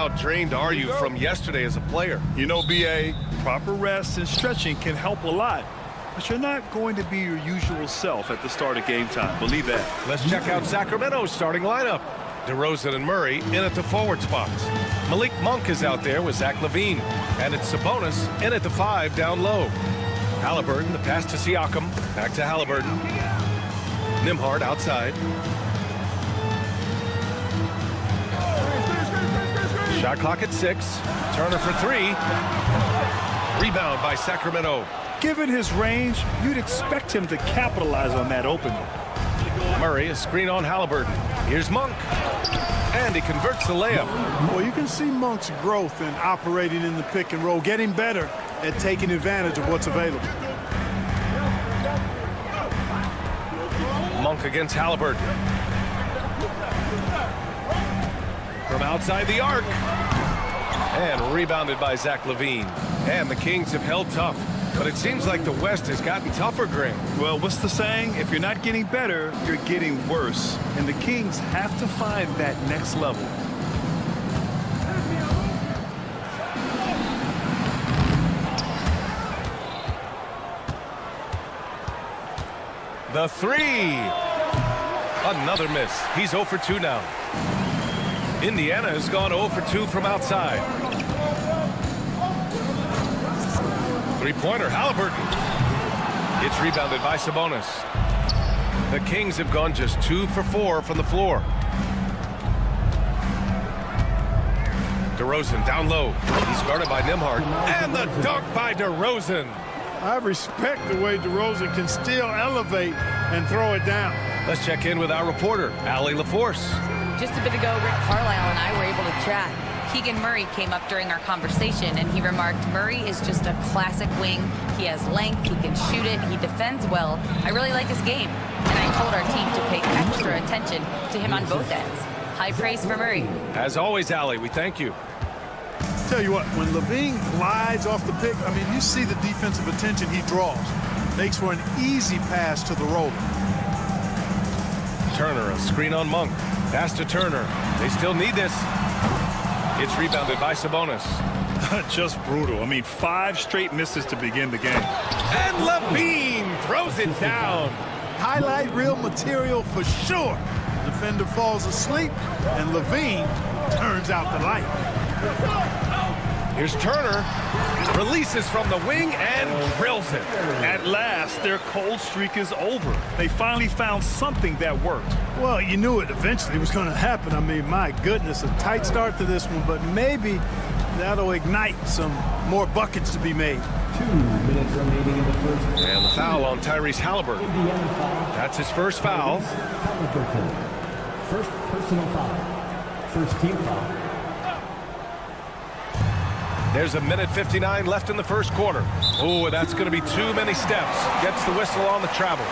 how drained are you from yesterday as a player? You know, B.A., proper rest and stretching can help a lot. But you're not going to be your usual self at the start of game time. Believe that. Let's check out Sacramento's starting lineup. DeRozan and Murray in at the forward spots. Malik Monk is out there with Zach LaVine. And it's Sabonis in at the 5 down low. Halliburton, the pass to Siakam. Back to Halliburton. Nembhard outside. Shot clock at 6. Turner for 3. Rebound by Sacramento. Given his range, you'd expect him to capitalize on that opening. Murray, a screen on Halliburton. Here's Monk. And he converts the layup. Well, you can see Monk's growth in operating in the pick and roll, getting better at taking advantage of what's available. Monk against Halliburton. From outside the arc. And rebounded by Zach LaVine. And the Kings have held tough. But it seems like the West has gotten tougher, Grant. Well, what's the saying? If you're not getting better, you're getting worse. And the Kings have to find that next level. The 3. Another miss. He's 0 for 2 now. Indiana has gone 0 for 2 from outside. Three-pointer, Halliburton. It's rebounded by Sabonis. The Kings have gone just 2 for 4 from the floor. DeRozan down low. He's guarded by Nembhard. And the dunk by DeRozan. I respect the way DeRozan can still elevate and throw it down. Let's check in with our reporter, Allie LaForce. Just a bit ago, Rick Carlisle and I were able to chat. Keegan Murray came up during our conversation, and he remarked, Murray is just a classic wing. He has length, he can shoot it, he defends well. I really like his game, and I told our team to pay extra attention to him on both ends. High praise for Murray. As always, Allie, we thank you. Tell you what, when LaVine glides off the pick, I mean, you see the defensive attention he draws. Makes for an easy pass to the roller. Turner, a screen on Monk. Pass to Turner. They still need this. It's rebounded by Sabonis. Just brutal. I mean, 5 straight misses to begin the game. And LaVine throws it down. Highlight reel material for sure. Defender falls asleep, and LaVine turns out the light. Here's Turner. Releases from the wing and drills it. At last, their cold streak is over. They finally found something that worked. Well, you knew it eventually was going to happen. I mean, my goodness, a tight start to this one, but maybe that'll ignite some more buckets to be made. 2 minutes remaining in the first. And the foul on Tyrese Halliburton. That's his first foul. Halliburton. First personal foul. First team foul. There's a minute 59 left in the first quarter. Oh, that's going to be too many steps. Gets the whistle on the travel.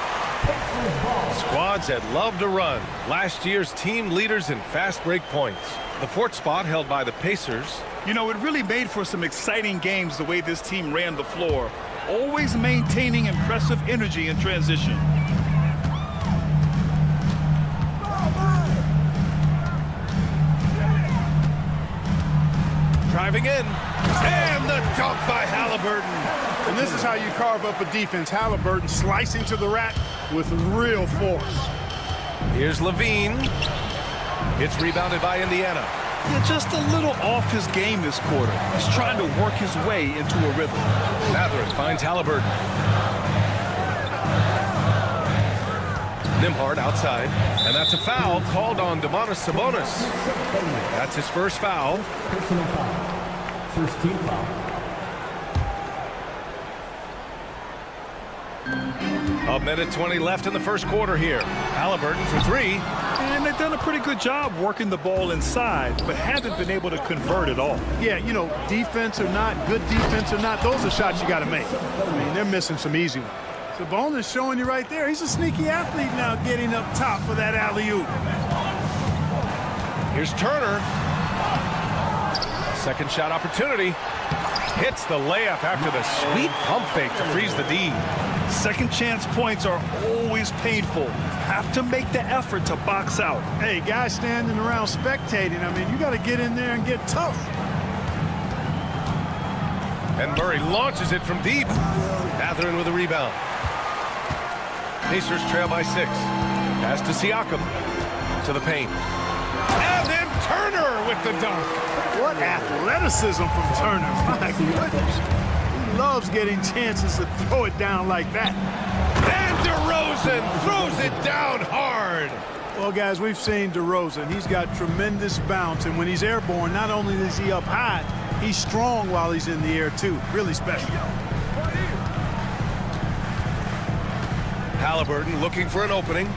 Squads that love to run. Last year's team leaders in fast break points. The 4th spot held by the Pacers. You know, it really made for some exciting games the way this team ran the floor. Always maintaining impressive energy in transition. Driving in. And the dunk by Halliburton. And this is how you carve up a defense. Halliburton slicing to the rack with real force. Here's LaVine. It's rebounded by Indiana. Yeah, just a little off his game this quarter. He's trying to work his way into a rhythm. Mathurin finds Halliburton. Nembhard outside. And that's a foul called on Domantas Sabonis. That's his first foul. Personal foul. First team foul. A minute 20 left in the first quarter here. Halliburton for 3. And they've done a pretty good job working the ball inside, but haven't been able to convert at all. Yeah, you know, defense or not, good defense or not, those are shots you got to make. I mean, they're missing some easy ones. Sabonis showing you right there. He's a sneaky athlete now getting up top for that alley-oop. Here's Turner. Second shot opportunity. Hits the layup after the sweet pump fake to freeze the D. Second chance points are always painful. Have to make the effort to box out. Hey, guys standing around spectating, I mean, you got to get in there and get tough. And Murray launches it from deep. Mathurin with a rebound. Pacers trail by 6. Pass to Siakam. To the paint. And then Turner with the dunk. What athleticism from Turner. My goodness. He loves getting chances to throw it down like that. And DeRozan throws it down hard. Well, guys, we've seen DeRozan. He's got tremendous bounce, and when he's airborne, not only is he up high, he's strong while he's in the air, too. Really special. Halliburton looking for an opening.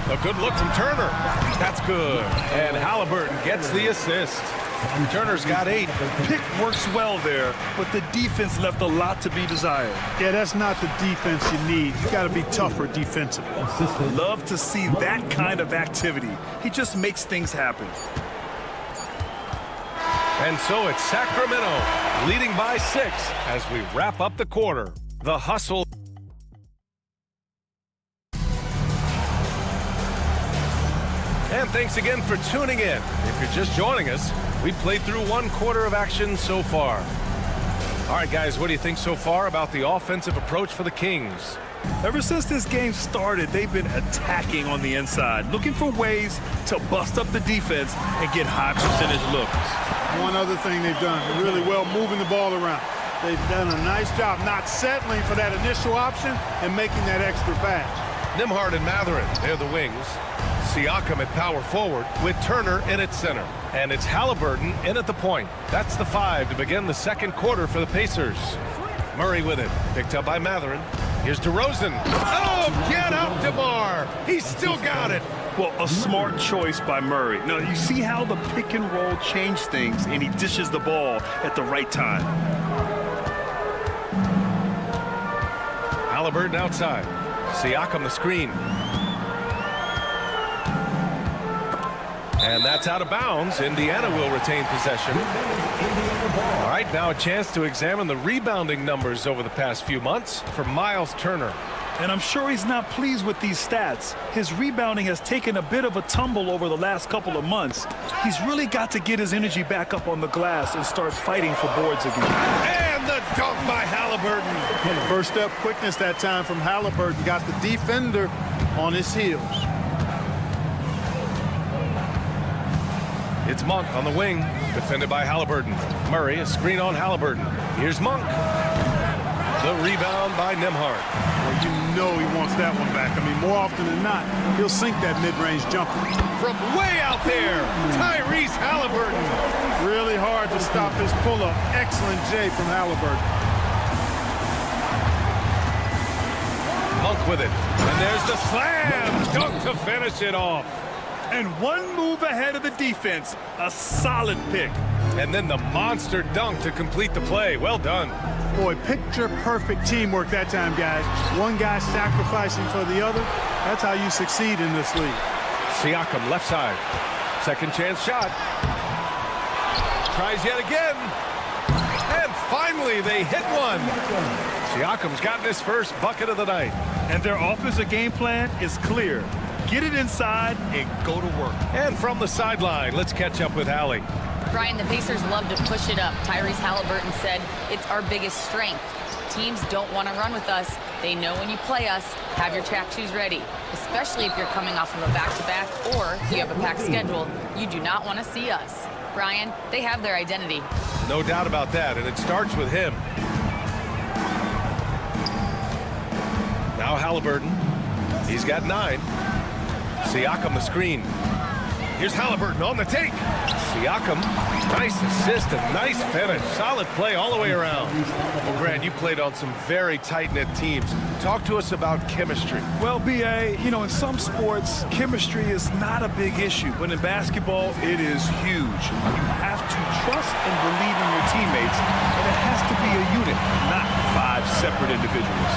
A good look from Turner. That's good. And Halliburton gets the assist. Turner's got 8. Pick works well there, but the defense left a lot to be desired. Yeah, that's not the defense you need. You got to be tougher defensively. Love to see that kind of activity. He just makes things happen. And so it's Sacramento leading by 6 as we wrap up the quarter. The hustle. And thanks again for tuning in. If you're just joining us, we've played through 1 quarter of action so far. All right, guys, what do you think so far about the offensive approach for the Kings? Ever since this game started, they've been attacking on the inside, looking for ways to bust up the defense and get high percentage looks. One other thing they've done, really well moving the ball around. They've done a nice job not settling for that initial option and making that extra pass. Nembhard and Mathurin, they're the wings. Siakam at power forward with Turner in at center. And it's Halliburton in at the point. That's the 5 to begin the second quarter for the Pacers. Murray with it, picked up by Mathurin. Here's DeRozan. Oh, get up, DeMar. He's still got it. Well, a smart choice by Murray. Now, you see how the pick and roll changed things, and he dishes the ball at the right time. Halliburton outside. Siakam the screen. And that's out of bounds. Indiana will retain possession. All right, now a chance to examine the rebounding numbers over the past few months for Miles Turner. And I'm sure he's not pleased with these stats. His rebounding has taken a bit of a tumble over the last couple of months. He's really got to get his energy back up on the glass and start fighting for boards again. And the dunk by Halliburton. First step quickness that time from Halliburton. Got the defender on his heels. It's Monk on the wing, defended by Halliburton. Murray, a screen on Halliburton. Here's Monk. The rebound by Nembhard. Well, you know he wants that one back. I mean, more often than not, he'll sink that mid-range jumper. From way out there, Tyrese Halliburton. Really hard to stop his pull-up. Excellent J from Halliburton. Monk with it. And there's the slam dunk to finish it off. And one move ahead of the defense. A solid pick. And then the monster dunk to complete the play. Well done. Boy, picture-perfect teamwork that time, guys. One guy sacrificing for the other. That's how you succeed in this league. Siakam left side. Second chance shot. Tries yet again. And finally they hit one. Siakam's gotten his first bucket of the night. And their offensive game plan is clear. Get it inside and go to work. And from the sideline, let's catch up with Hallie. Brian, the Pacers love to push it up. Tyrese Halliburton said it's our biggest strength. Teams don't want to run with us. They know when you play us, have your track shoes ready, especially if you're coming off of a back-to-back or you have a packed schedule. You do not want to see us. Brian, they have their identity. No doubt about that, and it starts with him. Now Halliburton. He's got 9. Siakam the screen. Here's Halliburton on the take. Siakam, nice assist and nice finish. Solid play all the way around. Well, Grant, you played on some very tight-knit teams. Talk to us about chemistry. Well, B.A., you know, in some sports, chemistry is not a big issue. But in basketball, it is huge. You have to trust and believe in your teammates, and it has to be a unit, not 5 separate individuals.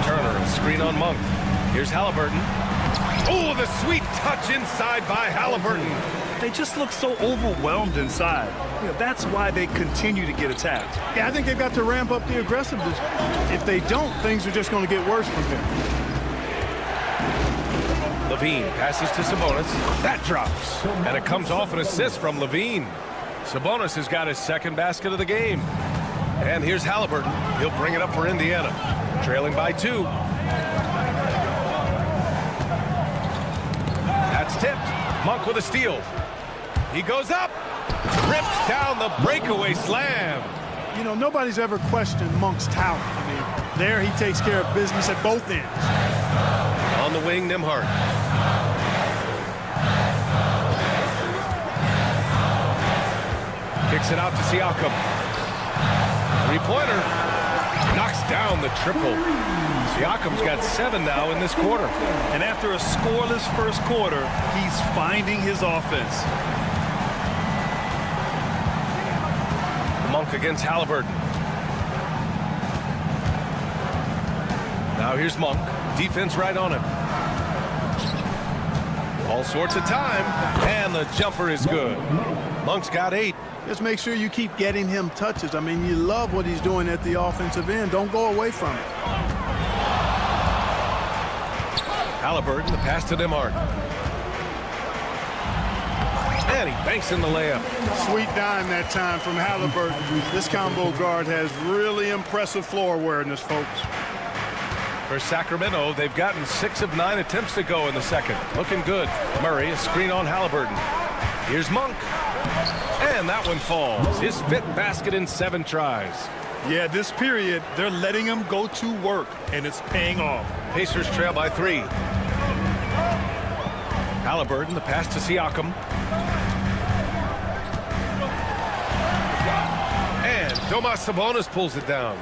Turner, a screen on Monk. Here's Halliburton. Oh, the sweet touch inside by Halliburton. They just look so overwhelmed inside. You know, that's why they continue to get attacked. Yeah, I think they've got to ramp up the aggressiveness. If they don't, things are just going to get worse from here. Levine passes to Sabonis. That drops. And it comes off an assist from Levine. Sabonis has got his second basket of the game. And here's Halliburton. He'll bring it up for Indiana. Trailing by 2. That's tipped. Monk with a steal. He goes up. Rips down the breakaway slam. You know, nobody's ever questioned Monk's talent. I mean, there he takes care of business at both ends. On the wing, Nembhard. Kicks it out to Siakam. Three-pointer. Knocks down the triple. Siakam's got 7 now in this quarter. And after a scoreless first quarter, he's finding his offense. Monk against Halliburton. Now here's Monk. Defense right on him. All sorts of time. And the jumper is good. Monk's got 8. Just make sure you keep getting him touches. I mean, you love what he's doing at the offensive end. Don't go away from it. Halliburton, the pass to Nembhard. And he banks in the layup. Sweet dime that time from Halliburton. This combo guard has really impressive floor awareness, folks. For Sacramento, they've gotten 6 of 9 attempts to go in the second. Looking good. Murray, a screen on Halliburton. Here's Monk. And that one falls. His 5th basket in 7 tries. Yeah, this period, they're letting him go to work, and it's paying off. Pacers trail by 3. Halliburton, the pass to Siakam. And Domas Sabonis pulls it down.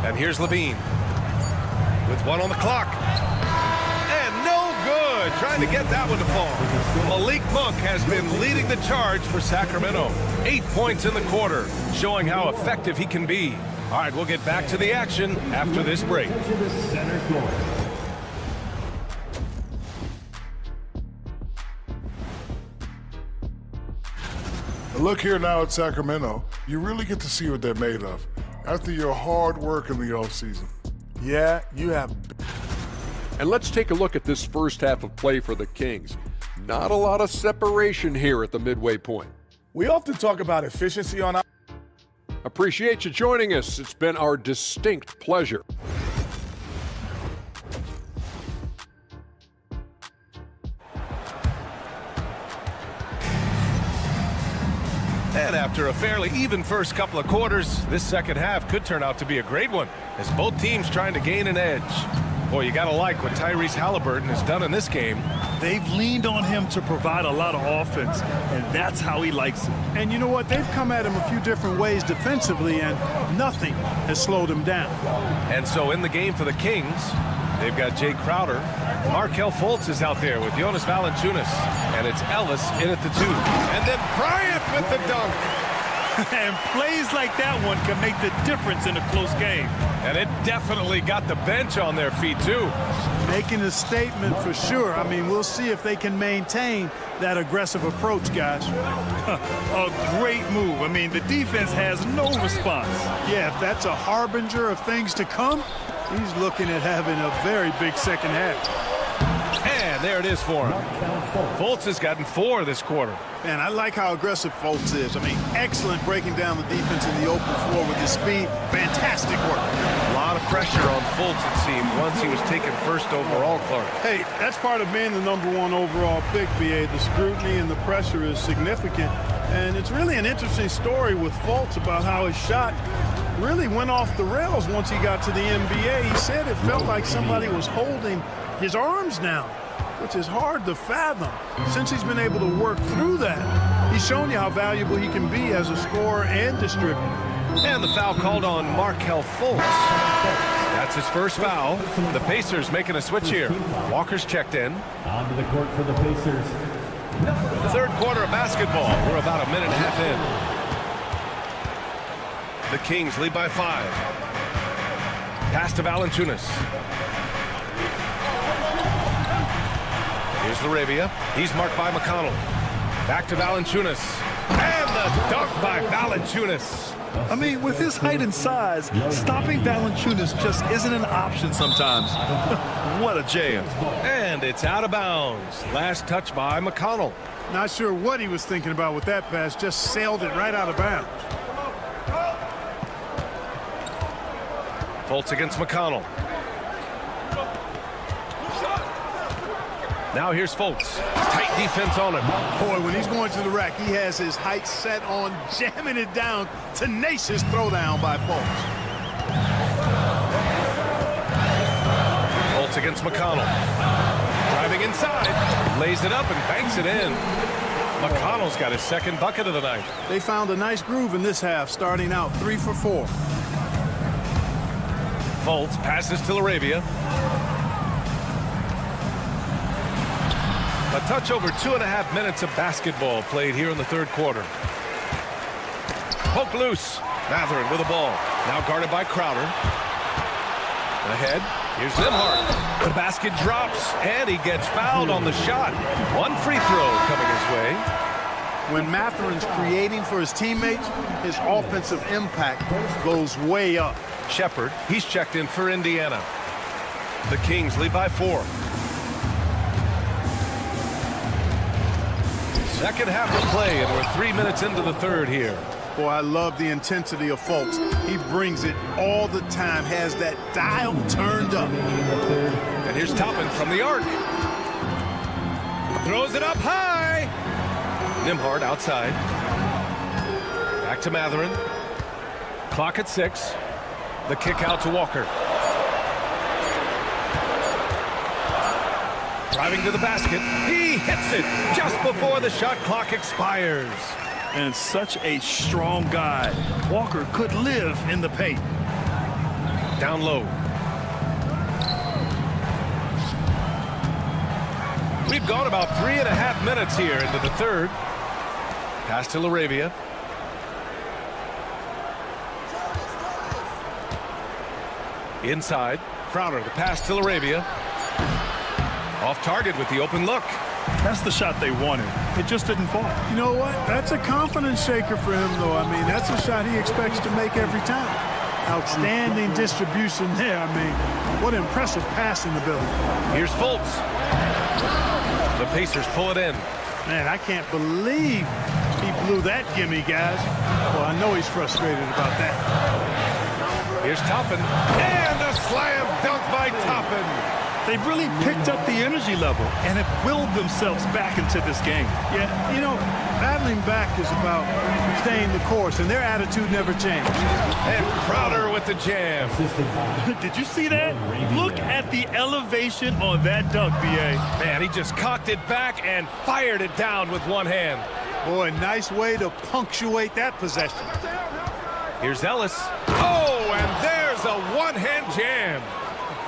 And here's Levine with 1 on the clock. And no good. Trying to get that one to fall. Malik Monk has been leading the charge for Sacramento. 8 points in the quarter, showing how effective he can be. All right, we'll get back to the action after this break. Look here now at Sacramento. You really get to see what they're made of after your hard work in the offseason. Yeah, you have. And let's take a look at this first half of play for the Kings. Not a lot of separation here at the midway point. We often talk about efficiency on our... Appreciate you joining us. It's been our distinct pleasure. And after a fairly even first couple of quarters, this second half could turn out to be a great one, as both teams trying to gain an edge. Boy, you gotta like what Tyrese Halliburton has done in this game. They've leaned on him to provide a lot of offense, and that's how he likes it. And you know what? They've come at him a few different ways defensively, and nothing has slowed him down. And so in the game for the Kings, they've got Jay Crowder. Markelle Fultz is out there with Jonas Valanciunas. And it's Ellis in at the 2. And then Bryant with the dunk. And plays like that one can make the difference in a close game. And it definitely got the bench on their feet, too. Making a statement for sure. I mean, we'll see if they can maintain that aggressive approach, guys. A great move. I mean, the defense has no response. Yeah, if that's a harbinger of things to come, he's looking at having a very big second half. And there it is for him. Fultz has gotten 4 this quarter. Man, I like how aggressive Fultz is. I mean, excellent breaking down the defense in the open floor with his speed. Fantastic work. A lot of pressure on Fultz, it seemed, once he was taken first overall, Clark. Hey, that's part of being the #1 overall pick, BA. The scrutiny and the pressure is significant. And it's really an interesting story with Fultz about how his shot really went off the rails once he got to the NBA. He said it felt like somebody was holding his arms down, which is hard to fathom. Since he's been able to work through that, he's shown you how valuable he can be as a scorer and distributor. And the foul called on Markelle Fultz. That's his first foul. The Pacers making a switch here. Walker's checked in. Onto the court for the Pacers. Third quarter of basketball. We're about a minute and a half in. The Kings lead by 5. Pass to Valanciunas. Here's Laravia. He's marked by McConnell. Back to Valanciunas. And the dunk by Valanciunas. I mean, with his height and size, stopping Valanciunas just isn't an option sometimes. What a jam. And it's out of bounds. Last touch by McConnell. Not sure what he was thinking about with that pass. Just sailed it right out of bounds. Fultz against McConnell. Now here's Fultz. Tight defense on him. Boy, when he's going to the rack, he has his height set on jamming it down. Tenacious throwdown by Fultz. Fultz against McConnell. Driving inside. Lays it up and banks it in. McConnell's got his second bucket of the night. They found a nice groove in this half, starting out 3 for 4. Fultz passes to Laravia. A touch over 2.5 minutes of basketball played here in the third quarter. Poke loose. Mathurin with the ball. Now guarded by Crowder. Ahead. Here's Nembhard. The basket drops, and he gets fouled on the shot. One free throw coming his way. When Mathurin's creating for his teammates, his offensive impact goes way up. Shepard, he's checked in for Indiana. The Kings lead by 4. Second half of play, and we're 3 minutes into the third here. Boy, I love the intensity of Fultz. He brings it all the time, has that dial turned up. And here's Toppin from the arc. Throws it up high. Nembhard outside. Back to Mathurin. Clock at 6. The kick out to Walker. Driving to the basket. He hits it just before the shot clock expires. And such a strong guy. Walker could live in the paint. Down low. We've gone about 3.5 minutes here into the third. Pass to Laravia. Inside. Crowder, the pass to Laravia. Off target with the open look. That's the shot they wanted. It just didn't fall. You know what? That's a confidence shaker for him, though. I mean, that's a shot he expects to make every time. Outstanding distribution there. I mean, what impressive passing ability. Here's Fultz. The Pacers pull it in. Man, I can't believe he blew that gimme, guys. Well, I know he's frustrated about that. Here's Toppin. And a slam dunk by Toppin. They've really picked up the energy level and have willed themselves back into this game. Yeah, you know, battling back is about staying the course, and their attitude never changed. And Crowder with the jam. Did you see that? Look at the elevation on that dunk, B.A. Man, he just cocked it back and fired it down with one hand. Boy, nice way to punctuate that possession. Here's Ellis. Oh, and there's a one-hand jam.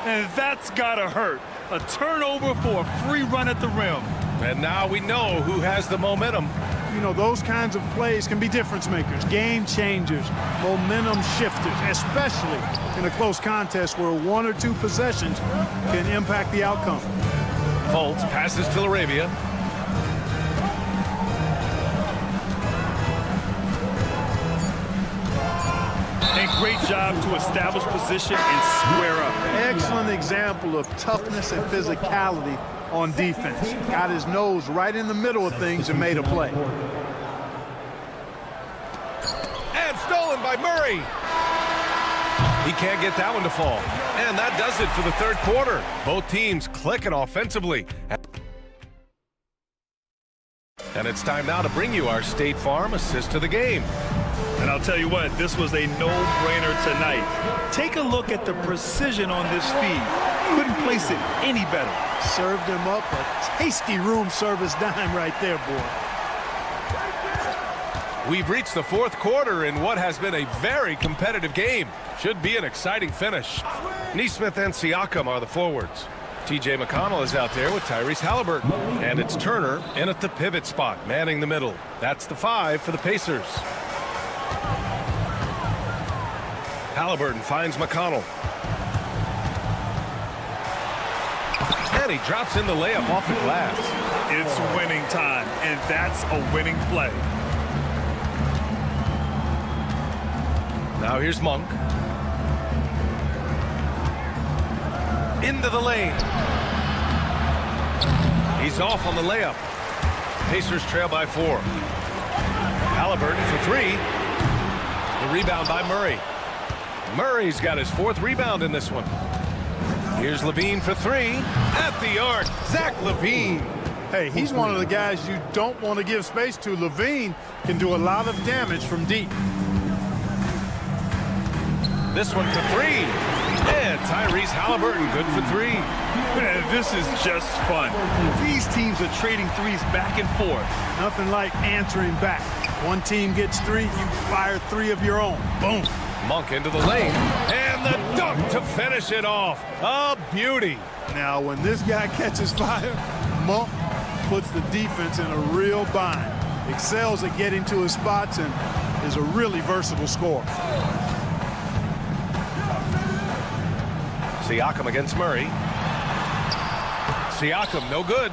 And that's gotta hurt. A turnover for a free run at the rim. And now we know who has the momentum. You know, those kinds of plays can be difference makers, game changers, momentum shifters, especially in a close contest where 1 or 2 possessions can impact the outcome. Fultz passes to Laravia. And great job to establish position and square up. Excellent example of toughness and physicality on defense. Got his nose right in the middle of things and made a play. And stolen by Murray. He can't get that one to fall. And that does it for the third quarter. Both teams clicking offensively. And it's time now to bring you our State Farm assist to the game. And I'll tell you what, this was a no-brainer tonight. Take a look at the precision on this feed. Couldn't place it any better. Served him up a tasty room service dime right there, boy. We've reached the fourth quarter in what has been a very competitive game. Should be an exciting finish. Neesmith and Siakam are the forwards. T.J. McConnell is out there with Tyrese Halliburton. And it's Turner in at the pivot spot, manning the middle. That's the 5 for the Pacers. Halliburton finds McConnell. And he drops in the layup off the glass. It's winning time, and that's a winning play. Now here's Monk. Into the lane. He's off on the layup. Pacers trail by 4. Halliburton for 3. The rebound by Murray. Murray's got his 4th rebound in this one. Here's LaVine for 3. At the arc, Zach LaVine. Hey, he's one of the guys you don't want to give space to. LaVine can do a lot of damage from deep. This one for 3. And Tyrese Halliburton good for 3. Man, this is just fun. These teams are trading threes back and forth. Nothing like answering back. One team gets 3, you fire 3 of your own. Boom. Monk into the lane. And the dunk to finish it off. A beauty. Now, when this guy catches fire, Monk puts the defense in a real bind. Excels at getting to his spots and is a really versatile scorer. Siakam against Murray. Siakam, no good.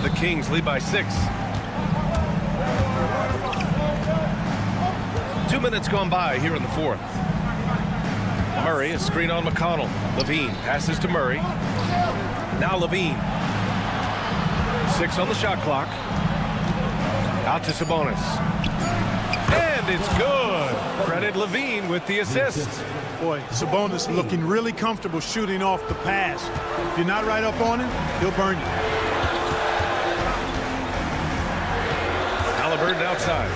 The Kings lead by 6. 2 minutes gone by here in the 4th. Murray, a screen on McConnell. LaVine passes to Murray. Now LaVine. 6 on the shot clock. Out to Sabonis. And it's good. Credit LaVine with the assist. Boy, Sabonis looking really comfortable shooting off the pass. If you're not right up on him, he'll burn you. Halliburton outside.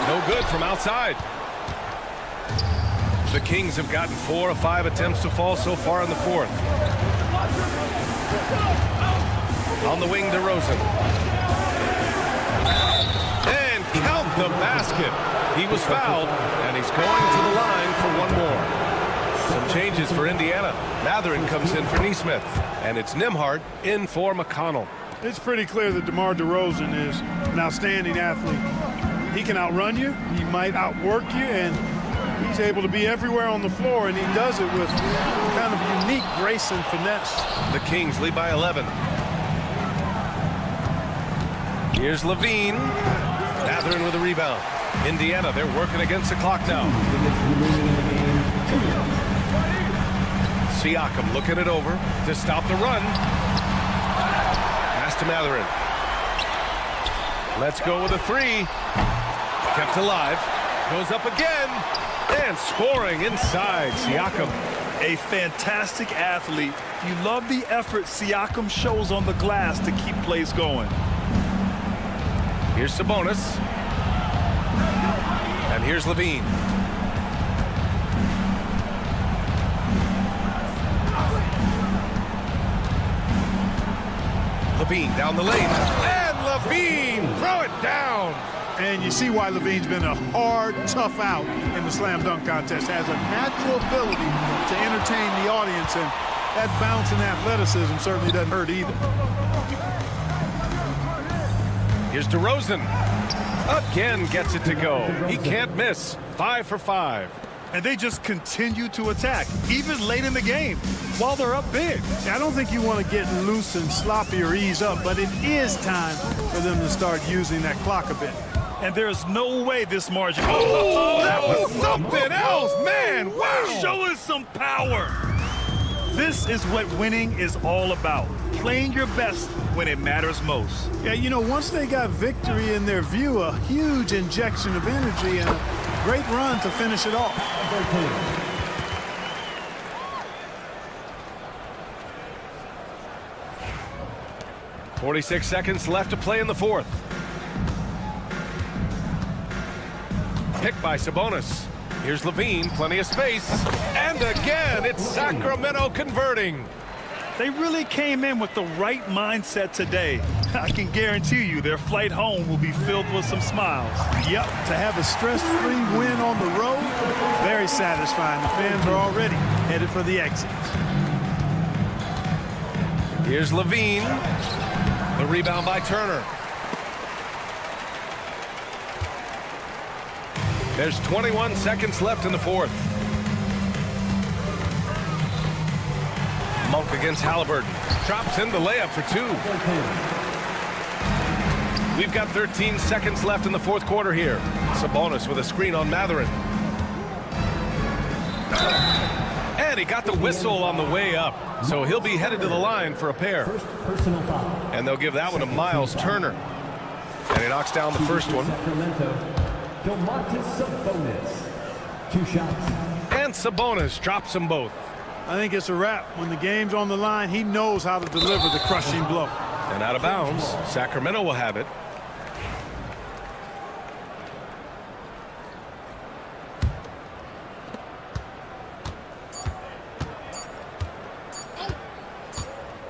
No good from outside. The Kings have gotten 4 of 5 attempts to fall so far in the 4th. On the wing, DeRozan. And count the basket. He was fouled, and he's going to the line for 1 more. Some changes for Indiana. Matherin comes in for Nesmith, and it's Nembhard in for McConnell. It's pretty clear that DeMar DeRozan is an outstanding athlete. He can outrun you, he might outwork you, and he's able to be everywhere on the floor, and he does it with kind of unique grace and finesse. The Kings lead by 11. Here's LaVine. Matherin with a rebound. Indiana, they're working against the clock now. Siakam looking it over to stop the run. Pass to Matherin. Let's go with a 3. Kept alive. Goes up again. And scoring inside. Siakam. A fantastic athlete. You love the effort Siakam shows on the glass to keep plays going. Here's Sabonis. And here's LaVine. LaVine down the lane. And LaVine throw it down. And you see why LaVine's been a hard, tough out in the slam dunk contest. Has a natural ability to entertain the audience, and that bounce and athleticism certainly doesn't hurt either. Here's DeRozan. Again gets it to go. He can't miss. 5 for 5. And they just continue to attack, even late in the game, while they're up big. I don't think you want to get loose and sloppy or ease up, but it is time for them to start using that clock a bit. And there's no way this margin. Oh, that was something else, man. Wow. Show us some power. This is what winning is all about. Playing your best when it matters most. Yeah, you know, once they got victory in their view, a huge injection of energy and a great run to finish it off. 46 seconds left to play in the 4th. Picked by Sabonis. Here's LaVine, plenty of space. And again, it's Sacramento converting. They really came in with the right mindset today. I can guarantee you their flight home will be filled with some smiles. Yep, to have a stress-free win on the road, very satisfying. The fans are already headed for the exit. Here's LaVine. The rebound by Turner. There's 21 seconds left in the 4th. Monk Monk against Halliburton. Drops in the layup for 2. We've got 13 seconds left in the fourth quarter here. Sabonis with a screen on Matherin. And he got the whistle on the way up, so he'll be headed to the line for a pair. Personal foul. And they'll give that one to Miles Turner. And he knocks down the first one. Sacramento. Sabonis. 2 shots. And Sabonis drops them both. I think it's a wrap. When the game's on the line, he knows how to deliver the crushing blow. And out of bounds, Sacramento will have it.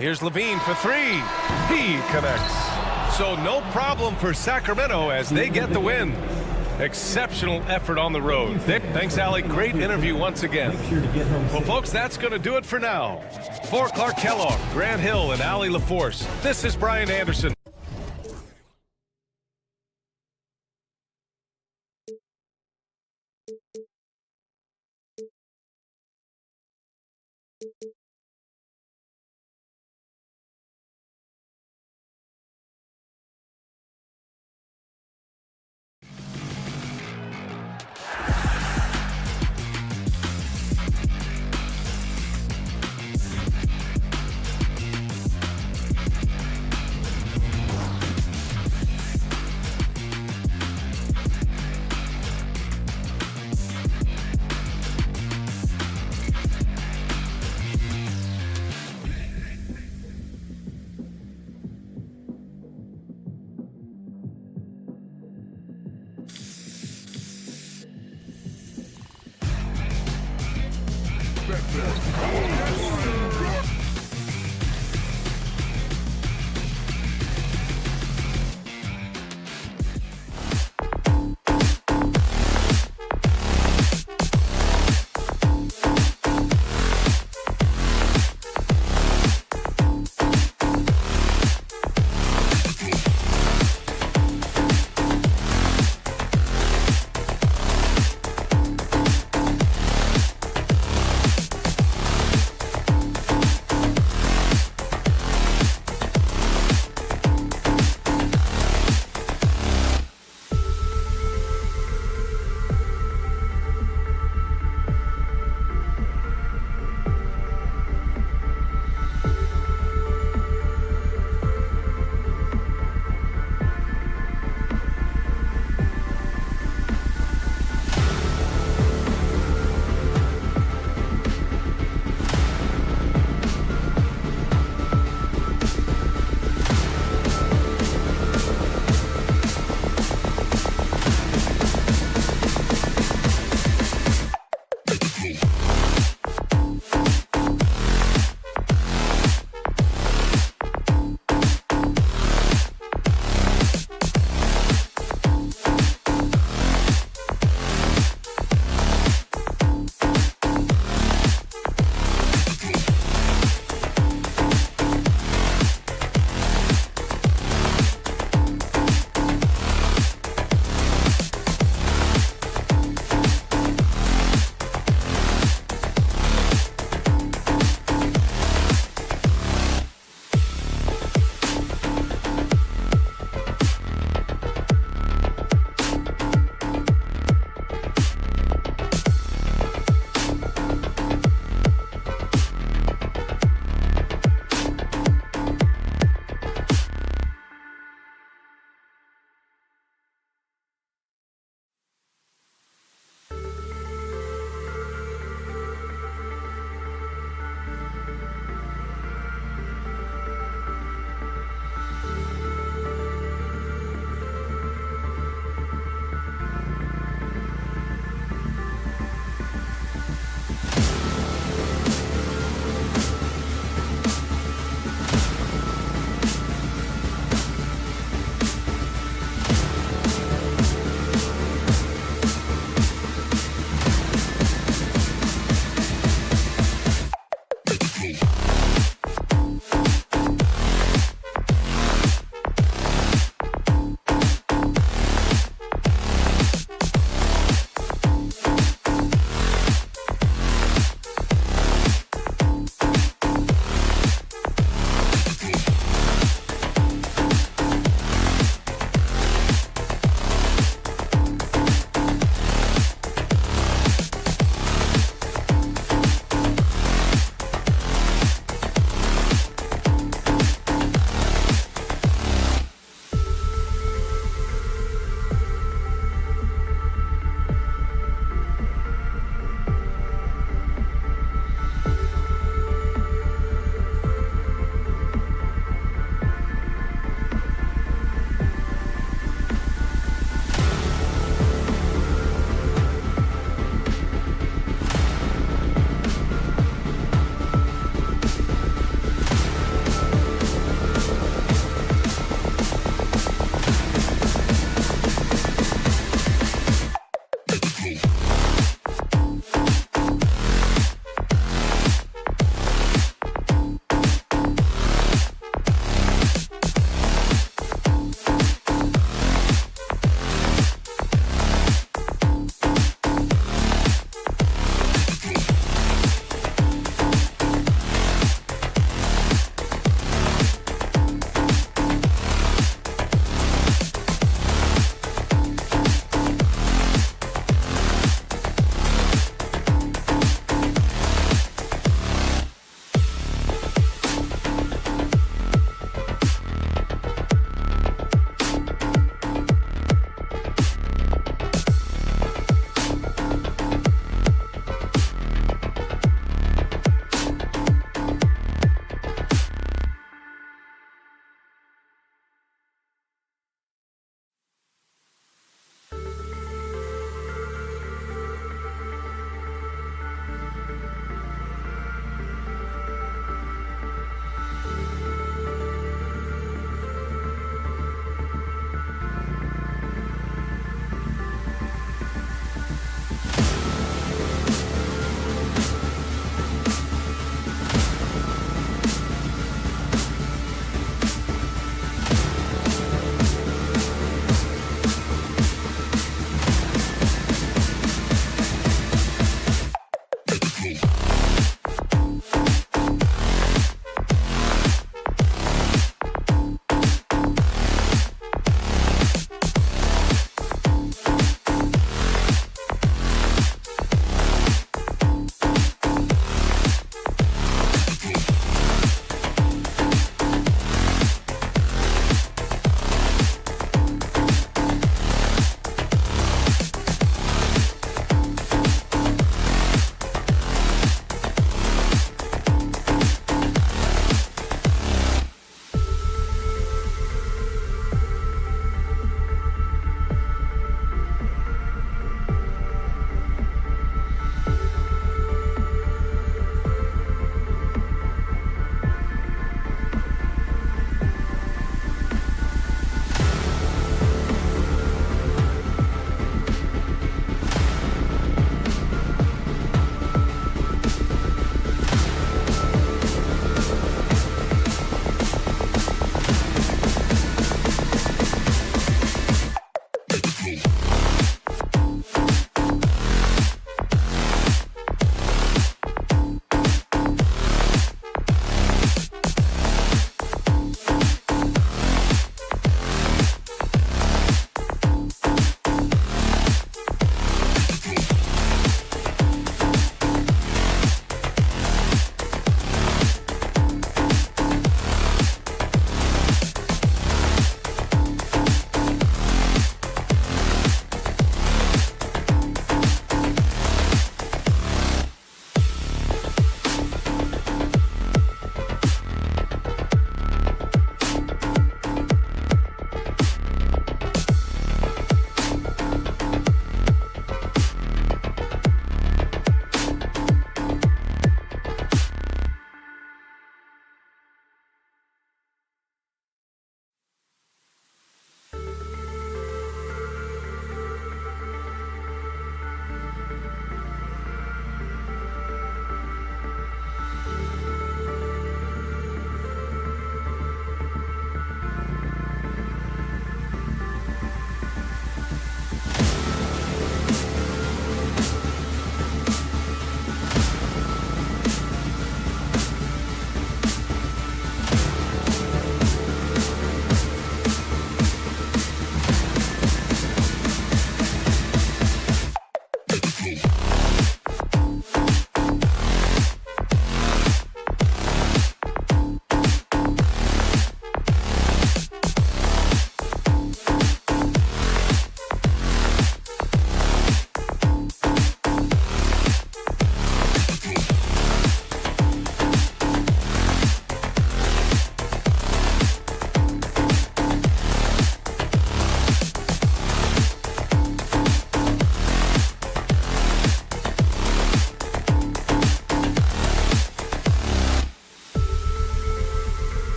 Here's Levine for 3. He connects. So no problem for Sacramento as they get the win. Exceptional effort on the road. Vic, thanks, Allie. Great interview once again. Well, folks, that's going to do it for now. For Clark Kellogg, Grant Hill, and Allie LaForce, this is Brian Anderson.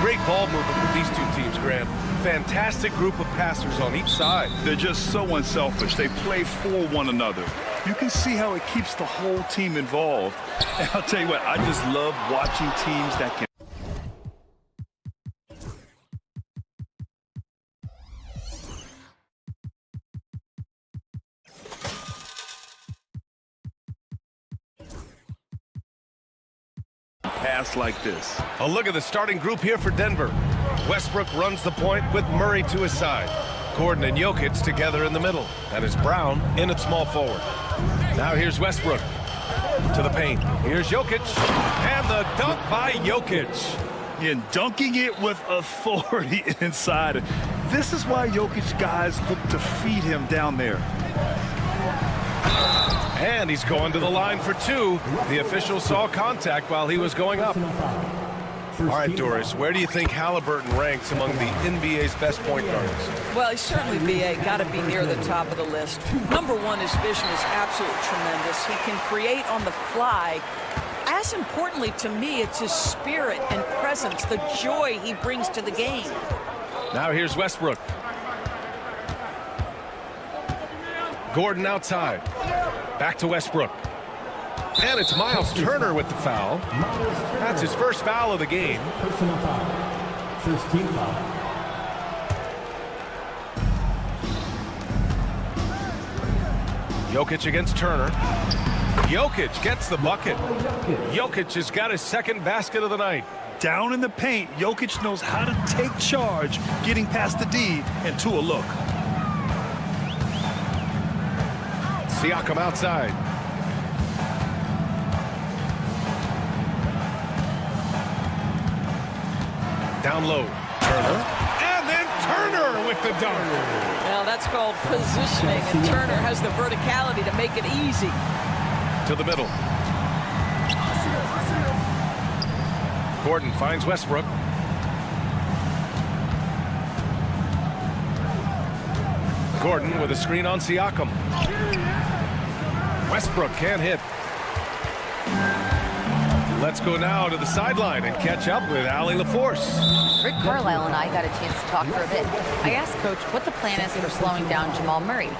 Great ball movement with these two teams, Graham. Fantastic group of passers on each side. They're just so unselfish. They play for one another. You can see how it keeps the whole team involved. And I'll tell you what, I just love watching teams that can. Pass like this. A look at the starting group here for Denver. Westbrook runs the point with Murray to his side. Gordon and Jokic together in the middle. That is Brown in at small forward. Now here's Westbrook to the paint. Here's Jokic, and the dunk by Jokic. And dunking it with authority inside. This is why Jokic guys look to feed him down there. And he's going to the line for two. The official saw contact while he was going up. All right, Doris, where do you think Halliburton ranks among the NBA's best point guards? Well, he's certainly, BA, got to be near the top of the list. Number one, his vision is absolutely tremendous. He can create on the fly. As importantly to me, it's his spirit and presence, the joy he brings to the game. Now here's Westbrook. Gordon outside. Back to Westbrook. And it's Miles Turner with the foul. That's his first foul of the game. Personal foul. First team foul. Jokic against Turner. Jokic gets the bucket. Jokic has got his second basket of the night. Down in the paint, Jokic knows how to take charge, getting past the D and to a look. Siakam outside. Down low, Turner, and then Turner with the dunk. Now that's called positioning, and Turner has the verticality to make it easy. To the middle. Gordon finds Westbrook. Gordon with a screen on Siakam. Westbrook can't hit. Let's go now to the sideline and catch up with Allie LaForce. Rick Carlisle and I got a chance to talk for a bit. I asked Coach what the plan is for slowing down Jamal Murray.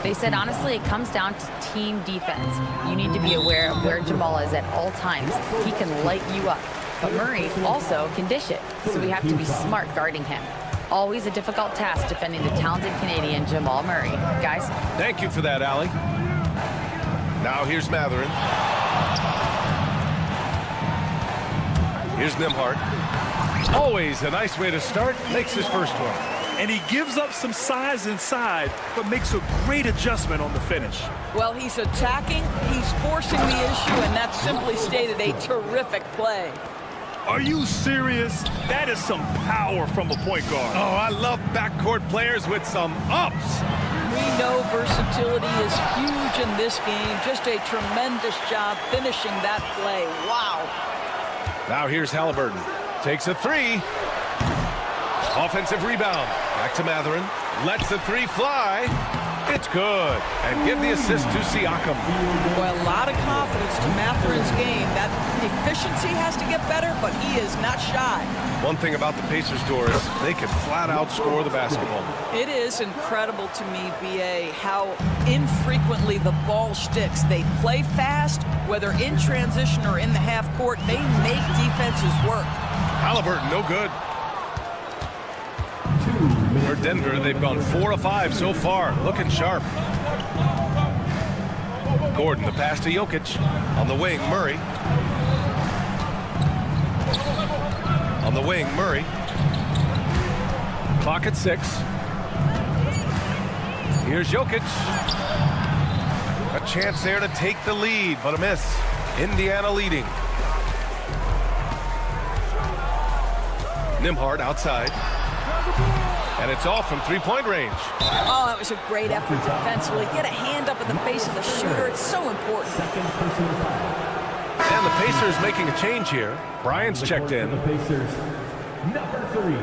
They said, honestly, it comes down to team defense. You need to be aware of where Jamal is at all times. He can light you up, but Murray also can dish it, so we have to be smart guarding him. Always a difficult task defending the talented Canadian Jamal Murray. Guys? Thank you for that, Allie. Now here's Matherin. Here's Nembhard. Always a nice way to start. Makes his first one. And he gives up some size inside, but makes a great adjustment on the finish. Well, he's attacking, he's forcing the issue, and that's simply stated a terrific play. Are you serious? That is some power from a point guard. Oh, I love backcourt players with some ups. We know versatility is huge in this game. Just a tremendous job finishing that play. Wow. Now here's Halliburton. Takes a three. Offensive rebound. Back to Matherin. Lets the three fly. It's good. And give the assist to Siakam. Well, a lot of confidence to Matherin's game. That efficiency has to get better, but he is not shy. One thing about the Pacers, Doris, they can flat out score the basketball. It is incredible to me, BA, how infrequently the ball sticks. They play fast, whether in transition or in the half court. They make defenses work. Halliburton, no good. For Denver, they've gone 4 of 5 so far, looking sharp. Gordon, the pass to Jokic. On the wing, Murray. On the wing, Murray. Clock at 6. Here's Jokic. A chance there to take the lead, but a miss. Indiana leading. Nembhard outside. And it's off from three-point range. Oh, that was a great effort defensively. Get a hand up in the face of the shooter. It's so important. And the Pacers making a change here. Bryant's checked in. The Pacers, number 3,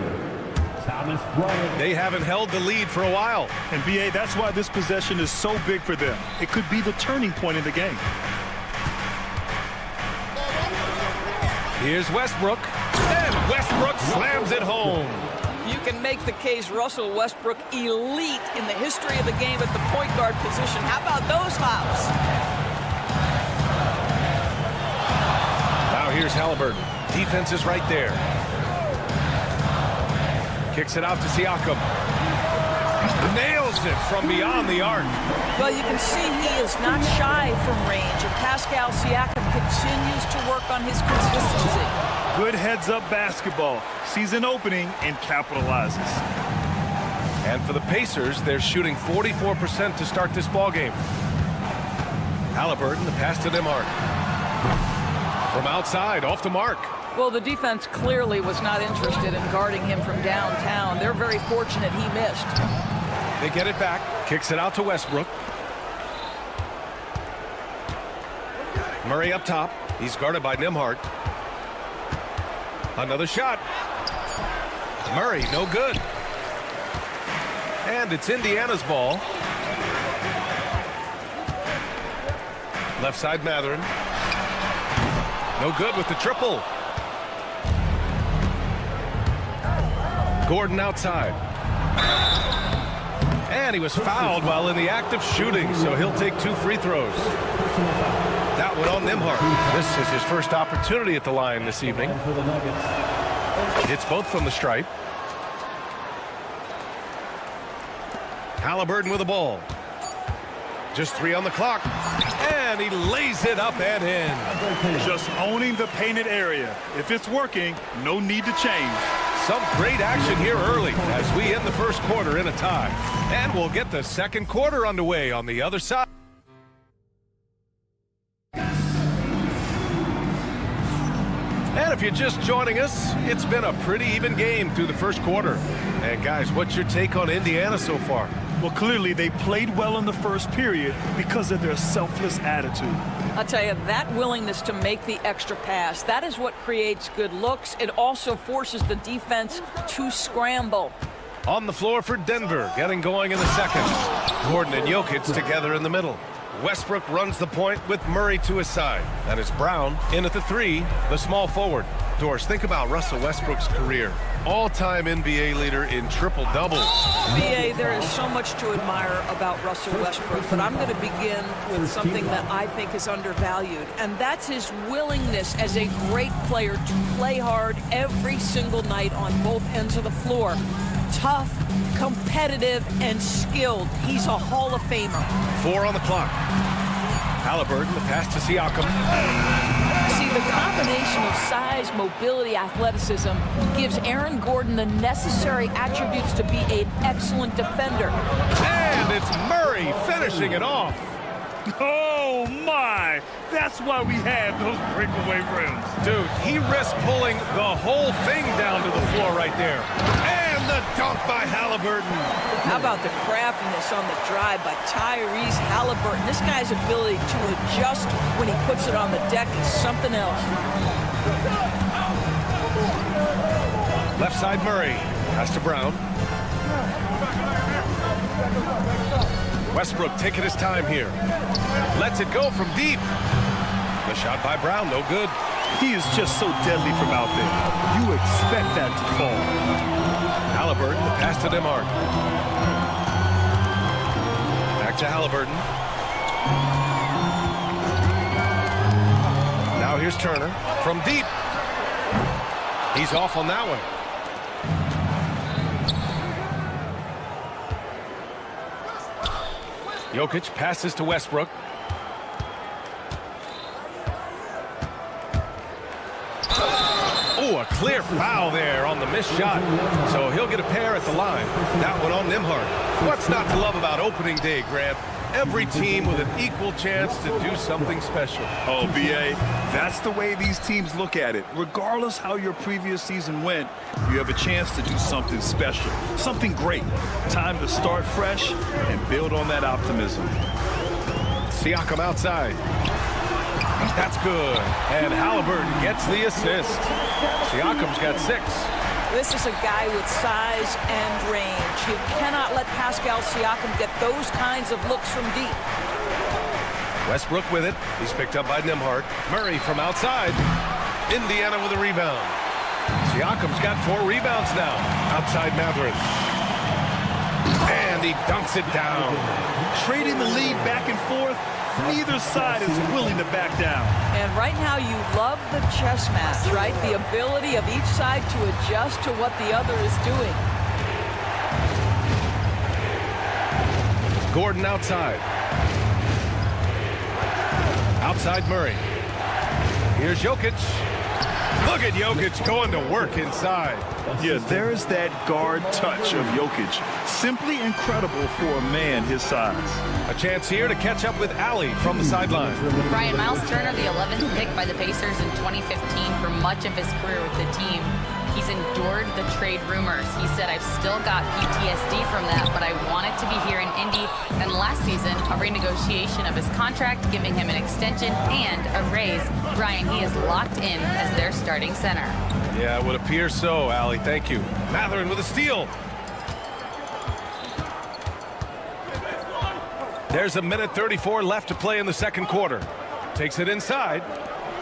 Thomas Bryant. They haven't held the lead for a while. And BA, that's why this possession is so big for them. It could be the turning point in the game. Here's Westbrook, and Westbrook slams it home. You can make the case Russell Westbrook elite in the history of the game at the point guard position. How about those hops? Now here's Halliburton. Defense is right there. Kicks it out to Siakam. Nails it from beyond the arc. Well, you can see he is not shy from range, and Pascal Siakam continues to work on his consistency. Good heads-up basketball. Sees an opening and capitalizes. And for the Pacers, they're shooting 44% to start this ball game. Halliburton, the pass to Nembhard. From outside, off the mark. Well, the defense clearly was not interested in guarding him from downtown. They're very fortunate he missed. They get it back. Kicks it out to Westbrook. Murray up top. He's guarded by Nembhard. Another shot. Murray, no good. And it's Indiana's ball. Left side, Mathurin. No good with the triple. Gordon outside. And he was fouled while in the act of shooting, so he'll take 2 free throws. That one on Nembhard. This is his first opportunity at the line this evening. Hits both from the stripe. Halliburton with the ball. Just 3 on the clock. And he lays it up and in. Just owning the painted area. If it's working, no need to change. Some great action here early as we end the first quarter in a tie. And we'll get the second quarter underway on the other side. And if you're just joining us, it's been a pretty even game through the first quarter. And guys, what's your take on Indiana so far? Well, clearly they played well in the first period because of their selfless attitude. I'll tell you, that willingness to make the extra pass, that is what creates good looks. It also forces the defense to scramble. On the floor for Denver, getting going in the second. Gordon and Jokic together in the middle. Westbrook runs the point with Murray to his side. That is Brown in at the 3, the small forward. Doris, think about Russell Westbrook's career. All-time NBA leader in triple-doubles. B.A., there is so much to admire about Russell Westbrook, but I'm going to begin with something that I think is undervalued, and that's his willingness as a great player to play hard every single night on both ends of the floor. Tough, competitive, and skilled. He's a Hall of Famer. 4 on the clock. Halliburton, the pass to Siakam. See, the combination of size, mobility, athleticism gives Aaron Gordon the necessary attributes to be an excellent defender. And it's Murray finishing it off. Oh, my! That's why we have those breakaway rims. Dude, he risked pulling the whole thing down to the floor right there. And the dunk by Halliburton. How about the craftiness on the drive by Tyrese Halliburton? This guy's ability to adjust when he puts it on the deck is something else. Left side, Murray. Pass to Brown. Westbrook taking his time here. Lets it go from deep. The shot by Brown, no good. He is just so deadly from out there. You expect that to fall. Halliburton, the pass to Nembhard. Back to Halliburton. Now here's Turner from deep. He's off on that one. Jokic passes to Westbrook. Oh, a clear foul there on the missed shot. So he'll get a pair at the line. That one on Nembhard. What's not to love about opening day, Grant? Every team with an equal chance to do something special. Oh, B.A., that's the way these teams look at it. Regardless how your previous season went, you have a chance to do something special, something great. Time to start fresh and build on that optimism. Siakam outside. That's good. And Halliburton gets the assist. Siakam's got 6. This is a guy with size and range. You cannot let Pascal Siakam get those kinds of looks from deep. Westbrook with it. He's picked up by Nembhard. Murray from outside. Indiana with a rebound. Siakam's got 4 rebounds now. Outside Mathurin. And he dunks it down. Trading the lead back and forth, neither side is willing to back down. And right now you love the chess match, right? The ability of each side to adjust to what the other is doing. Gordon outside. Outside Murray. Here's Jokic. Look at Jokic going to work inside. Yeah, there's that guard touch of Jokic. Simply incredible for a man his size. A chance here to catch up with Allie from the sideline. Brian, Miles Turner, the 11th pick by the Pacers in 2015 for much of his career with the team. He's endured the trade rumors. He said, I've still got PTSD from that, but I wanted to be here in Indy. And last season, a renegotiation of his contract, giving him an extension and a raise. Brian, he is locked in as their starting center. Yeah, it would appear so, Allie. Thank you. Mathurin with a steal. There's 1:34 left to play in the second quarter. Takes it inside.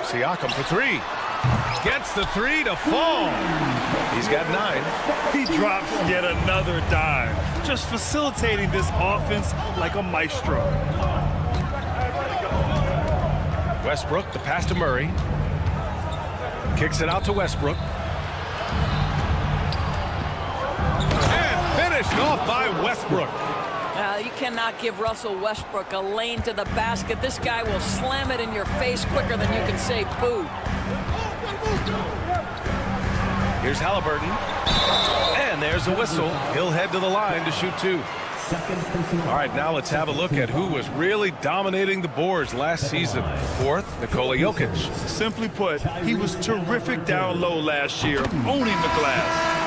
Siakam for 3. Gets the 3 to fall. He's got 9. He drops yet another dime, just facilitating this offense like a maestro. Westbrook, the pass to Murray. Kicks it out to Westbrook. And finished off by Westbrook. You cannot give Russell Westbrook a lane to the basket. This guy will slam it in your face quicker than you can say boo. Here's Halliburton. And there's a whistle. He'll head to the line to shoot 2. All right, now let's have a look at who was really dominating the boards last season. 4th, Nikola Jokic. Simply put, he was terrific down low last year, owning the glass.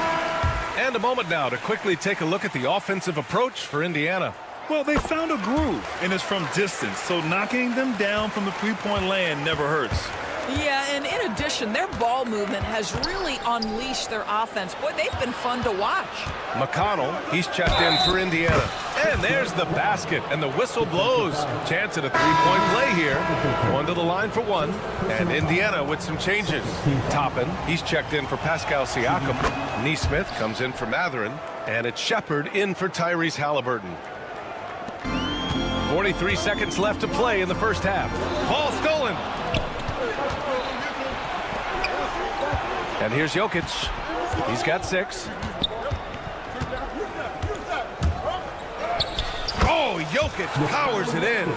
And a moment now to quickly take a look at the offensive approach for Indiana. Well, they found a groove, and it's from distance, so knocking them down from the three-point land never hurts. Yeah, and in addition, their ball movement has really unleashed their offense. Boy, they've been fun to watch. McConnell, he's checked in for Indiana. And there's the basket, and the whistle blows. Chance at a 3-point play here. Going to the line for 1, and Indiana with some changes. Toppin, he's checked in for Pascal Siakam. Neesmith comes in for Mathurin, and it's Shepard in for Tyrese Halliburton. 43 seconds left to play in the first half. Ball stolen. And here's Jokic. He's got 6. Oh, Jokic powers it in.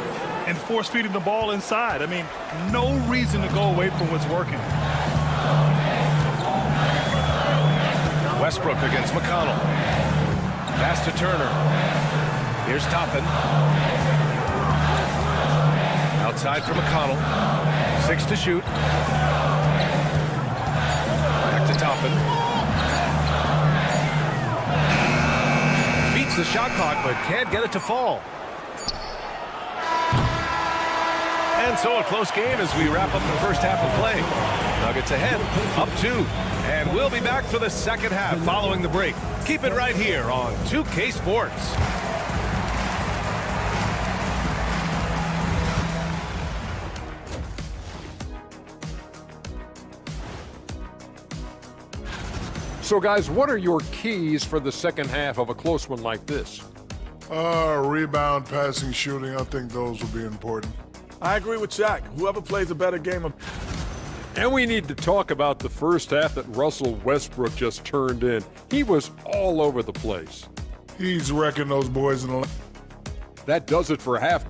And force-feeding the ball inside. I mean, no reason to go away from what's working. Westbrook against McConnell. Pass to Turner. Here's Toppin. Outside for McConnell. 6 to shoot. Back to Toppin. Beats the shot clock, but can't get it to fall. And so a close game as we wrap up the first half of play. Nuggets ahead, up 2. And we'll be back for the second half following the break. Keep it right here on 2K Sports. So, guys, what are your keys for the second half of a close one like this? Rebound, passing, shooting. I think those will be important. I agree with Jack. Whoever plays a better game of... And we need to talk about the first half that Russell Westbrook just turned in. He was all over the place. He's wrecking those boys in the... That does it for half.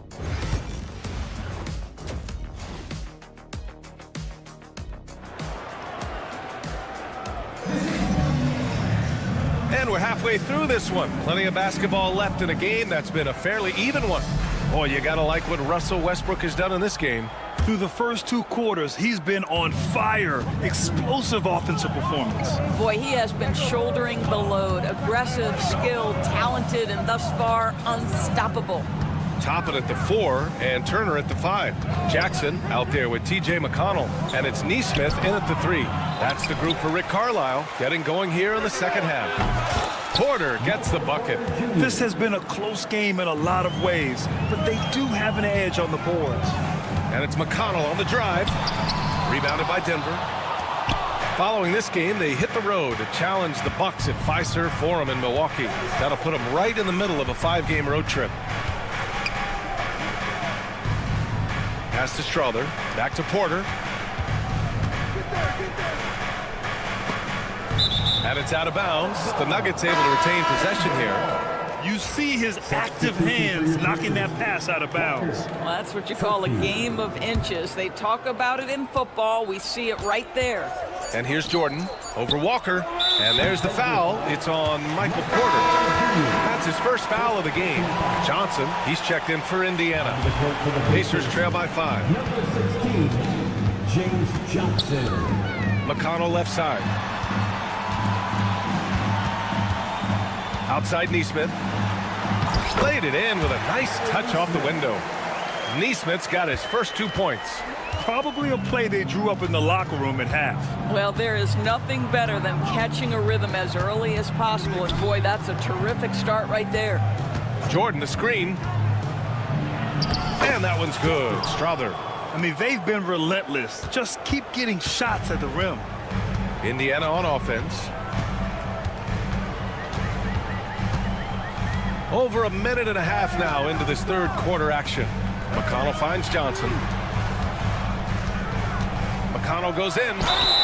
And we're halfway through this one. Plenty of basketball left in a game that's been a fairly even one. Boy, you gotta like what Russell Westbrook has done in this game. Through the first 2 quarters, he's been on fire. Explosive offensive performance. Boy, he has been shouldering the load. Aggressive, skilled, talented, and thus far unstoppable. Toppin at the 4 and Turner at the 5. Jackson out there with TJ McConnell, and it's Neesmith in at the 3. That's the group for Rick Carlisle, getting going here in the second half. Porter gets the bucket. This has been a close game in a lot of ways, but they do have an edge on the boards. And it's McConnell on the drive. Rebounded by Denver. Following this game, they hit the road to challenge the Bucks at Fiserv Forum in Milwaukee. That'll put them right in the middle of a 5-game road trip. Pass to Strother, back to Porter. And it's out of bounds. The Nuggets able to retain possession here. You see his active hands knocking that pass out of bounds. Well, that's what you call a game of inches. They talk about it in football. We see it right there. And here's Jordan over Walker. And there's the foul. It's on Michael Porter. That's his first foul of the game. Johnson, he's checked in for Indiana. Pacers trail by 5. Number 16, James Johnson. McConnell left side. Outside Neesmith. Played it in with a nice touch off the window. Neesmith's got his first 2 points. Probably a play they drew up in the locker room at half. Well, there is nothing better than catching a rhythm as early as possible. And boy, that's a terrific start right there. Jordan the screen. And that one's good. Strother. I mean, they've been relentless. Just keep getting shots at the rim. Indiana on offense. Over a minute and a half now into this third quarter action. McConnell finds Johnson. McConnell goes in.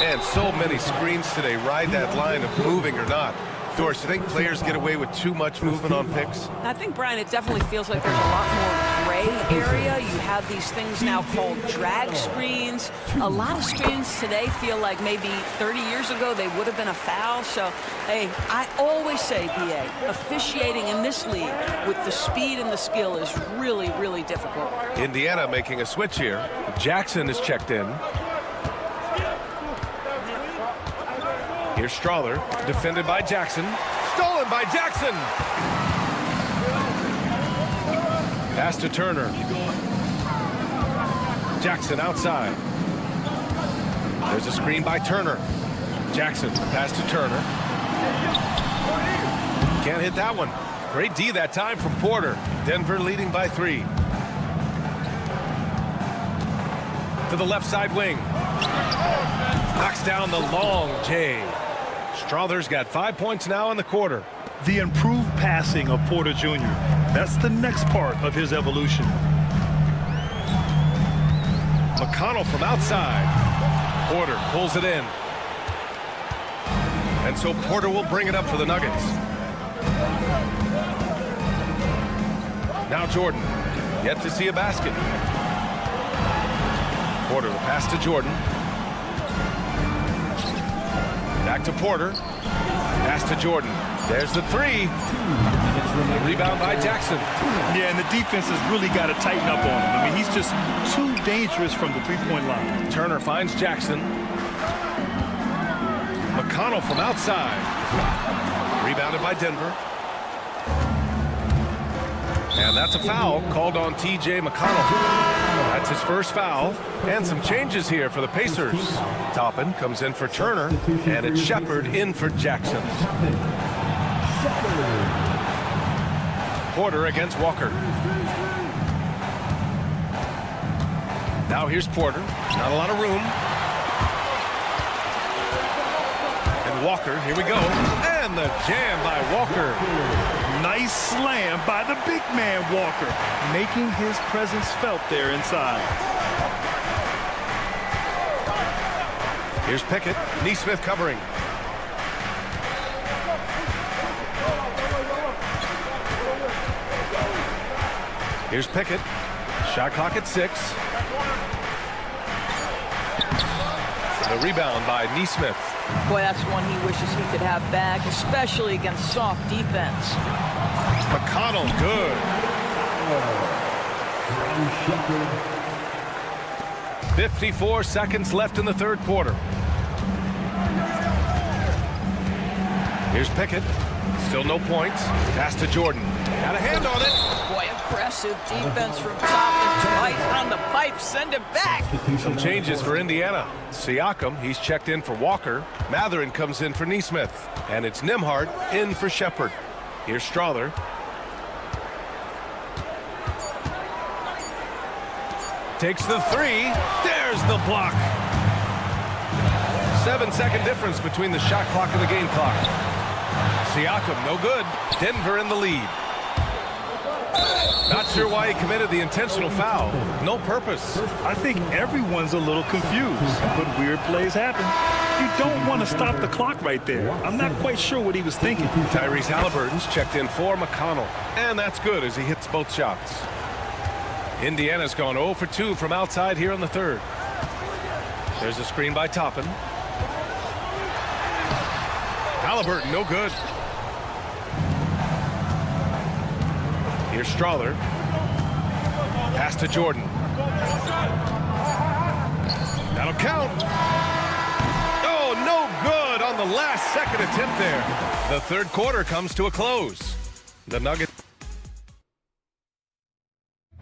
And so many screens today. Ride that line of moving or not. Doris, do you think players get away with too much movement on picks? I think, Brian, it definitely feels like there's a lot more gray area. You have these things now called drag screens. A lot of screens today feel like maybe 30 years ago they would have been a foul. So, hey, I always say, BA, officiating in this league with the speed and the skill is really, really difficult. Indiana making a switch here. Jackson is checked in. Here's Strother, defended by Jackson. Stolen by Jackson! Pass to Turner. Jackson outside. There's a screen by Turner. Jackson, pass to Turner. Can't hit that one. Great D that time from Porter. Denver leading by 3. To the left side wing. Knocks down the long J. Strother's got 5 points now in the quarter. The improved passing of Porter Jr. That's the next part of his evolution. McConnell from outside. Porter pulls it in. And so Porter will bring it up for the Nuggets. Now Jordan. Yet to see a basket. Porter, the pass to Jordan. Back to Porter. Pass to Jordan. There's the 3. Rebound by Jackson. Yeah, and the defense has really got to tighten up on him. I mean, he's just too dangerous from the three-point line. Turner finds Jackson. McConnell from outside. Rebounded by Denver. And that's a foul called on T.J. McConnell. That's his first foul. And some changes here for the Pacers. Toppin comes in for Turner. And it's Shepard in for Jackson. Porter against Walker. Now here's Porter. Not a lot of room. And Walker, here we go. And the jam by Walker. Nice slam by the big man, Walker, making his presence felt there inside. Here's Pickett. Neesmith covering. Here's Pickett. Shot clock at 6. The rebound by Neesmith. Boy, that's one he wishes he could have back, especially against soft defense. McConnell, good. 54 seconds left in the third quarter. Here's Pickett. Still no points. Pass to Jordan. Got a hand on it. Boy, impressive defense from top and right on the pipe. Send it back. Some changes for Indiana. Siakam, he's checked in for Walker. Matherin comes in for Neesmith. And it's Nembhard in for Shepard. Here's Strother. Takes the 3. There's the block. 7-second difference between the shot clock and the game clock. Siakam, no good. Denver in the lead. Not sure why he committed the intentional foul. No purpose. I think everyone's a little confused, but weird plays happen. You don't want to stop the clock right there. I'm not quite sure what he was thinking. Tyrese Halliburton's checked in for McConnell, and that's good as he hits both shots. Indiana's gone 0 for 2 from outside here in the third. There's a screen by Toppin. Halliburton, no good. Here's Strawther. Pass to Jordan. That'll count. Oh, no good on the last second attempt there. The third quarter comes to a close. The Nuggets.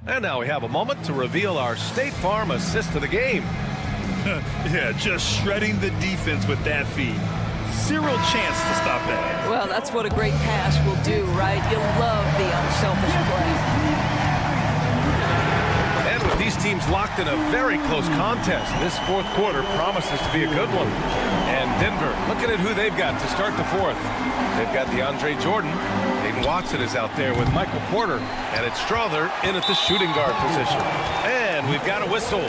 And now we have a moment to reveal our State Farm assist of the game. Yeah, just shredding the defense with that feed. Zero chance to stop that. Well, that's what a great pass will do, right? You love the unselfish play. And with these teams locked in a very close contest, this fourth quarter promises to be a good one. And Denver, looking at who they've got to start the fourth. They've got DeAndre Jordan. Hayden Watson is out there with Michael Porter. And it's Strawther in at the shooting guard position. And we've got a whistle.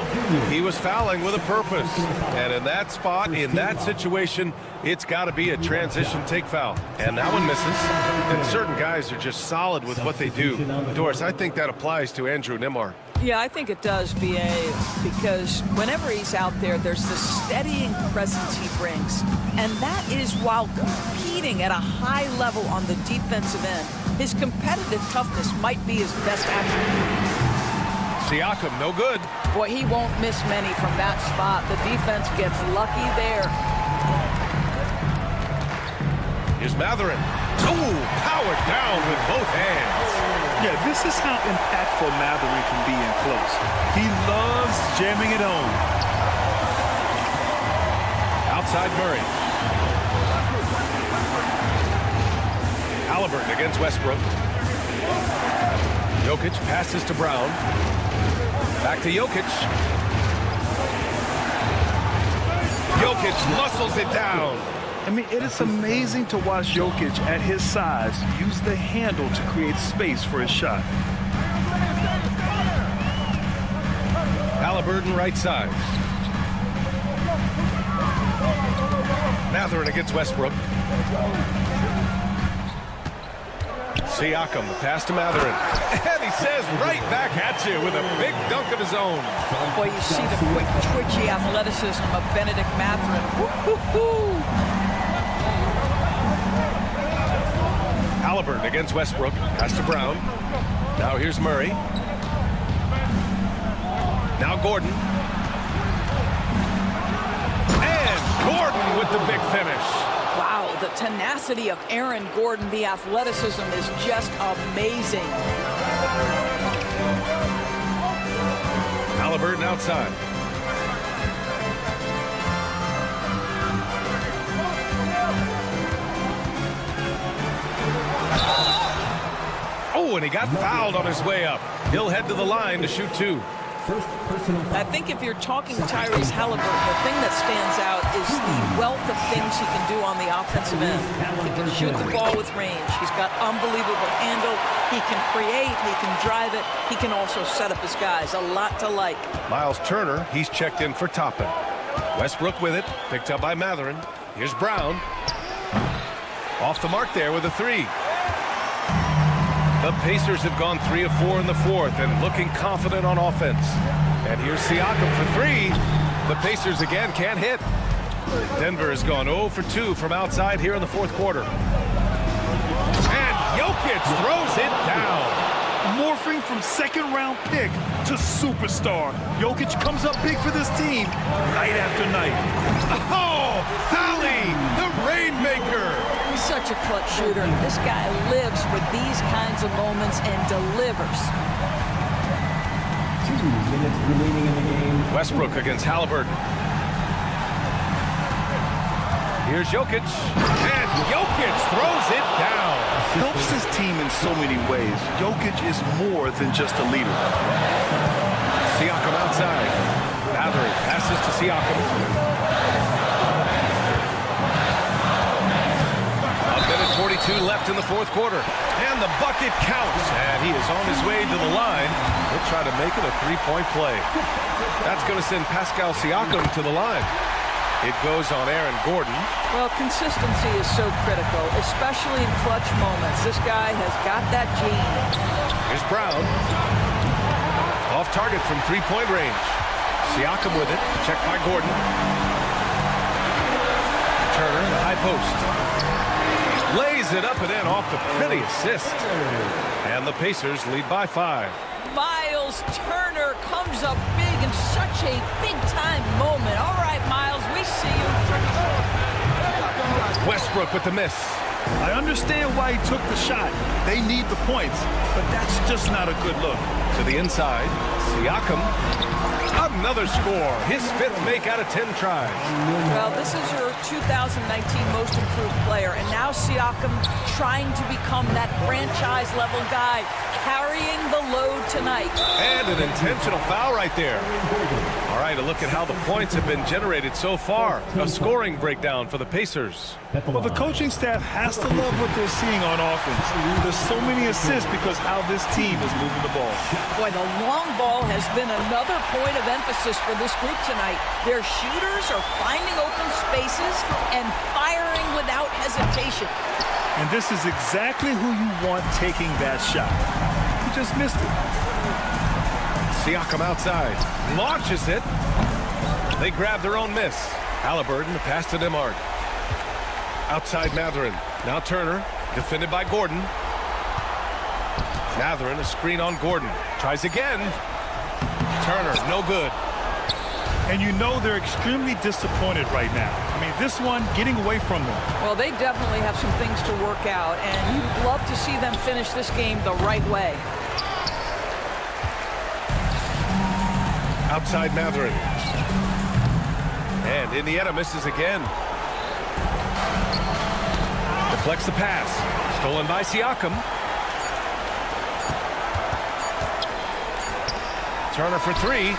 He was fouling with a purpose. And in that spot, in that situation, it's got to be a transition take foul. And that one misses. And certain guys are just solid with what they do. Doris, I think that applies to Andrew Nembhard. Yeah, I think it does, B.A., because whenever he's out there, there's the steadying presence he brings. And that is while competing at a high level on the defensive end. His competitive toughness might be his best attribute. Siakam, no good. Boy, he won't miss many from that spot. The defense gets lucky there. Here's Matherin. Oh, powered down with both hands. Yeah, this is how impactful Matherin can be in close. He loves jamming it home. Outside Murray. Halliburton against Westbrook. Jokic passes to Brown. Back to Jokic. Jokic muscles it down. I mean, it is amazing to watch Jokic at his size use the handle to create space for his shot. Halliburton right side. Matherin against Westbrook. Siakam, the pass to Matherin. And he says right back at you with a big dunk of his own. Boy, you see the quick, twitchy athleticism of Benedict Matherin. Woo-hoo-hoo! Halliburton against Westbrook. Pass to Brown. Now here's Murray. Now Gordon. And Gordon with the big finish. Wow, the tenacity of Aaron Gordon, the athleticism is just amazing. Halliburton outside. Oh, and he got fouled on his way up. He'll head to the line to shoot two. I think if you're talking Tyrese Halliburton, the thing that stands out is the wealth of things he can do on the offensive end. He can shoot the ball with range. He's got unbelievable handle. He can create. He can drive it. He can also set up his guys. A lot to like. Miles Turner, he's checked in for Toppin. Westbrook with it, picked up by Matherin. Here's Brown. Off the mark there with a three. The Pacers have gone 3 of 4 in the fourth and looking confident on offense. And here's Siakam for three. The Pacers again can't hit. Denver has gone 0 for 2 from outside here in the fourth quarter. And Jokic throws it down. Morphing from second-round pick to superstar. Jokic comes up big for this team night after night. Oh, Hallie, the Rainmaker. He's such a clutch shooter. This guy lives for these kinds of moments and delivers. 2 minutes remaining in the game. Westbrook against Halliburton. Here's Jokic. And Jokic throws it down. Helps his team in so many ways. Jokic is more than just a leader. Siakam outside. Matherin passes to Siakam. left in the fourth quarter. And the bucket counts. And he is on his way to the line. He'll try to make it a three-point play. That's going to send Pascal Siakam to the line. It goes on Aaron Gordon. Well, consistency is so critical, especially in clutch moments. This guy has got that gene. Here's Brown. Off target from three-point range. Siakam with it. Checked by Gordon. Turner, the high post. Lays it up and in off the pretty assist. And the Pacers lead by 5. Miles Turner comes up big in such a big-time moment. All right, Miles, we see you. Westbrook with the miss. I understand why he took the shot. They need the points, but that's just not a good look. To the inside, Siakam. Another score. His 5th make out of 10 tries. Well, this is your 2019 most improved player, and now Siakam trying to become that franchise-level guy, carrying the load tonight. And an intentional foul right there. All right, a look at how the points have been generated so far. A scoring breakdown for the Pacers. Well, the coaching staff has to love what they're seeing on offense. There's so many assists because how this team is moving the ball. Boy, the long ball has been another point of emphasis for this group tonight. Their shooters are finding open spaces and firing without hesitation. And this is exactly who you want taking that shot. He just missed it. Siakam outside. Launches it. They grab their own miss. Halliburton, the pass to Demard. Outside Mathurin. Now Turner. Defended by Gordon. Mathurin, a screen on Gordon. Tries again. Turner, no good. And you know they're extremely disappointed right now. I mean, this one getting away from them. Well, they definitely have some things to work out, and you'd love to see them finish this game the right way. Outside Mathurin. And Indiana misses again. Deflects the pass. Stolen by Siakam. Turner for 3.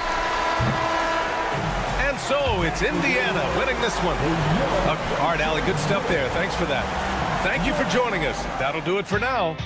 And so it's Indiana winning this one. All right, Allie, good stuff there. Thanks for that. Thank you for joining us. That'll do it for now.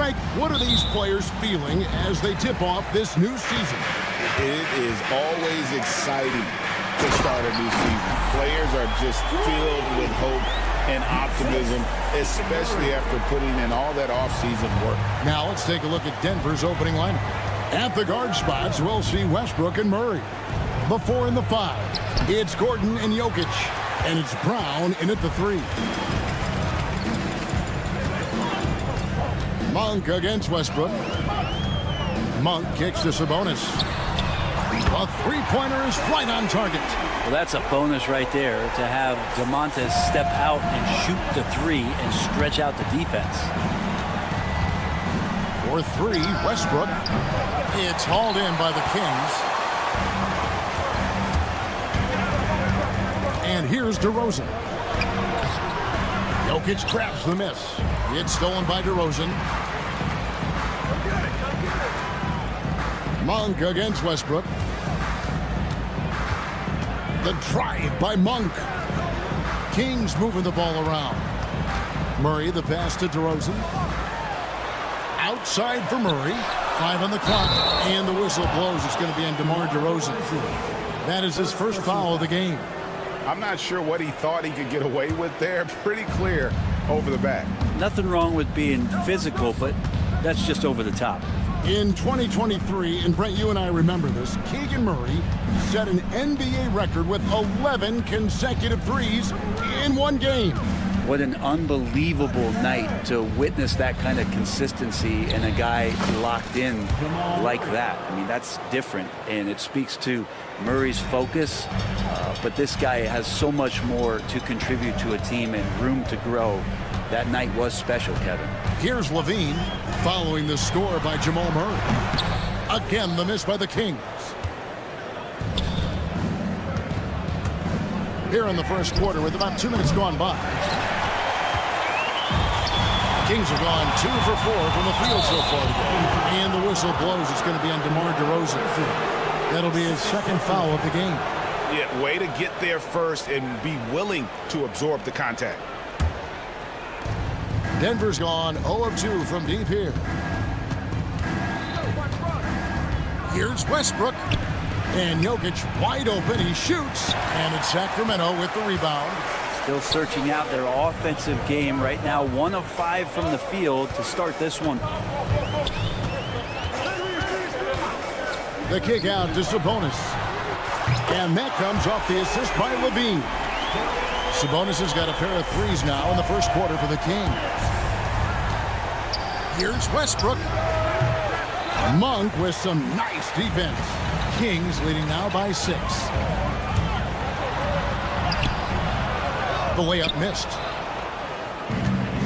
Frank, what are these players feeling as they tip off this new season? It is always exciting to start a new season. Players are just filled with hope and optimism, especially after putting in all that offseason work. Now let's take a look at Denver's opening lineup. At the guard spots, we'll see Westbrook and Murray. The 4 and the 5. It's Gordon and Jokic. And it's Brown in at the 3. Monk against Westbrook. Monk kicks to Sabonis. A three-pointer is right on target. Well, that's a bonus right there to have DeMontis step out and shoot the 3 and stretch out the defense. For 3, Westbrook. It's hauled in by the Kings. And here's DeRozan. Jokic grabs the miss. It's stolen by DeRozan. Monk against Westbrook. The drive by Monk. Kings moving the ball around. Murray, the pass to DeRozan. Outside for Murray. 5 on the clock. And the whistle blows. It's going to be on DeMar DeRozan. That is his first foul of the game. I'm not sure what he thought he could get away with there. Pretty clear over the back. Nothing wrong with being physical, but that's just over the top. In 2023, and Brent, you and I remember this, Keegan Murray set an NBA record with 11 consecutive threes in one game. What an unbelievable night to witness that kind of consistency and a guy locked in like that. I mean, that's different, and it speaks to Murray's focus, but this guy has so much more to contribute to a team and room to grow. That night was special, Kevin. Here's Levine following the score by Jamal Murray. Again, the miss by the Kings. Here in the first quarter with about 2 minutes gone by. The Kings have gone 2 for 4 from the field so far today. And the whistle blows. It's going to be on DeMar DeRozan. That'll be his second foul of the game. Yeah, way to get there first and be willing to absorb the contact. Denver's gone 0 of 2 from deep here. Here's Westbrook. And Jokic wide open. He shoots. And it's Sacramento with the rebound. Still searching out their offensive game right now. 1 of 5 from the field to start this one. The kick out to Sabonis. And that comes off the assist by Levine. Sabonis has got a pair of threes now in the first quarter for the Kings. Here's Westbrook. Monk with some nice defense. Kings leading now by 6. The layup missed.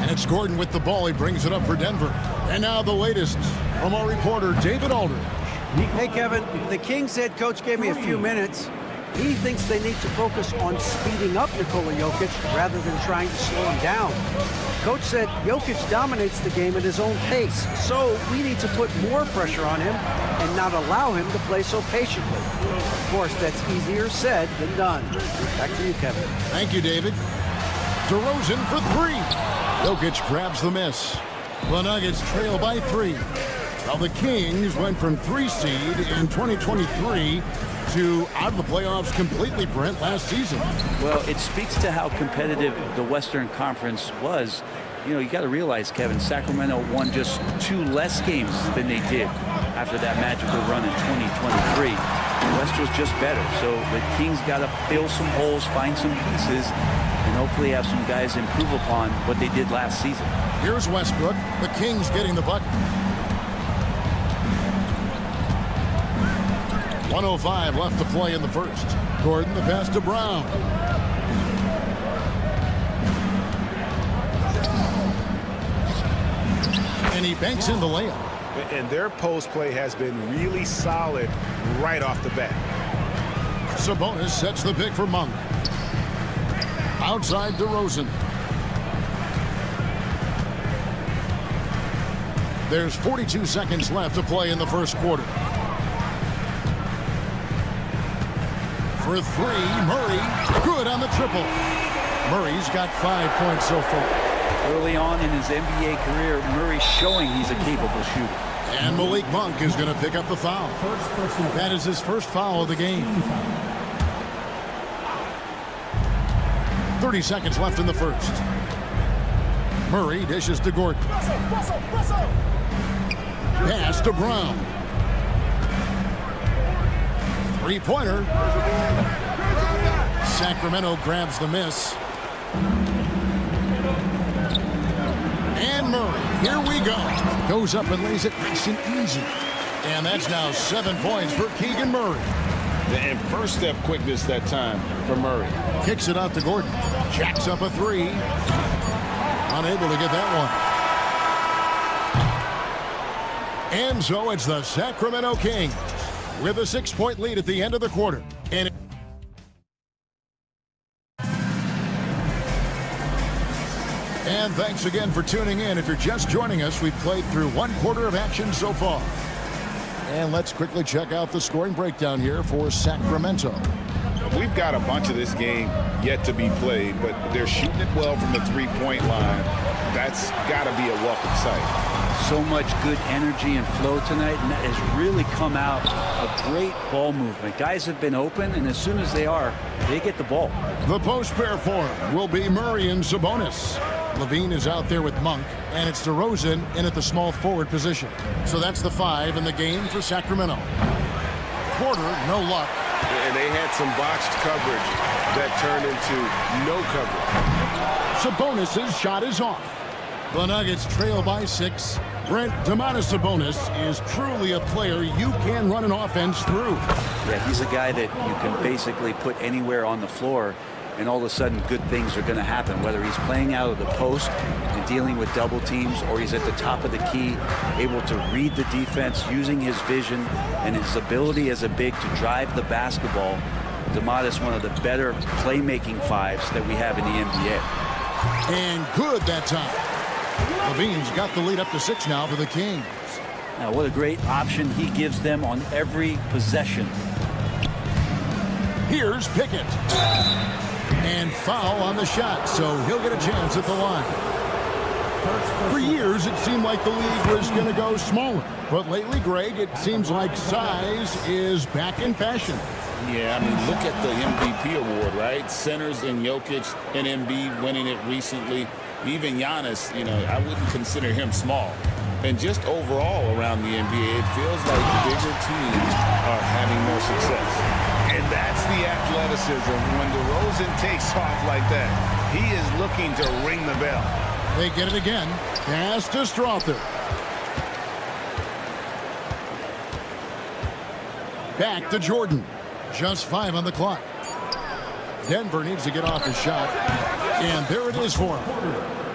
And it's Gordon with the ball. He brings it up for Denver. And now the latest from our reporter, David Aldridge. Hey, Kevin, the Kings head coach gave me a few minutes. He thinks they need to focus on speeding up Nikola Jokic rather than trying to slow him down. Coach said Jokic dominates the game at his own pace, so we need to put more pressure on him and not allow him to play so patiently. Of course, that's easier said than done. Back to you, Kevin. Thank you, David. DeRozan for 3. Jokic grabs the miss. The Nuggets trail by 3. Now the Kings went from 3 seed in 2023 to out of the playoffs completely, Brent, last season. Well, it speaks to how competitive the Western Conference was. You know, you got to realize, Kevin, Sacramento won just 2 less games than they did after that magical run in 2023. The West was just better, so the Kings got to fill some holes, find some pieces, and hopefully have some guys improve upon what they did last season. Here's Westbrook, the Kings getting the bucket. 1:05 left to play in the first. Gordon, the pass to Brown. And he banks in the layup. And their post play has been really solid right off the bat. Sabonis sets the pick for Monk. Outside DeRozan. There's 42 seconds left to play in the first quarter. For 3, Murray, good on the triple. Murray's got 5 points so far. Early on in his NBA career, Murray's showing he's a capable shooter. And Malik Monk is going to pick up the foul. That is his first foul of the game. 30 seconds left in the first. Murray dishes to Gordon. Pass to Brown. Three-pointer. Sacramento grabs the miss. And Murray, here we go. Goes up and lays it nice and easy. And that's now 7 points for Keegan Murray. And first step quickness that time for Murray. Kicks it out to Gordon. Jacks up a three. Unable to get that one. And so it's the Sacramento Kings with a 6-point lead at the end of the quarter. And thanks again for tuning in. If you're just joining us, we've played through 1 quarter of action so far. And let's quickly check out the scoring breakdown here for Sacramento. We've got a bunch of this game yet to be played, but they're shooting it well from the three-point line. That's got to be a welcome sight. So much good energy and flow tonight, and that has really come out of great ball movement. Guys have been open, and as soon as they are, they get the ball. The post pair for him will be Murray and Sabonis. Levine is out there with Monk, and it's DeRozan in at the small forward position. So that's the 5 in the game for Sacramento. Porter, no luck. And they had some botched coverage that turned into no coverage. Sabonis' shot is off. The Nuggets trail by 6. Brent Domantas Sabonis is truly a player you can run an offense through. Yeah, he's a guy that you can basically put anywhere on the floor, and all of a sudden good things are going to happen, whether he's playing out of the post and dealing with double teams, or he's at the top of the key, able to read the defense using his vision and his ability as a big to drive the basketball. Domantas, one of the better playmaking 5s that we have in the NBA. And good that time. Levine's got the lead up to 6 now for the Kings. Now, what a great option he gives them on every possession. Here's Pickett. And foul on the shot, so he'll get a chance at the line. For years, it seemed like the league was going to go smaller. But lately, Greg, it seems like size is back in fashion. Yeah, I mean, look at the MVP award, right? Centers and Jokic and Embiid winning it recently. Even Giannis, you know, I wouldn't consider him small. And just overall around the NBA, it feels like bigger teams are having more success. And that's the athleticism. When DeRozan takes off like that, he is looking to ring the bell. They get it again. Pass to Strother. Back to Jordan. Just 5 on the clock. Denver needs to get off his shot. And there it is for him.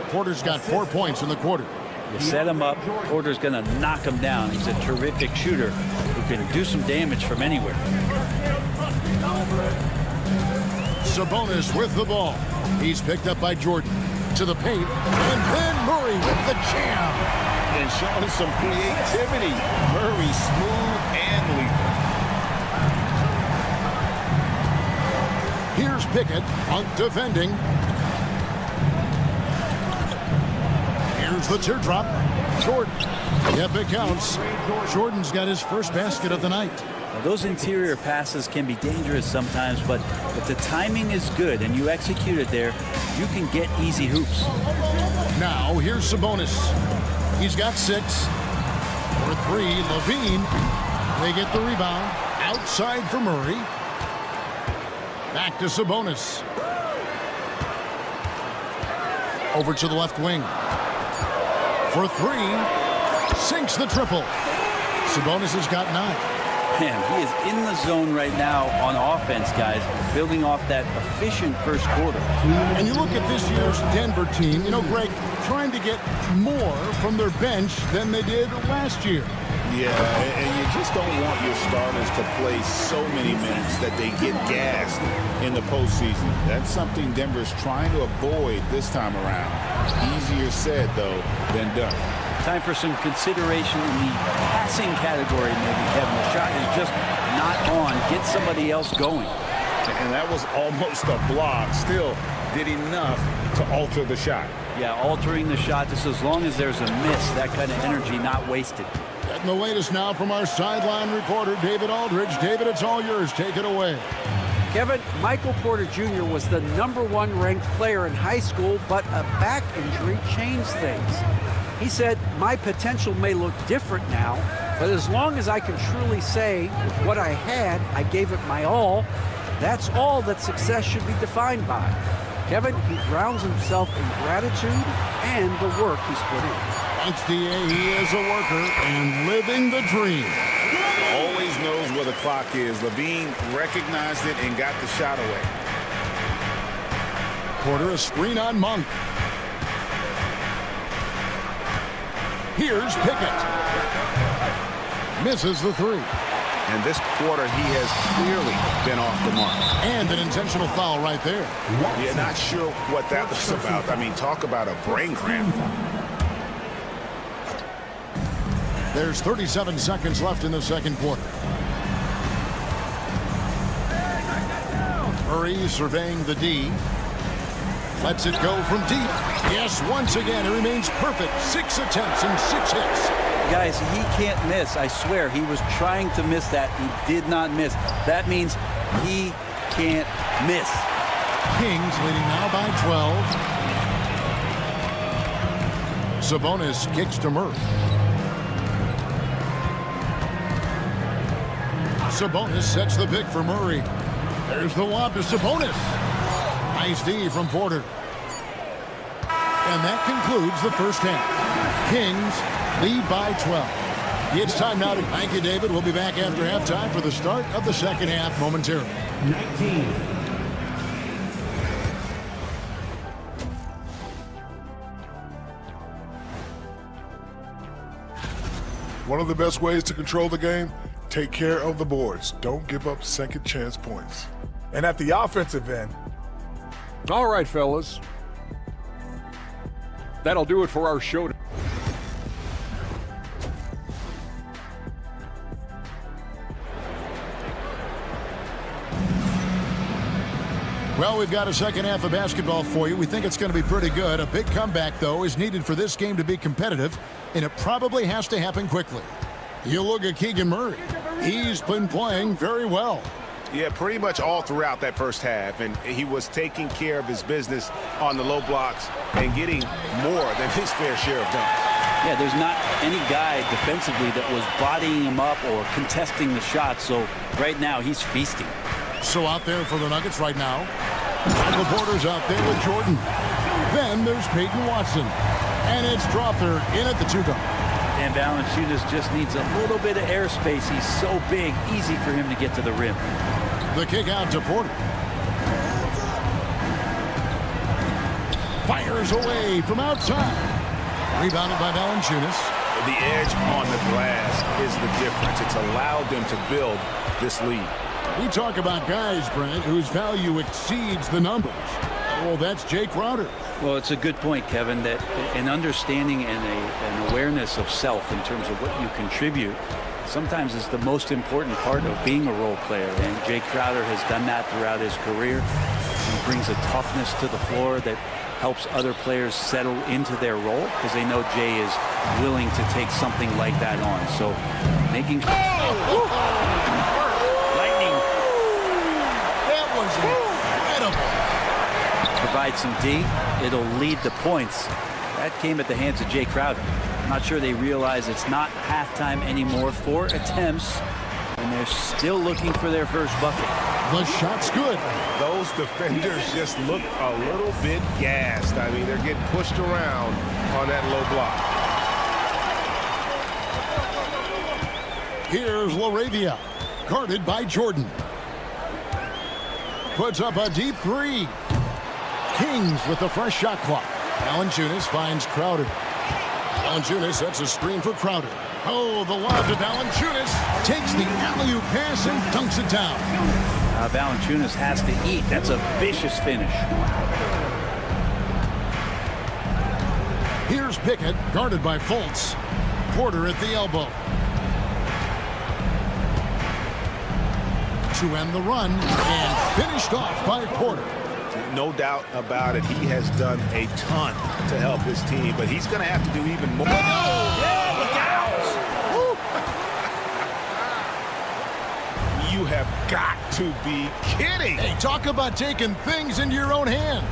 Porter's got 4 points in the quarter. You set him up, Porter's going to knock him down. He's a terrific shooter who can do some damage from anywhere. Sabonis with the ball. He's picked up by Jordan. To the paint. And then Murray with the jam. And showing some creativity. Murray smooth and lethal. Here's Pickett on defending. Here's the teardrop. Jordan. Yep, it counts. Jordan's got his first basket of the night. Now, those interior passes can be dangerous sometimes, but if the timing is good and you execute it there, you can get easy hoops. Now, here's Sabonis. He's got 6. For 3, Levine. They get the rebound. Outside for Murray. Back to Sabonis. Over to the left wing. For 3. Sinks the triple. Sabonis has got 9. Man, he is in the zone right now on offense, guys, building off that efficient first quarter. And you look at this year's Denver team, you know, Greg, trying to get more from their bench than they did last year. Yeah, and you just don't want your starters to play so many minutes that they get gassed in the postseason. That's something Denver's trying to avoid this time around. Easier said, though, than done. Time for some consideration in the passing category, maybe, Kevin. The shot is just not on. Get somebody else going. And that was almost a block. Still, did enough to alter the shot. Yeah, altering the shot just as long as there's a miss, that kind of energy not wasted. Getting the latest now from our sideline reporter, David Aldridge. David, it's all yours. Take it away. Kevin, Michael Porter Jr. was the #1 ranked player in high school, but a back injury changed things. He said, my potential may look different now, but as long as I can truly say with what I had, I gave it my all, that's all that success should be defined by. Kevin, he grounds himself in gratitude and the work he's put in. Thanks, D.A. He is a worker and living the dream. Always knows where the clock is. Levine recognized it and got the shot away. Porter, a screen on Monk. Here's Pickett. Misses the three. And this quarter, he has clearly been off the mark. And an intentional foul right there. Yeah, not sure what that was about. I mean, talk about a brain cramp. There's 37 seconds left in the second quarter. Murray surveying the D. Lets it go from deep. Yes, once again, it remains perfect. 6 attempts and 6 hits. Guys, he can't miss. I swear, he was trying to miss that. He did not miss. That means he can't miss. Kings leading now by 12. Sabonis kicks to Murray. Sabonis sets the pick for Murray. There's the lob to Sabonis. Nice D from Porter. And that concludes the first half. Kings lead by 12. It's time now to thank you, David. We'll be back after halftime for the start of the second half momentarily. 19. One of the best ways to control the game, take care of the boards. Don't give up second chance points. And at the offensive end. All right, fellas. That'll do it for our show. Well, we've got a second half of basketball for you. We think it's going to be pretty good. A big comeback, though, is needed for this game to be competitive, and it probably has to happen quickly. You look at Keegan Murray. He's been playing very well. Yeah, pretty much all throughout that first half, and he was taking care of his business on the low blocks and getting more than his fair share of dunks. Yeah, there's not any guy defensively that was bodying him up or contesting the shot, so right now he's feasting. So out there for the Nuggets right now, Michael Porter's out there with Jordan. Then there's Peyton Watson, and it's Drawther in at the 2-guard. And Valanciunas just needs a little bit of airspace. He's so big, easy for him to get to the rim. The kick out to Porter. Fires away from outside. Rebounded by Valanciunas. The edge on the glass is the difference. It's allowed them to build this lead. We talk about guys, Brent, whose value exceeds the numbers. Well, that's Jay Crowder. Well, it's a good point, Kevin, that an understanding and an awareness of self in terms of what you contribute sometimes is the most important part of being a role player. And Jay Crowder has done that throughout his career. He brings a toughness to the floor that helps other players settle into their role because they know Jay is willing to take something like that on. So making lightning. That was incredible. Provide some D, it'll lead to points. That came at the hands of Jay Crowder. I'm not sure they realize it's not halftime anymore. 4 attempts, and they're still looking for their first bucket. The shot's good. Those defenders just look a little bit gassed. I mean, they're getting pushed around on that low block. Here's LaRavia, guarded by Jordan. Puts up a deep 3. Kings with the fresh shot clock. Valanciunas finds Crowder. Valanciunas sets a screen for Crowder. Oh, the lob to Valanciunas. Takes the alley-oop pass and dunks it down. Valanciunas has to eat. That's a vicious finish. Here's Pickett, guarded by Fultz. Porter at the elbow. To end the run, and finished off by Porter. no doubt about it. He has done a ton to help his team, but he's going to have to do even more. Yeah, look out! You have got to be kidding. Hey, talk about taking things into your own hands.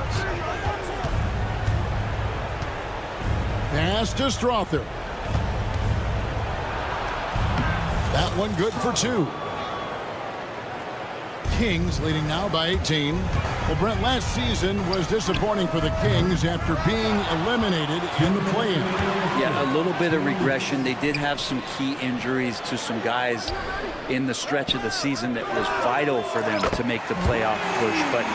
Pass to Strother. That one good for 2. Kings leading now by 18. Well, Brent, last season was disappointing for the Kings after being eliminated in the play-in. Yeah, a little bit of regression. They did have some key injuries to some guys in the stretch of the season that was vital for them to make the playoff push. But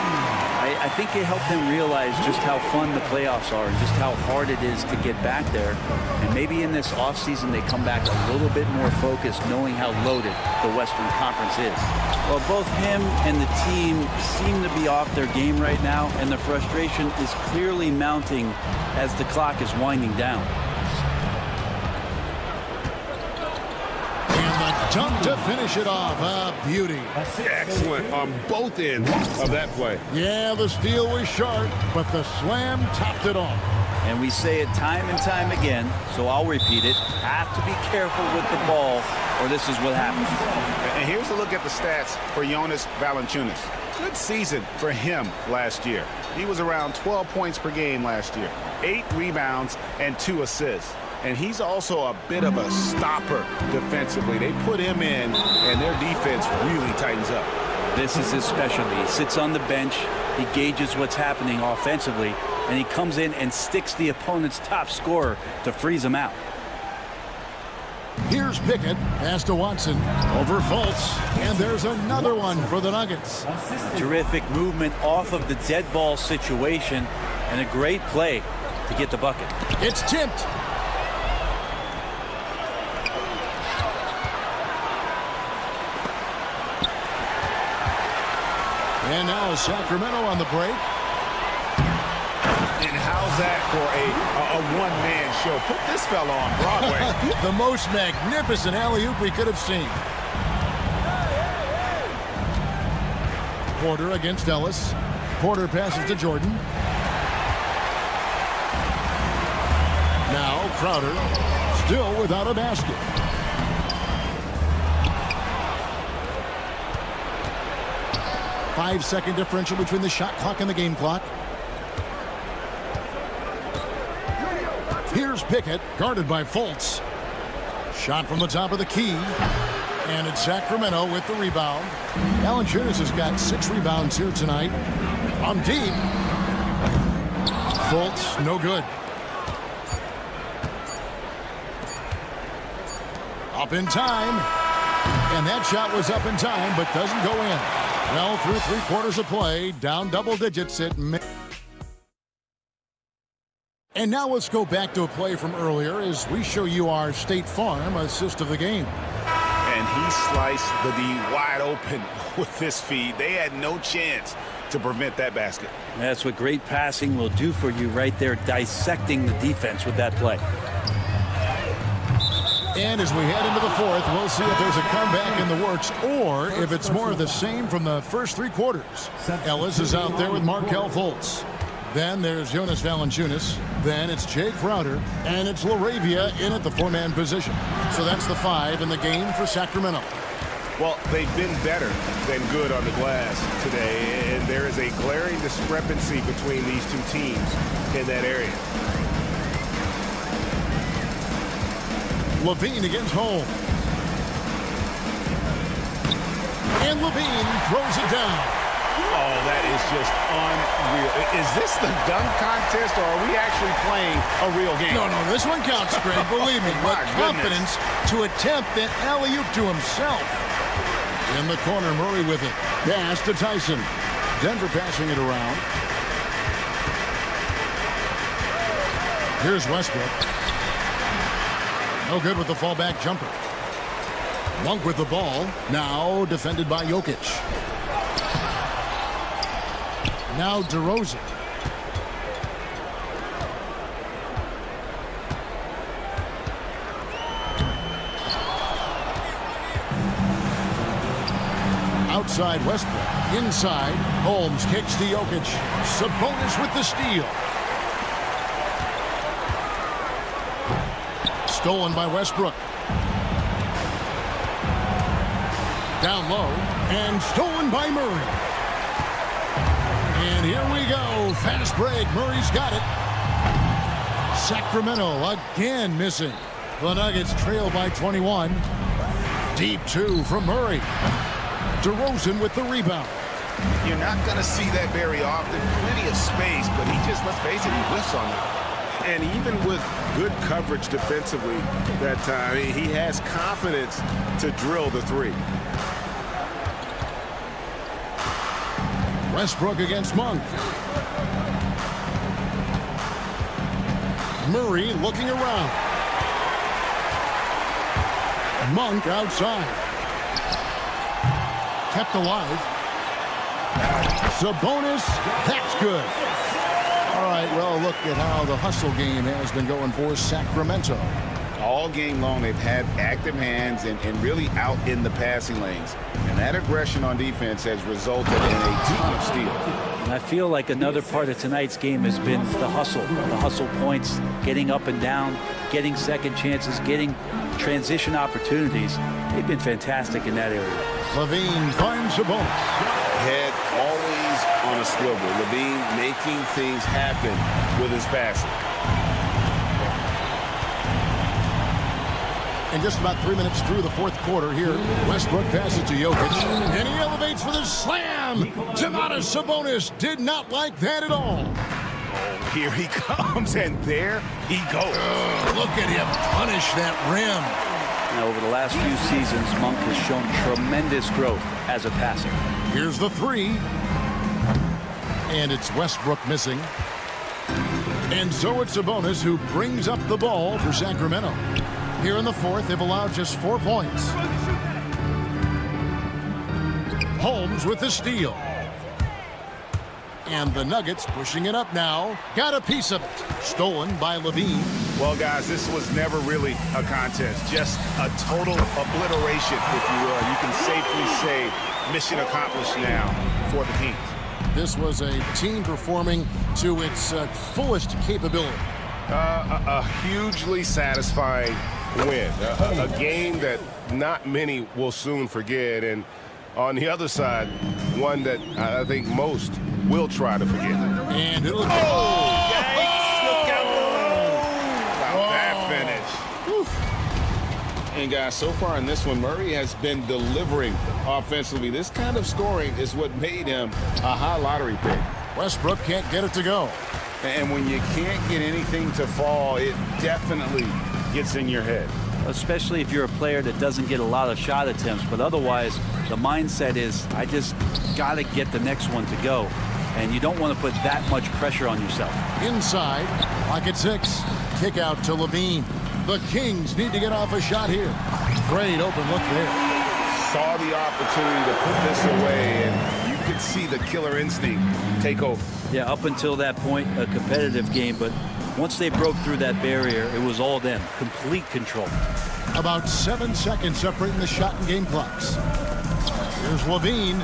I think it helped them realize just how fun the playoffs are and just how hard it is to get back there. And maybe in this offseason they come back a little bit more focused, knowing how loaded the Western Conference is. Well, both him and the team seem to be off their game right now, and the frustration is clearly mounting as the clock is winding down. And the dunk to finish it off. A beauty. Excellent on both ends of that play. Yeah, the steal was sharp, but the slam topped it off. And we say it time and time again, so I'll repeat it. Have to be careful with the ball, or this is what happens. And here's a look at the stats for Jonas Valanciunas. Good season for him last year. He was around 12 points per game last year, 8 rebounds and 2 assists. And he's also a bit of a stopper defensively. They put him in, and their defense really tightens up. This is his specialty. He sits on the bench, he gauges what's happening offensively, and he comes in and sticks the opponent's top scorer to freeze him out. Here's Pickett, pass to Watson, over Fultz, and there's another one for the Nuggets. Terrific movement off of the dead ball situation, and a great play to get the bucket. It's tipped. And now Sacramento on the break. And how's that for a one-man show? Put this fella on Broadway. The most magnificent alley-oop we could have seen. Porter against Ellis. Porter passes to Jordan. Now Crowder, still without a basket. Five-second differential between the shot clock and the game clock. Here's Pickett, guarded by Fultz. Shot from the top of the key. And it's Sacramento with the rebound. Valanciunas has got 6 rebounds here tonight. On deep. Fultz, no good. Up in time. And that shot was up in time, but doesn't go in. Well, through 3 quarters of play, down double digits at mid. And now let's go back to a play from earlier as we show you our State Farm assist of the game. And he sliced the D wide open with this feed. They had no chance to prevent that basket. That's what great passing will do for you right there, dissecting the defense with that play. And as we head into the fourth, we'll see if there's a comeback in the works or if it's more of the same from the first 3 quarters. Ellis is out there with Markelle Fultz. Then there's Jonas Valanciunas. Then it's Jay Crowder. And it's LaRavia in at the 4-man position. So that's the 5 in the game for Sacramento. Well, they've been better than good on the glass today. And there is a glaring discrepancy between these two teams in that area. Levine against Holmes. And Levine throws it down. Oh, that is just unreal. Is this the dunk contest, or are we actually playing a real game? No, this one counts, Greg. Believe me. With confidence to attempt that alley-oop to himself. In the corner, Murray with it. Pass to Tyson. Denver passing it around. Here's Westbrook. No good with the fallback jumper. Monk with the ball. Now defended by Jokic. Now DeRozan. Outside Westbrook. Inside, Holmes kicks to Jokic. Sabonis with the steal. Stolen by Westbrook. Down low, and stolen by Murray. And here we go. Fast break. Murray's got it. Sacramento again missing. The Nuggets trail by 21. Deep two from Murray. DeRozan with the rebound. You're not going to see that very often. Plenty of space, but he just, let's face it, he whiffs on that. And even with good coverage defensively that time, he has confidence to drill the three. Westbrook against Monk. Murray looking around. Monk outside. Kept alive. Sabonis, that's good. All right, well, look at how the hustle game has been going for Sacramento. All game long, they've had active hands and really out in the passing lanes. And that aggression on defense has resulted in a ton of steals. And I feel like another part of tonight's game has been the hustle points, getting up and down, getting second chances, getting transition opportunities. They've been fantastic in that area. Levine finds Sabonis. Head always on a swivel. Levine making things happen with his passing. And just about 3 minutes through the fourth quarter here, Westbrook passes to Jokic, and he elevates for the slam. Domantas Sabonis did not like that at all. Oh, here he comes, and there he goes. Look at him punish that rim. Now, over the last few seasons, Monk has shown tremendous growth as a passer. Here's the three. And it's Westbrook missing. And so it's Sabonis who brings up the ball for Sacramento. Here in the fourth, they've allowed just 4 points. Holmes with the steal. And the Nuggets pushing it up now. Got a piece of it. Stolen by Levine. Well, guys, this was never really a contest. Just a total obliteration, if you will. You can safely say mission accomplished now for the Kings. This was a team performing to its fullest capability. A hugely satisfying win. A game that not many will soon forget. And on the other side, one that I think most will try to forget. And it'll go. Yikes, look out below. Wow, that finish. And guys, so far in this one, Murray has been delivering offensively. This kind of scoring is what made him a high lottery pick. Westbrook can't get it to go. And when you can't get anything to fall, it definitely gets in your head. Especially if you're a player that doesn't get a lot of shot attempts, but otherwise the mindset is I just got to get the next one to go, and you don't want to put that much pressure on yourself. Inside, pocket 6, kick out to Levine. The Kings need to get off a shot here. Great open look there. Saw the opportunity to put this away, and you could see the killer instinct take over. Yeah, up until that point, a competitive game, but once they broke through that barrier, it was all them. Complete control. About 7 seconds separating the shot and game clocks. Here's Levine.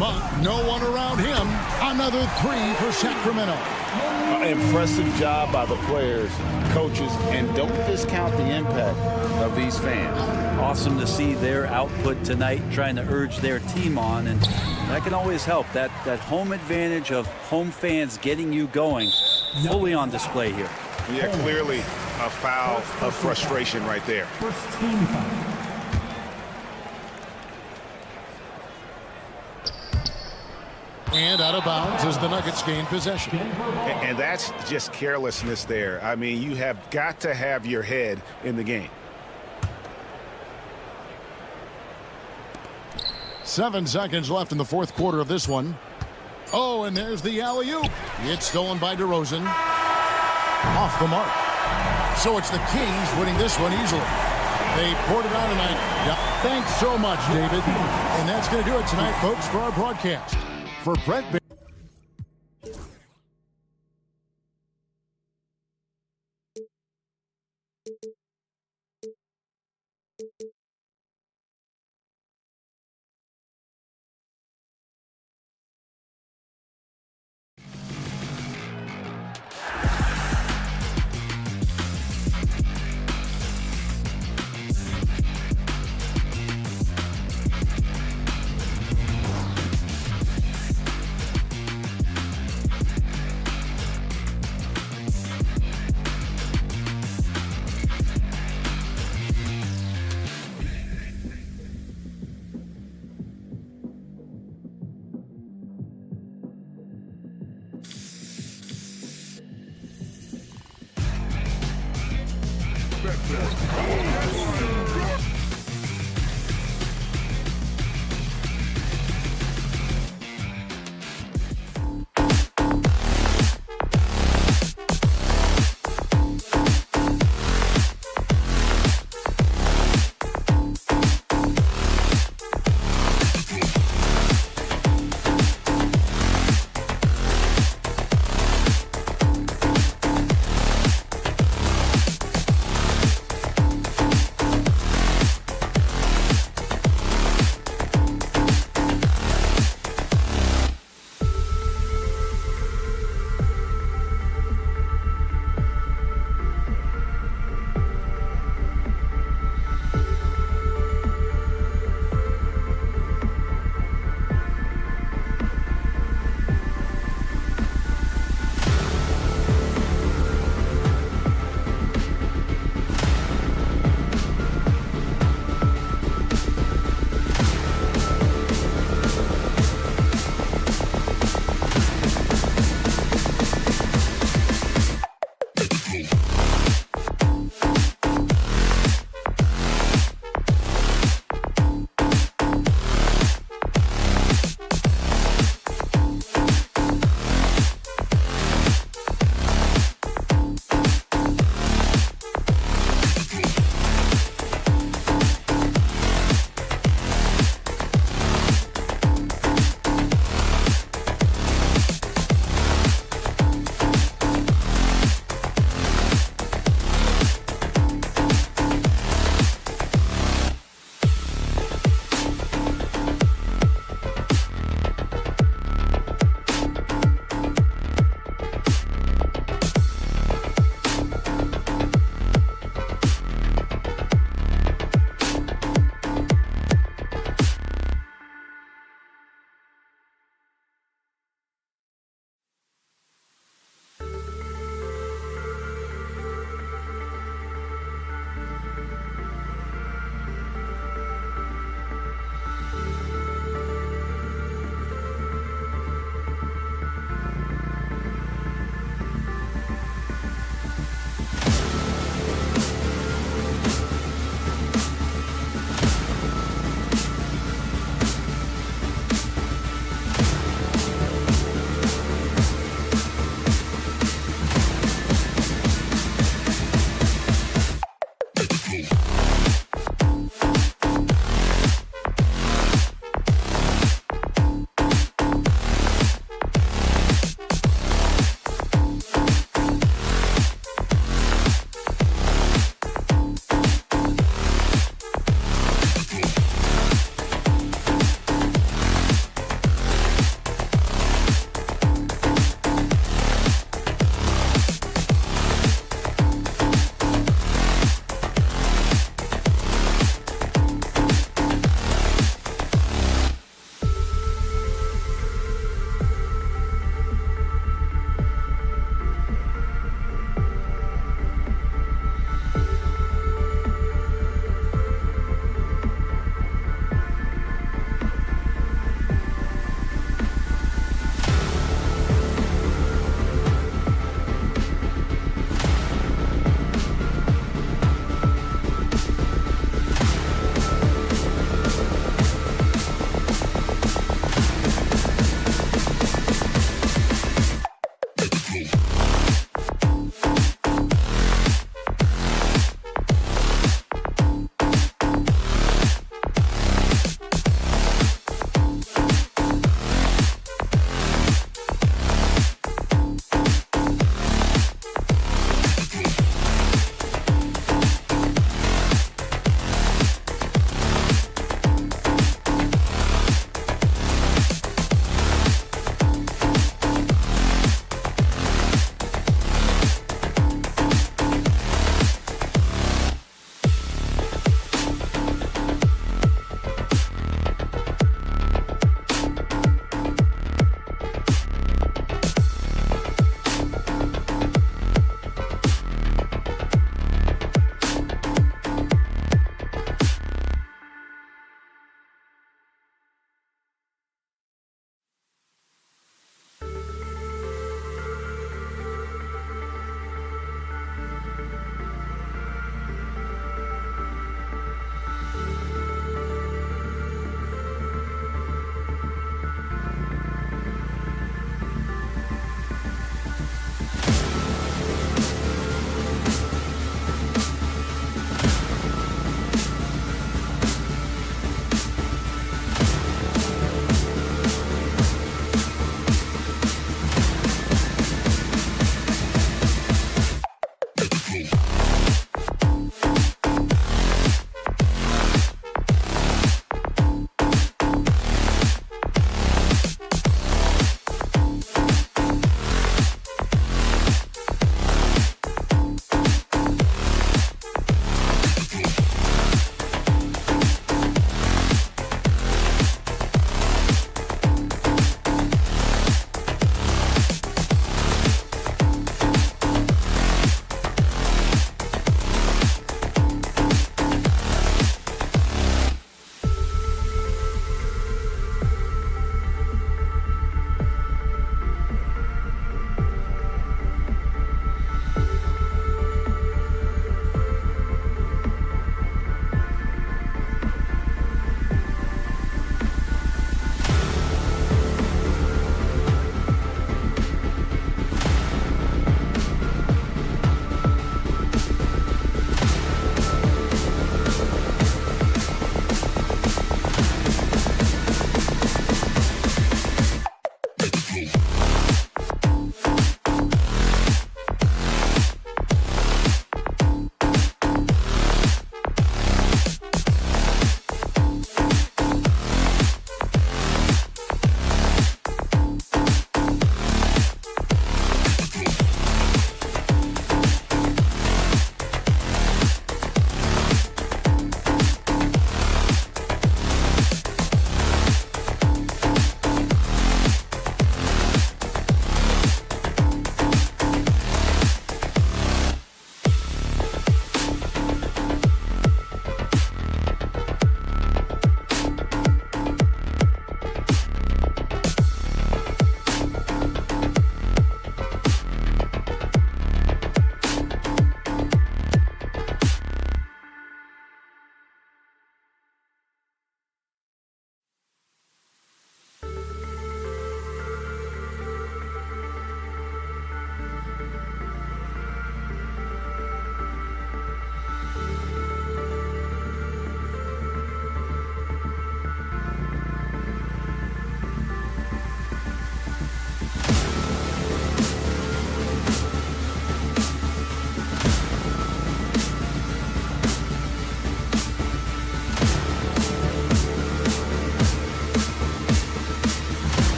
Monk, no one around him. Another 3 for Sacramento. Impressive job by the players, coaches, and don't discount the impact of these fans. Awesome to see their output tonight, trying to urge their team on, and that can always help. That home advantage of home fans getting you going, fully on display here. Yeah, clearly a foul of frustration right there. First team foul. And out of bounds as the Nuggets gain possession. And that's just carelessness there. I mean, you have got to have your head in the game. 7 seconds left in the fourth quarter of this one. Oh, and there's the alley-oop. It's stolen by DeRozan. Off the mark. So it's the Kings winning this one easily. They poured it on tonight. Yep. Thanks so much, David. And that's going to do it tonight, folks, for our broadcast. For Brett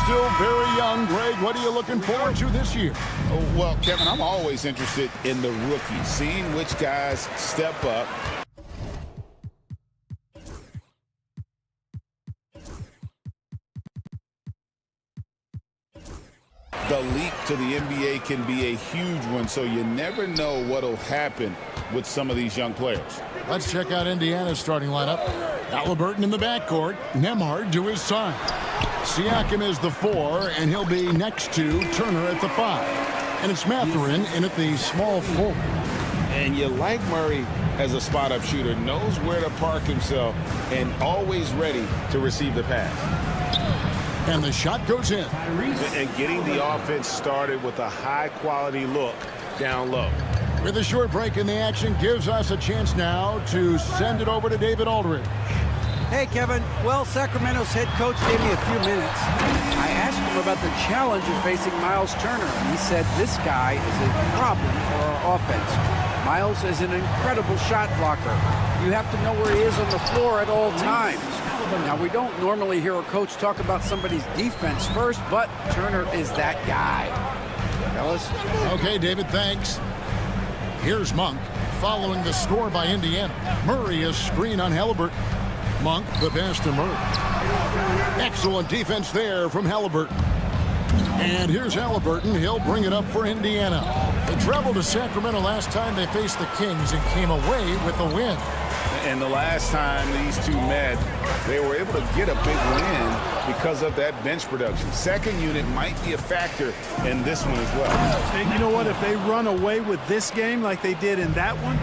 still very young. Greg, what are you looking forward to this year? Well, Kevin, I'm always interested in the rookies, seeing which guys step up. The leap to the NBA can be a huge one, so you never know what will happen with some of these young players. Let's check out Indiana's starting lineup. Halliburton in the backcourt. Nembhard to his side. Siakam is the 4, and he'll be next to Turner at the 5. And it's Mathurin in at the small forward. And you like Murray as a spot-up shooter, knows where to park himself, and always ready to receive the pass. And the shot goes in. And getting the offense started with a high-quality look down low. With a short break in the action, gives us a chance now to send it over to David Aldridge. Hey, Kevin. Well, Sacramento's head coach gave me a few minutes. I asked him about the challenge of facing Miles Turner, and he said this guy is a problem for our offense. Miles is an incredible shot blocker. You have to know where he is on the floor at all times. Now, we don't normally hear a coach talk about somebody's defense first, but Turner is that guy. Fellas? Okay, David, thanks. Here's Monk following the score by Indiana. Murray is screen on Halliburton. Monk, the pass to Murray. Excellent defense there from Halliburton. And here's Halliburton. He'll bring it up for Indiana. They traveled to Sacramento last time they faced the Kings and came away with a win. And the last time these two met, they were able to get a big win because of that bench production. Second unit might be a factor in this one as well. And you know what? If they run away with this game like they did in that one,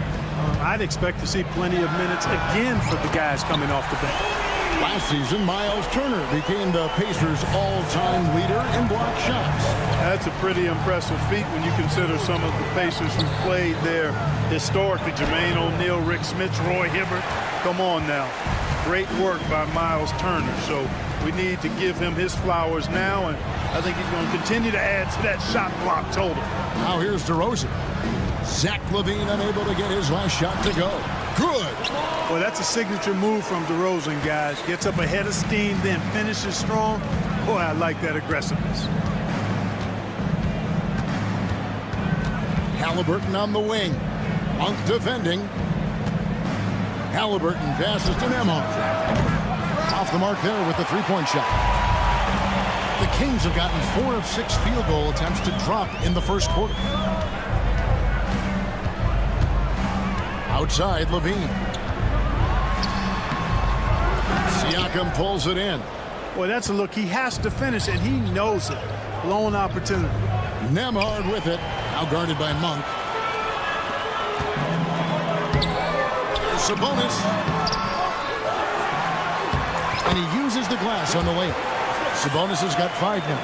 I'd expect to see plenty of minutes again for the guys coming off the bench. Last season, Miles Turner became the Pacers' all-time leader in block shots. That's a pretty impressive feat when you consider some of the Pacers who played there historically. Jermaine O'Neal, Rick Smith, Roy Hibbert. Come on now. Great work by Miles Turner. So we need to give him his flowers now, and I think he's going to continue to add to that shot block total. Now here's DeRozan. Zach LaVine unable to get his last shot to go. Good. Well, that's a signature move from DeRozan, guys. Gets up ahead of steam, then finishes strong. Boy, I like that aggressiveness. Halliburton on the wing. Monk defending. Halliburton passes to Nembhard. Off the mark there with the three-point shot. The Kings have gotten 4 of 6 field goal attempts to drop in the first quarter. Outside, LaVine. Siakam pulls it in. Boy, that's a look. He has to finish, and he knows it. Blown opportunity. Nembhard with it. Now guarded by Monk. Sabonis. And he uses the glass on the layup. Sabonis has got 5 now.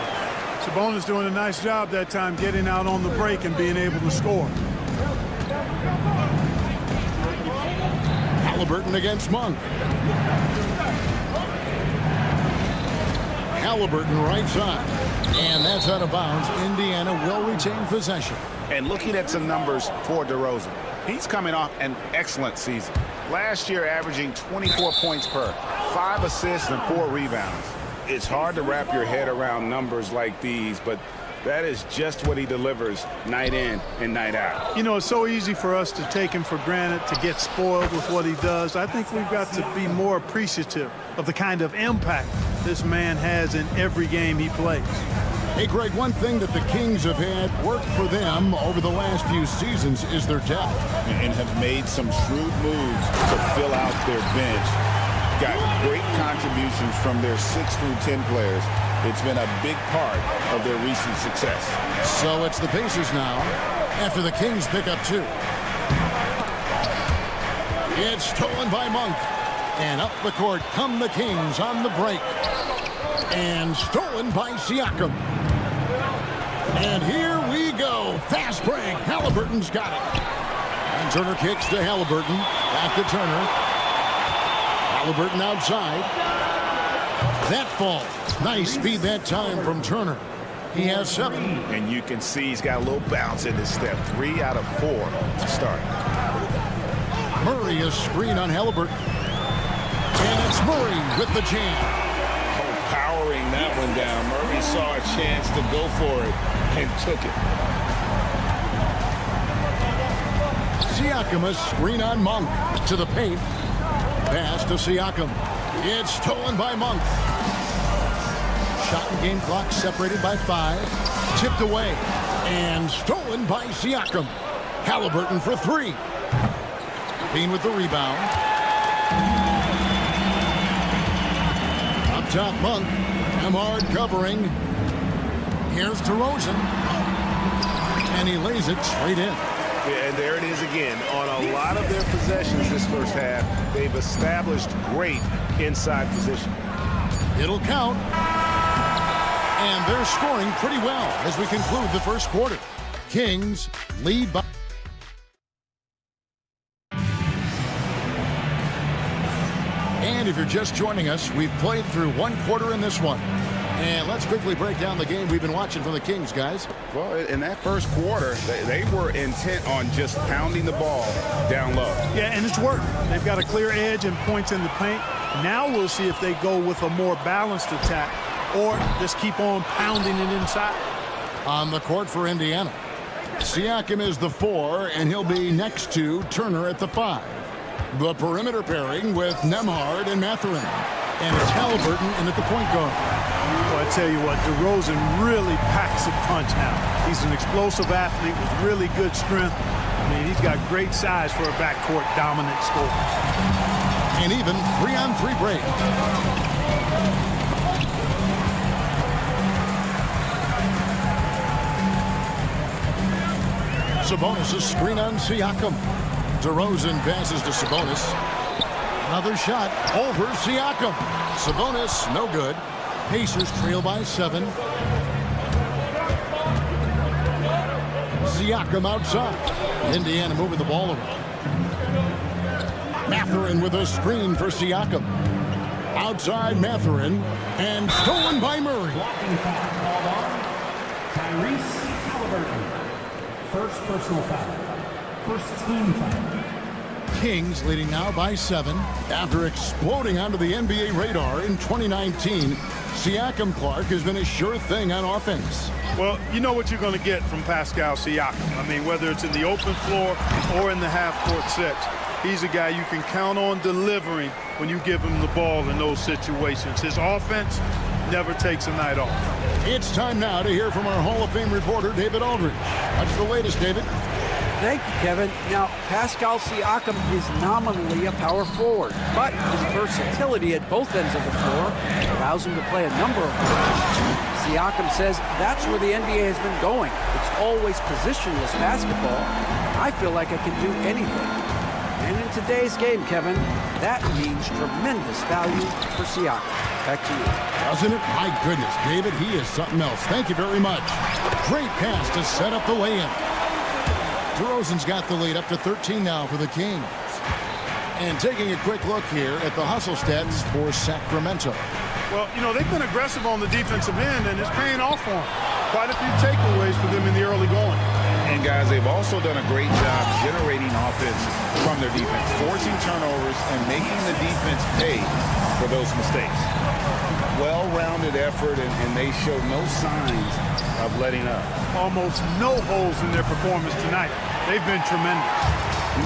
Sabonis doing a nice job that time getting out on the break and being able to score. Halliburton against Monk. Halliburton right side. And that's out of bounds. Indiana will retain possession. And looking at some numbers for DeRozan, he's coming off an excellent season. Last year averaging 24 points per, 5 assists and 4 rebounds. It's hard to wrap your head around numbers like these, but that is just what he delivers night in and night out. You know, it's so easy for us to take him for granted, to get spoiled with what he does. I think we've got to be more appreciative of the kind of impact this man has in every game he plays. Hey, Greg, one thing that the Kings have had work for them over the last few seasons is their depth. And have made some shrewd moves to fill out their bench. Got great contributions from their 6 through 10 players. It's been a big part of their recent success. So it's the Pacers now after the Kings pick up 2. It's stolen by Monk. And up the court come the Kings on the break. And stolen by Siakam. And here we go. Fast break. Halliburton's got it. And Turner kicks to Halliburton. Back to Turner. Halliburton outside. That falls. Nice speed that time from Turner. He has 7. And you can see he's got a little bounce in his step. 3 out of 4 to start. Murray is screen on Halliburton. And it's Murray with the jam. powering that one down. Murray saw a chance to go for it and took it. Siakam, a screen on Monk to the paint. Pass to Siakam. It's stolen by Monk. Shot and game clock separated by 5. Tipped away and stolen by Siakam. Halliburton for 3. Bean with the rebound. Up top, Monk. Emard covering. Here's DeRozan. And he lays it straight in. Yeah, and there it is again. On a lot of their possessions this first half, they've established great inside position. It'll count. And they're scoring pretty well as we conclude the first quarter. Kings lead by... And if you're just joining us, we've played through one quarter in this one. And let's quickly break down the game we've been watching from the Kings, guys. Well, in that first quarter, they were intent on just pounding the ball down low. Yeah, and it's worked. They've got a clear edge and points in the paint. Now we'll see if they go with a more balanced attack or just keep on pounding it inside. On the court for Indiana, Siakam is the 4, and he'll be next to Turner at the 5. The perimeter pairing with Nembhard and Mathurin. And it's Halliburton in at the point guard. Well, I tell you what, DeRozan really packs a punch now. He's an explosive athlete with really good strength. I mean, he's got great size for a backcourt dominant scorer. And even 3-on-3 break. Sabonis' screen on Siakam. DeRozan passes to Sabonis. Another shot over Siakam. Sabonis, no good. Pacers trail by 7. Siakam outside. Indiana moving the ball around. Mathurin with a screen for Siakam. Outside Mathurin. And stolen by Murray. Blocking foul called on Tyrese Halliburton. First personal foul. First team foul. Kings leading now by 7. After exploding onto the NBA radar in 2019, Siakam Clark has been a sure thing on offense. Well, you know what you're going to get from Pascal Siakam. I mean, whether it's in the open floor or in the half-court sets, he's a guy you can count on delivering when you give him the ball in those situations. His offense never takes a night off. It's time now to hear from our Hall of Fame reporter, David Aldridge. What's the latest, David? Thank you, Kevin. Now, Pascal Siakam is nominally a power forward, but his versatility at both ends of the floor allows him to play a number of positions. Siakam says that's where the NBA has been going. It's always positionless basketball. I feel like I can do anything. And in today's game, Kevin, that means tremendous value for Siakam. Back to you. Doesn't it? My goodness, David, he is something else. Thank you very much. Great pass to set up the lay-in. DeRozan's got the lead up to 13 now for the Kings. And taking a quick look here at the hustle stats for Sacramento. Well, you know, they've been aggressive on the defensive end, and it's paying off for them. Quite a few takeaways for them in the early going. And, guys, they've also done a great job generating offense from their defense, forcing turnovers and making the defense pay for those mistakes. Well-rounded effort, and they show no signs of letting up. Almost no holes in their performance tonight. They've been tremendous.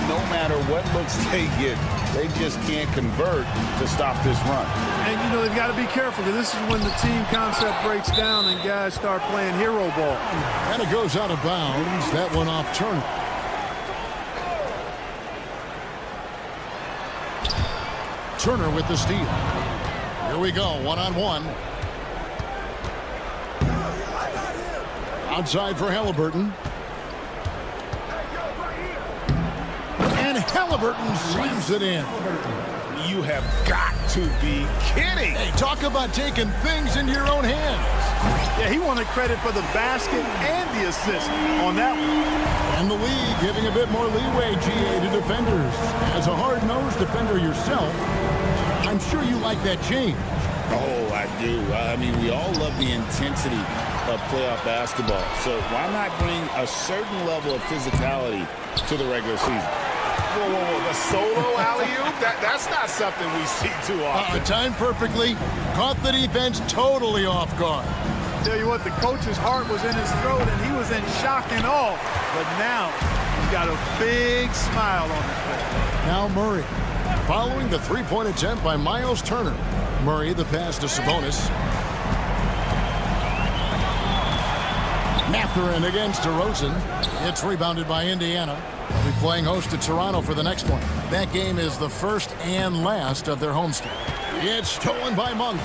No matter what looks they get, they just can't convert to stop this run. And, you know, they've got to be careful, because this is when the team concept breaks down and guys start playing hero ball. And it goes out of bounds. That one off Turner. Turner with the steal. Here we go, one-on-one. Outside for Halliburton. And Halliburton slams it in. You have got to be kidding. Hey, talk about taking things into your own hands. Yeah, he wanted credit for the basket and the assist on that one. And the league giving a bit more leeway, GA, to defenders. As a hard-nosed defender yourself, I'm sure you like that change. Oh, I do. I mean, we all love the intensity of playoff basketball. So why not bring a certain level of physicality to the regular season? Whoa, whoa, whoa. The solo alley-oop? That's not something we see too often. Timed perfectly. Caught the defense totally off guard. Tell you what, the coach's heart was in his throat, and he was in shock and awe. But now, he's got a big smile on his face. Now Murray, following the three-point attempt by Miles Turner. Murray, the pass to Sabonis. Mathurin against DeRozan. It's rebounded by Indiana. They'll be playing host to Toronto for the next one. That game is the first and last of their homestand. It's stolen by Monk.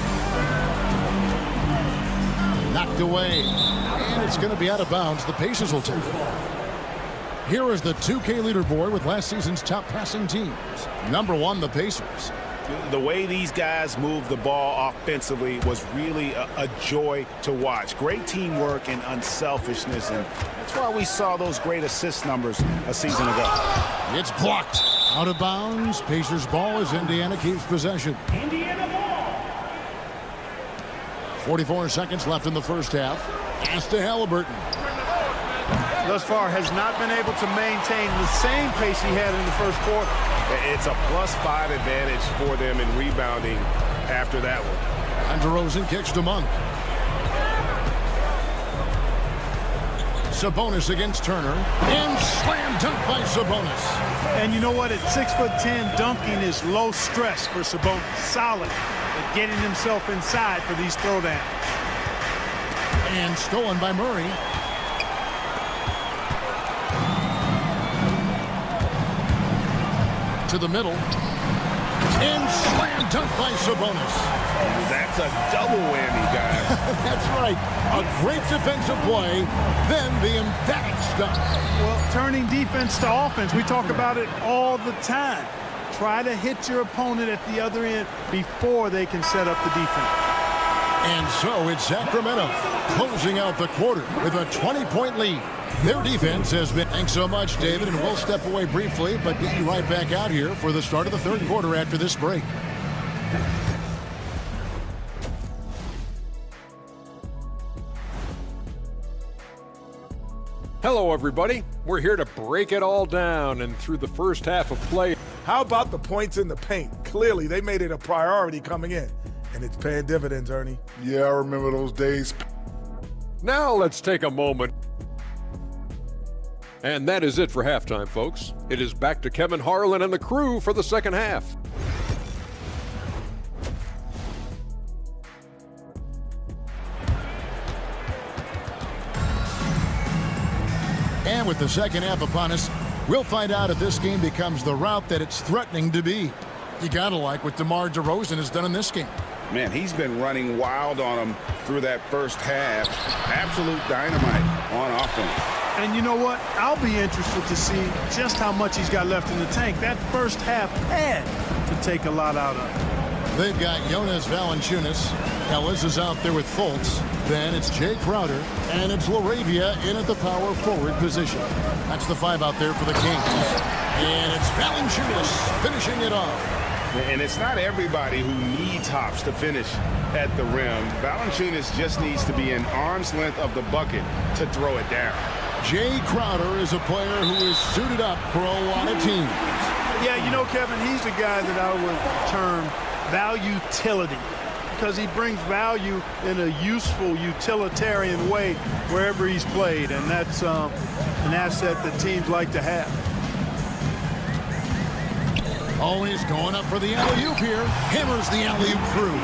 Knocked away. And it's going to be out of bounds. The Pacers will take it. Here is the 2K leaderboard with last season's top passing teams. Number 1, the Pacers. The way these guys move the ball offensively was really a joy to watch. Great teamwork and unselfishness, and that's why we saw those great assist numbers a season ago. It's blocked. Out of bounds. Pacers ball as Indiana keeps possession. Indiana ball. 44 seconds left in the first half. Pass to Halliburton. Thus far has not been able to maintain the same pace he had in the first quarter. It's a +5 advantage for them in rebounding after that one. And DeRozan kicks to Monk. Sabonis against Turner. And slam dunk by Sabonis. And you know what? At 6'10", dunking is low stress for Sabonis. Solid at getting himself inside for these throwdowns. And stolen by Murray. To the middle. And slam dunk by Sabonis. That's a double whammy, guys. That's right. A great defensive play, then the emphatic stuff. Well, turning defense to offense, we talk about it all the time. Try to hit your opponent at the other end before they can set up the defense. And so it's Sacramento closing out the quarter with a 20-point lead. Their defense has been... Thanks so much, David, and we'll step away briefly, but get you right back out here for the start of the third quarter after this break. Hello, everybody. We're here to break it all down and through the first half of play. How about the points in the paint? Clearly, they made it a priority coming in, and it's paying dividends, Ernie. Yeah, I remember those days. Now let's take a moment. And that is it for halftime, folks. It is back to Kevin Harlan and the crew for the second half. And with the second half upon us, we'll find out if this game becomes the route that it's threatening to be. You gotta like what DeMar DeRozan has done in this game. Man, he's been running wild on them through that first half. Absolute dynamite on offense. And you know what? I'll be interested to see just how much he's got left in the tank. That first half had to take a lot out of it. They've got Jonas Valanciunas. Ellis is out there with Fultz. Then it's Jay Crowder. And it's LaRavia in at the power forward position. That's the 5 out there for the Kings. And it's Valanciunas finishing it off. And it's not everybody who needs hops to finish at the rim. Valanciunas just needs to be an arm's length of the bucket to throw it down. Jay Crowder is a player who is suited up for a lot of teams. Yeah, you know, Kevin, he's the guy that I would term value-tility, because he brings value in a useful, utilitarian way wherever he's played, and that's an asset that teams like to have. Always going up for the alley-oop here. Hammers the alley-oop through.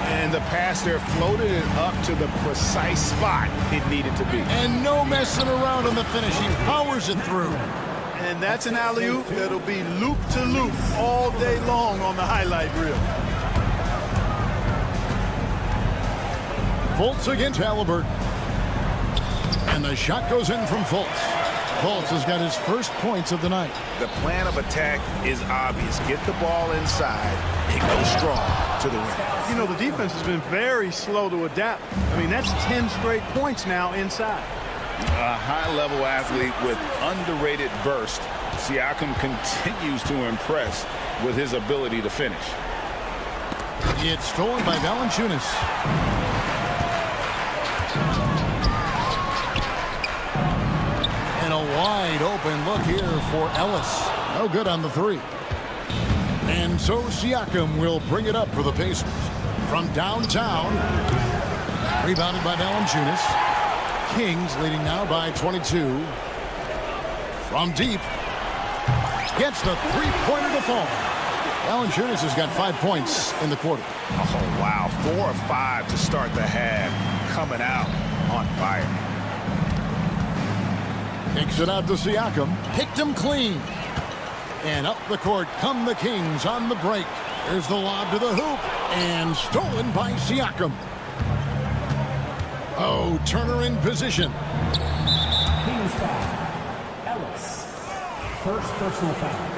And the pass there floated it up to the precise spot it needed to be. And no messing around on the finish. He powers it through. And that's an alley-oop that'll be loop-to-loop all day long on the highlight reel. Fultz against Halliburton. And the shot goes in from Fultz. Fultz has got his first points of the night. The plan of attack is obvious. Get the ball inside and go strong to the rim. You know, the defense has been very slow to adapt. I mean, that's 10 straight points now inside. A high-level athlete with underrated burst. Siakam continues to impress with his ability to finish. It's stolen by Valanciunas. And a wide open look here for Ellis. No good on the 3. And so Siakam will bring it up for the Pacers. from downtown. Rebounded by Valanciunas. Kings leading now by 22. From deep. Gets the three-pointer to fall. Valanciunas has got 5 points in the quarter. Oh, wow. 4 of 5 to start the half. Coming out on fire. Takes it out to Siakam. Picked him clean. And up the court come the Kings on the break. There's the lob to the hoop. And stolen by Siakam. Oh, Turner in position. Kings foul. Ellis. First personal foul.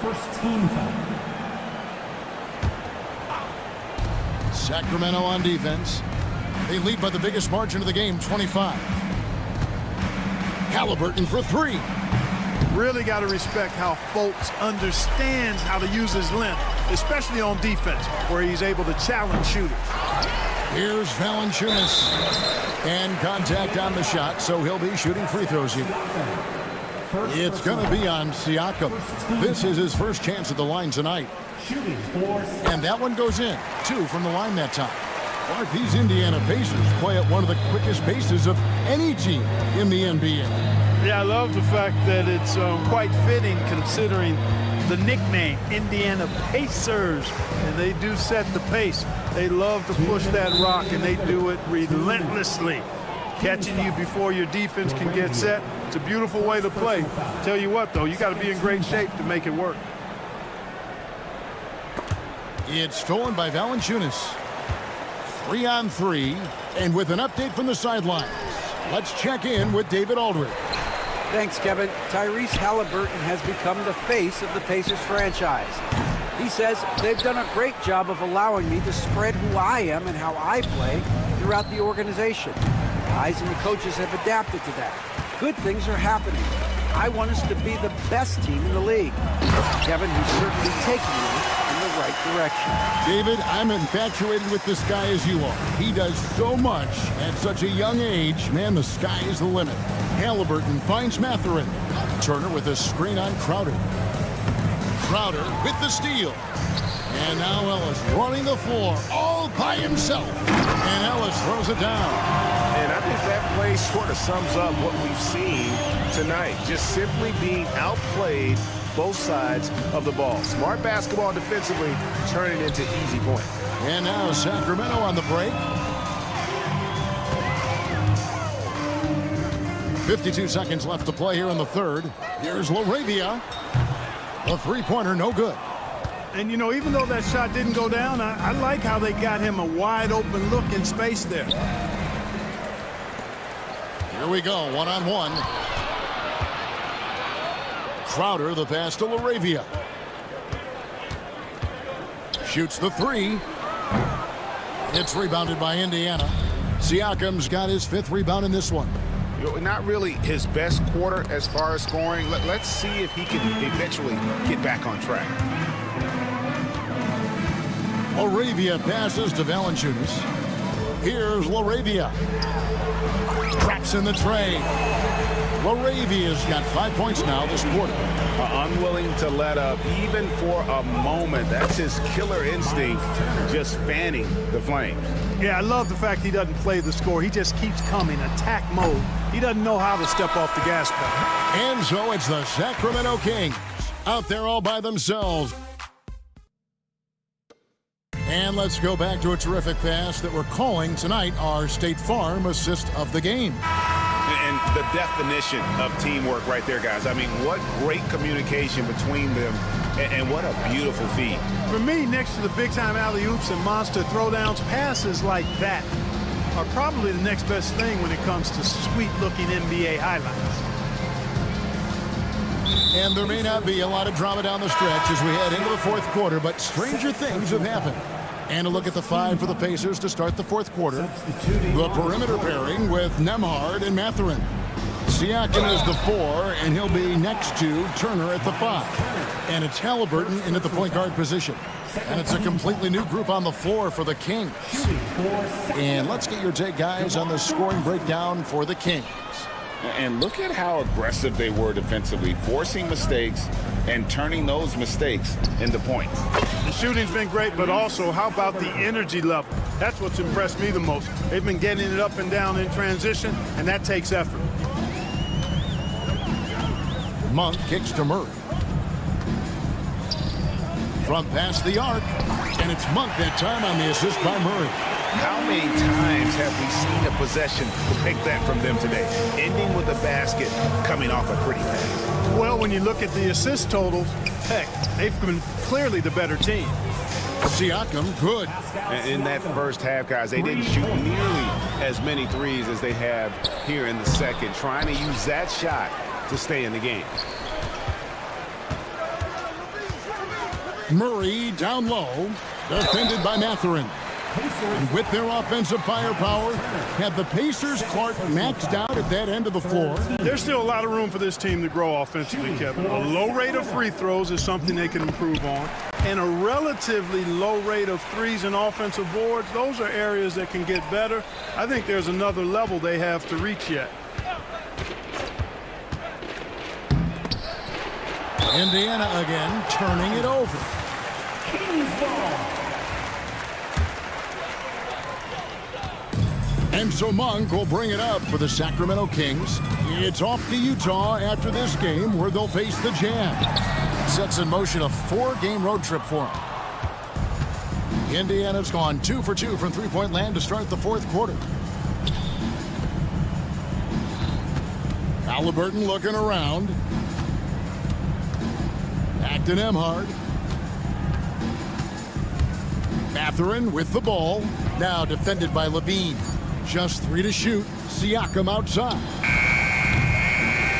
First team foul. Sacramento on defense. They lead by the biggest margin of the game, 25. Halliburton for 3. Really got to respect how Fultz understands how to use his length, especially on defense, where he's able to challenge shooters. Here's Valanciunas. And contact on the shot, so he'll be shooting free throws here. It's going to be on Siakam. This is his first chance at the line tonight. And that one goes in. 2 from the line that time. Mark, these Indiana Pacers play at one of the quickest paces of any team in the NBA. Yeah, I love the fact that it's quite fitting considering the nickname, Indiana Pacers. And they do set the pace. They love to push that rock, and they do it relentlessly. Catching you before your defense can get set. It's a beautiful way to play. Tell you what, though, you got to be in great shape to make it work. It's stolen by Valanciunas. 3 on 3, and with an update from the sidelines, let's check in with David Aldridge. Thanks, Kevin. Tyrese Halliburton has become the face of the Pacers franchise. He says they've done a great job of allowing me to spread who I am and how I play throughout the organization. The guys and the coaches have adapted to that. Good things are happening. I want us to be the best team in the league. Kevin, he's certainly taking me in the right direction. David, I'm infatuated with this guy as you are. He does so much at such a young age. Man, the sky is the limit. Halliburton finds Mathurin. Turner with a screen on Crowder. Crowder with the steal. And now Ellis running the floor all by himself. And Ellis throws it down. And I think that play sort of sums up what we've seen tonight. Just simply being outplayed both sides of the ball. Smart basketball defensively, turning into easy points. And now Sacramento on the break. 52 seconds left to play here in the third. Here's LaRavia. The three-pointer, no good. And, you know, even though that shot didn't go down, I like how they got him a wide-open look in space there. Here we go, one-on-one. Crowder, the pass to LaRavia. Shoots the 3. It's rebounded by Indiana. Siakam's got his 5th rebound in this one. You know, not really his best quarter as far as scoring. Let's see if he can eventually get back on track. LaRavia passes to Valanciunas. Here's LaRavia. Traps in the tray. LaRavia's got 5 points now this quarter. Unwilling to let up even for a moment. That's his killer instinct, just fanning the flames. Yeah, I love the fact he doesn't play the score. He just keeps coming, attack mode. He doesn't know how to step off the gas pedal. And so it's the Sacramento Kings out there all by themselves. And let's go back to a terrific pass that we're calling tonight our State Farm assist of the game. And the definition of teamwork right there, guys. I mean, what great communication between them, and what a beautiful feed. For me, next to the big-time alley-oops and monster throwdowns, passes like that are probably the next best thing when it comes to sweet-looking NBA highlights. And there may not be a lot of drama down the stretch as we head into the fourth quarter, but stranger things have happened. And a look at the 5 for the Pacers to start the fourth quarter. The perimeter pairing with Nembhard and Mathurin. Siakam is the 4, and he'll be next to Turner at the 5. And it's Halliburton in at the point guard position. And it's a completely new group on the floor for the Kings. And let's get your take, guys, on the scoring breakdown for the Kings. And look at how aggressive they were defensively, forcing mistakes and turning those mistakes into points. The shooting's been great, but also how about the energy level? That's what's impressed me the most. They've been getting it up and down in transition, and that takes effort. Monk kicks to Murray. From past the arc, and it's Monk that time on the assist by Murray. How many times have we seen a possession pick that from them today? Ending with a basket, coming off a pretty pass. Well, when you look at the assist totals, heck, they've been clearly the better team. Siakam, good. In that first half, guys, they didn't shoot nearly as many threes as they have here in the second, trying to use that shot to stay in the game. Murray down low, defended by Mathurin. And with their offensive firepower, have the Pacers' Clark maxed out at that end of the floor. There's still a lot of room for this team to grow offensively, Kevin. A low rate of free throws is something they can improve on, and a relatively low rate of threes and offensive boards. Those are areas that can get better. I think there's another level they have to reach yet. Indiana again, turning it over. And so Monk will bring it up for the Sacramento Kings. It's off to Utah after this game, where they'll face the Jazz. Sets in motion a 4-game road trip for them. Indiana's gone 2 for 2 from three-point land to start the fourth quarter. Halliburton looking around. Acton Emhard. Mathurin with the ball. Now defended by Levine. Just 3 to shoot. Siakam outside.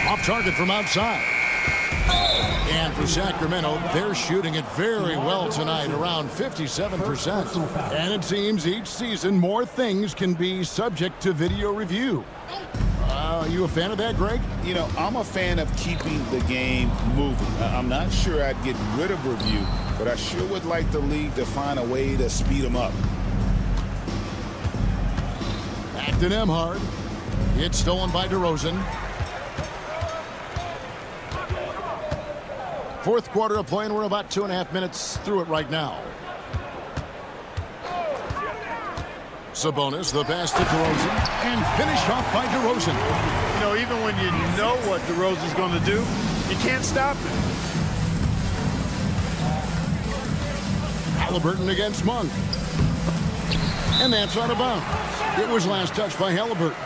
Off target from outside. And for Sacramento, they're shooting it very well tonight, around 57%. And it seems each season more things can be subject to video review. Are you a fan of that, Greg? You know, I'm a fan of keeping the game moving. I'm not sure I'd get rid of review, but I sure would like the league to find a way to speed them up. Acton Emhard. It's stolen by DeRozan. Fourth quarter of play, and we're about 2.5 minutes through it right now. Sabonis, the pass to DeRozan, and finished off by DeRozan. You know, even when you know what DeRozan's going to do, you can't stop it. Halliburton against Monk. And that's out of bounds. It was last touched by Halliburton.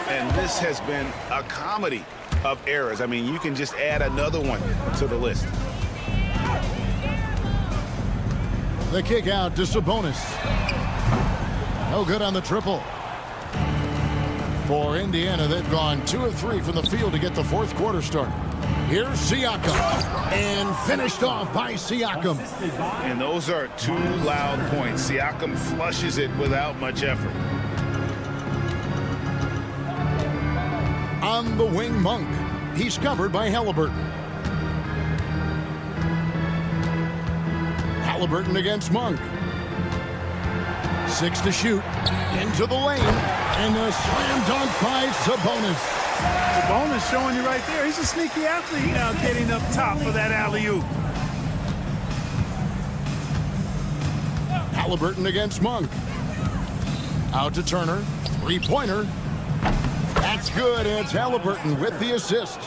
And this has been a comedy of errors. I mean, you can just add another one to the list. The kick out to Sabonis. No good on the triple. For Indiana, they've gone 2 of 3 from the field to get the fourth quarter started. Here's Siakam. And finished off by Siakam. And those are 2 loud points. Siakam flushes it without much effort. On the wing, Monk. He's covered by Halliburton. Halliburton against Monk. 6 to shoot. Into the lane. And a slam dunk by Sabonis. Sabonis showing you right there. He's a sneaky athlete now, getting up top for that alley-oop. Halliburton against Monk. Out to Turner. 3-pointer. That's good. It's Halliburton with the assist.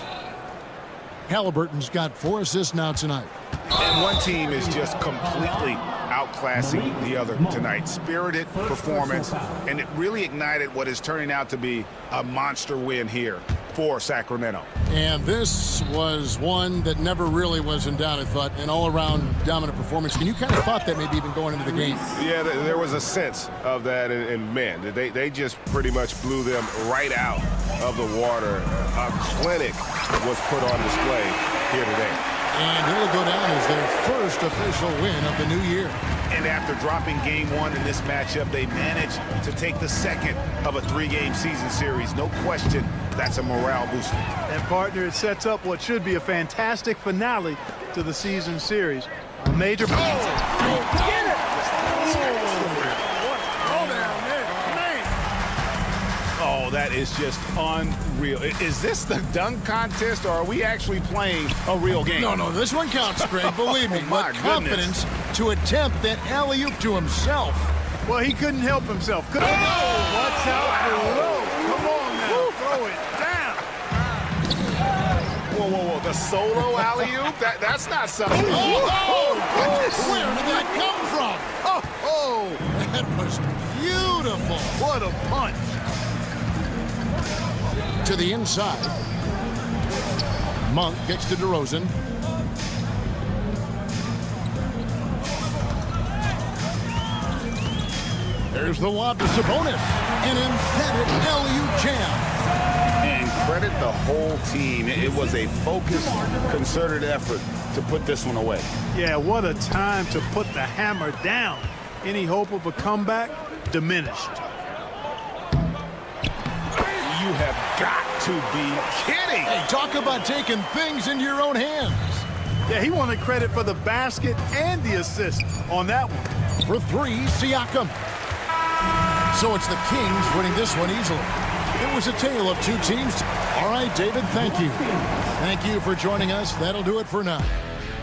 Halliburton's got 4 assists now tonight. And one team is just completely outclassing the other tonight. Spirited performance, and it really ignited what is turning out to be a monster win here for Sacramento. And this was one that never really was in doubt, I thought, an all-around dominant performance. And you kind of thought that maybe even going into the game. Yeah, there was a sense of that, and man, they just pretty much blew them right out of the water. A clinic was put on display here today. And it'll go down as their first official win of the new year. And after dropping game 1 in this matchup, they managed to take the second of a 3-game season series. No question, that's a morale booster. And partner, it sets up what should be a fantastic finale to the season series. A major... Get it! Oh, that is just unreal. Is this the dunk contest, or are we actually playing a real game? No, this one counts, Greg. Believe me. My With confidence to attempt that alley-oop to himself. Well, he couldn't help himself. Watch out below. Come on now, throw it down. Whoa. The solo alley-oop? That's not something. Where did that come from? That was beautiful. What a punch. To the inside. Monk gets to DeRozan. There's the lob to Sabonis. An emphatic alley-oop jam. And credit the whole team. It was a focused, concerted effort to put this one away. Yeah, what a time to put the hammer down. Any hope of a comeback? Diminished. You have got to be kidding. Hey, talk about taking things into your own hands. Yeah, he wanted credit for the basket and the assist on that one. For three, Siakam. So it's the Kings winning this one easily. It was a tale of two teams. All right, David, thank you. Thank you for joining us. That'll do it for now.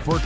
For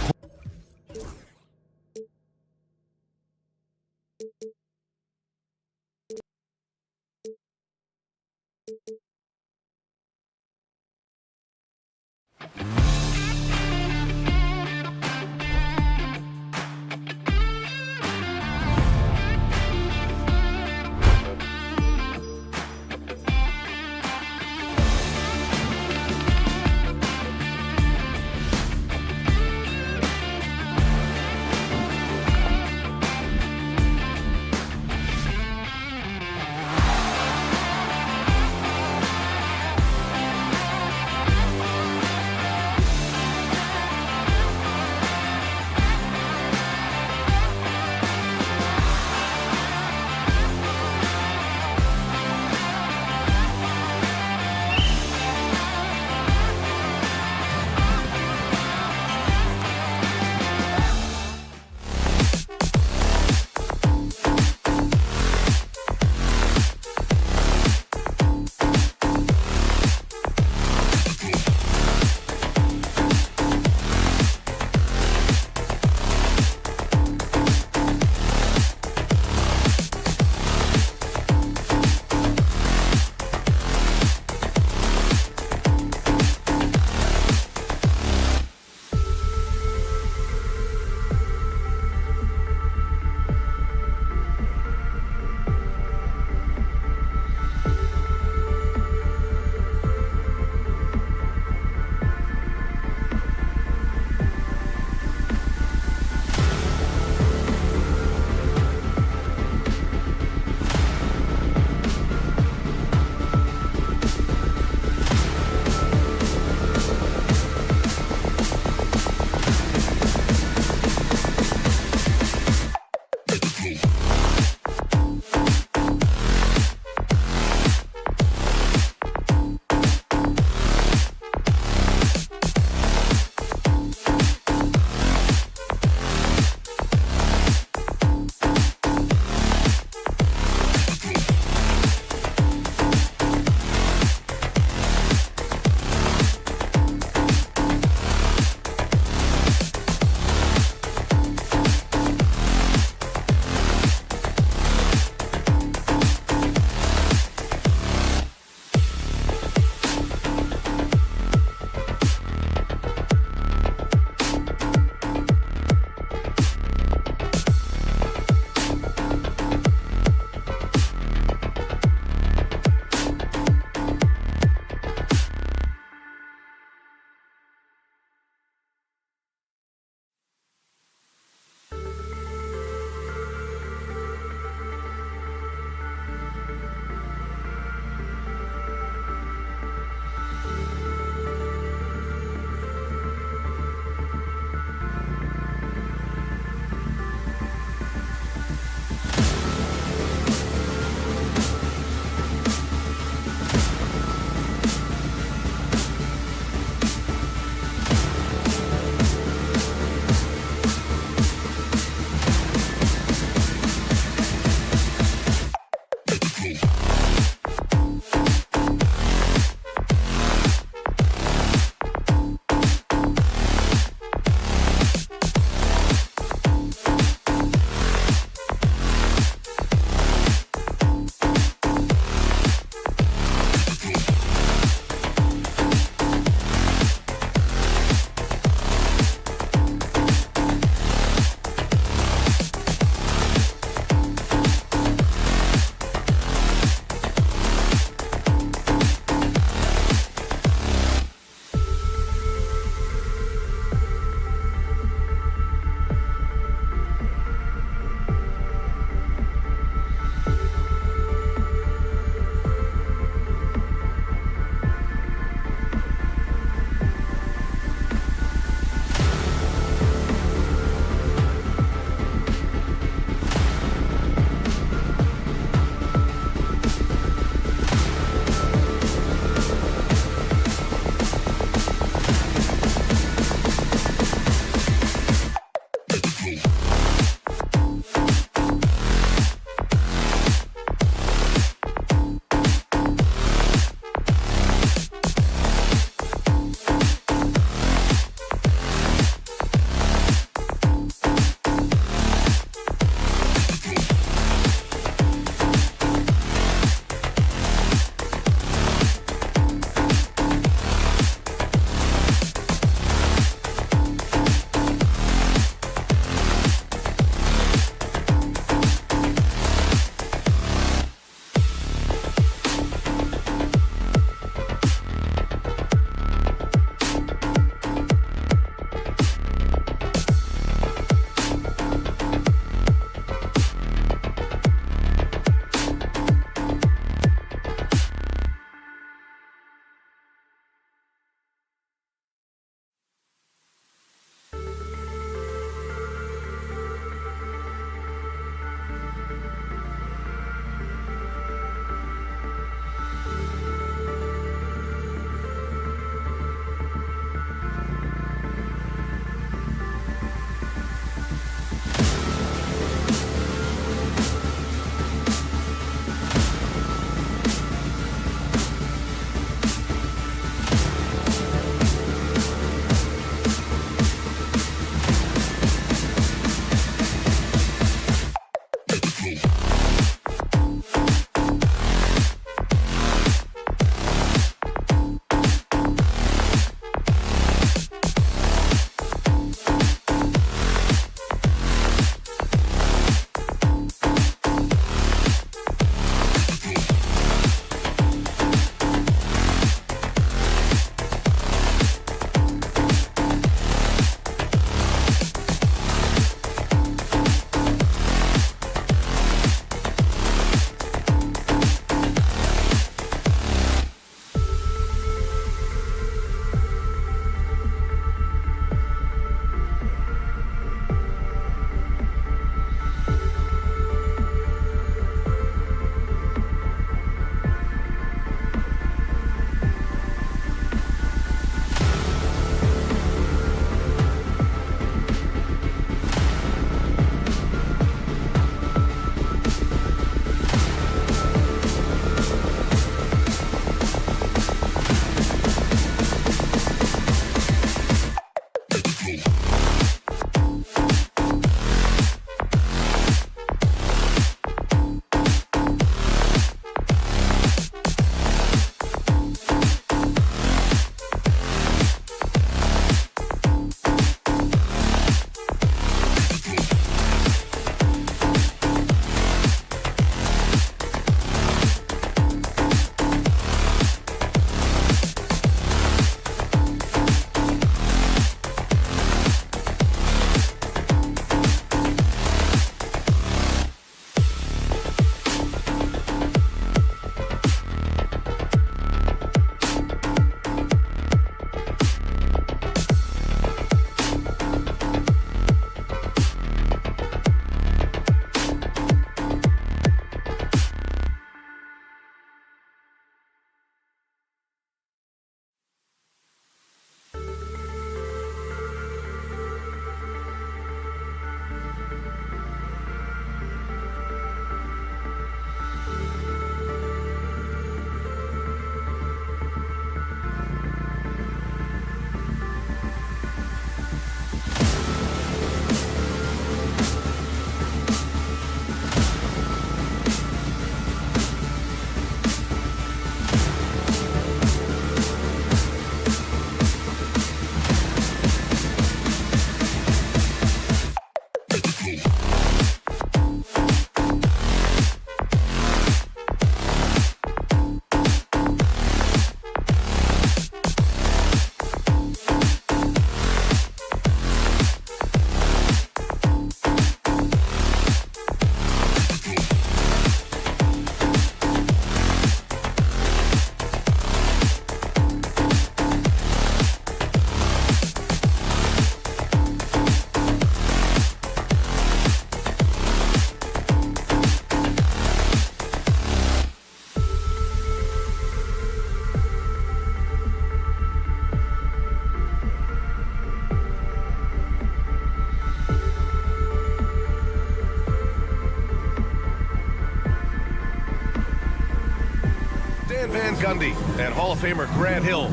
Van Gundy and Hall of Famer Grant Hill.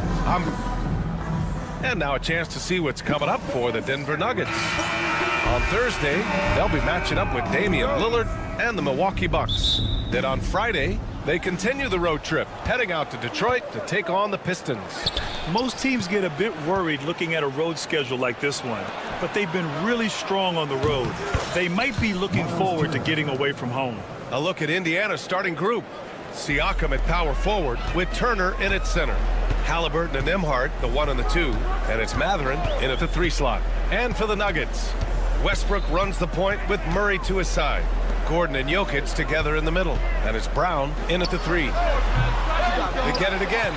And now a chance to see what's coming up for the Denver Nuggets. On Thursday, they'll be matching up with Damian Lillard and the Milwaukee Bucks. Then on Friday, they continue the road trip, heading out to Detroit to take on the Pistons. Most teams get a bit worried looking at a road schedule like this one, but they've been really strong on the road. They might be looking forward to getting away from home. A look at Indiana's starting group. Siakam at power forward with Turner in its center. Halliburton and Nembhard, the 1 and the 2, and it's Mathurin in at the 3 slot. And for the Nuggets, Westbrook runs the point with Murray to his side. Gordon and Jokic together in the middle, and it's Brown in at the 3. They get it again.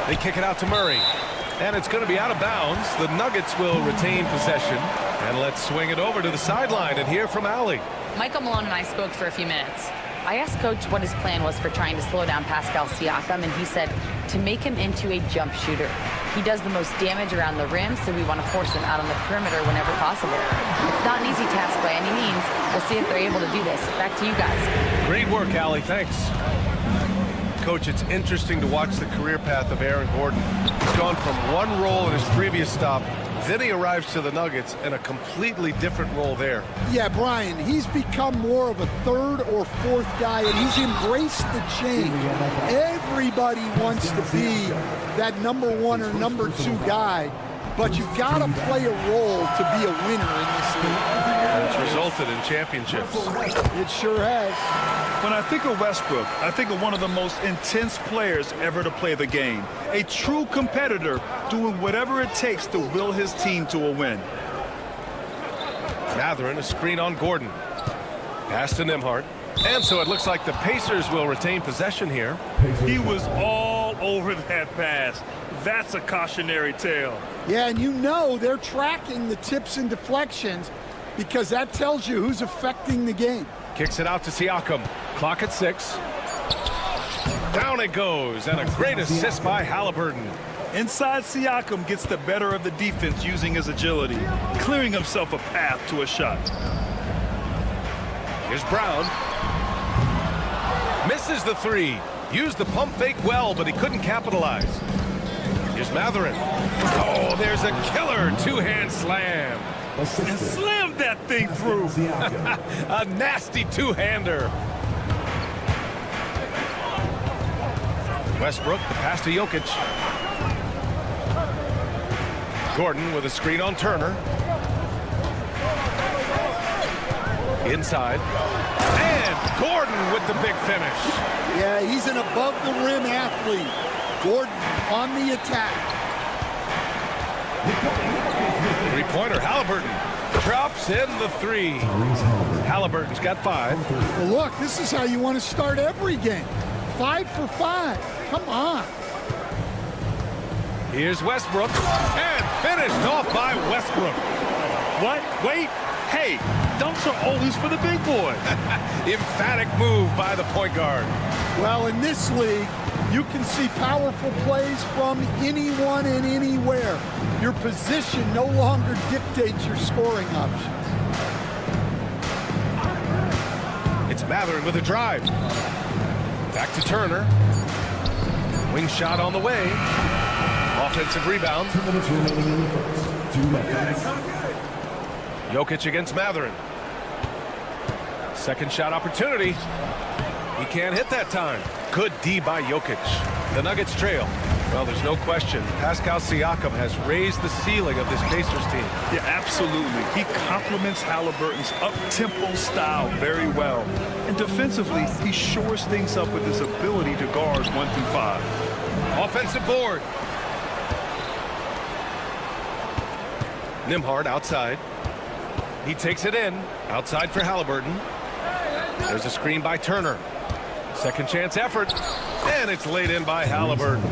They kick it out to Murray, and it's going to be out of bounds. The Nuggets will retain possession, and let's swing it over to the sideline and hear from Allie. Michael Malone and I spoke for a few minutes. I asked Coach what his plan was for trying to slow down Pascal Siakam, and he said to make him into a jump shooter. He does the most damage around the rim, so we want to force him out on the perimeter whenever possible. It's not an easy task by any means. We'll see if they're able to do this. Back to you guys. Great work, Allie. Thanks. Coach, it's interesting to watch the career path of Aaron Gordon. He's gone from one role in his previous stop, then he arrives to the Nuggets in a completely different role there. Yeah, Brian, he's become more of a third or fourth guy, and he's embraced the change. Everybody wants to be that number 1 or number 2 guy, but you've got to play a role to be a winner in this league. And it's resulted in championships. It sure has. When I think of Westbrook, I think of one of the most intense players ever to play the game. A true competitor doing whatever it takes to will his team to a win. Mathurin, a screen on Gordon. Pass to Nembhard. And so it looks like the Pacers will retain possession here. He was all over that pass. That's a cautionary tale. Yeah, and you know they're tracking the tips and deflections because that tells you who's affecting the game. Kicks it out to Siakam. Clock at 6. Down it goes, and a great assist by Halliburton. Inside, Siakam gets the better of the defense using his agility, clearing himself a path to a shot. Here's Brown. Misses the 3. Used the pump fake well, but he couldn't capitalize. Here's Mathurin. Oh, there's a killer 2-hand slam. And slammed that thing through. A nasty 2-hander. Westbrook, the pass to Jokic. Gordon with a screen on Turner. Inside. And Gordon with the big finish. Yeah, he's an above-the-rim athlete. Gordon on the attack. Three-pointer, Halliburton drops in the 3. Halliburton's got 5. Well, look, this is how you want to start every game. 5 for 5. Come on. Here's Westbrook, and finished off by Westbrook. What? Wait. Hey, dunks are always for the big boy. Emphatic move by the point guard. Well, in this league, you can see powerful plays from anyone and anywhere. Your position no longer dictates your scoring options. It's Mathurin with a drive. Back to Turner. Wing shot on the way. Offensive rebound. Jokic against Mathurin. Second shot opportunity. He can't hit that time. Good D by Jokic. The Nuggets trail. Well, there's no question. Pascal Siakam has raised the ceiling of this Pacers team. Yeah, absolutely. He complements Halliburton's up-tempo style very well. And defensively, he shores things up with his ability to guard 1 through 5. Offensive board. Nembhard outside. He takes it in. Outside for Halliburton. There's a screen by Turner. Second chance effort. And it's laid in by Halliburton.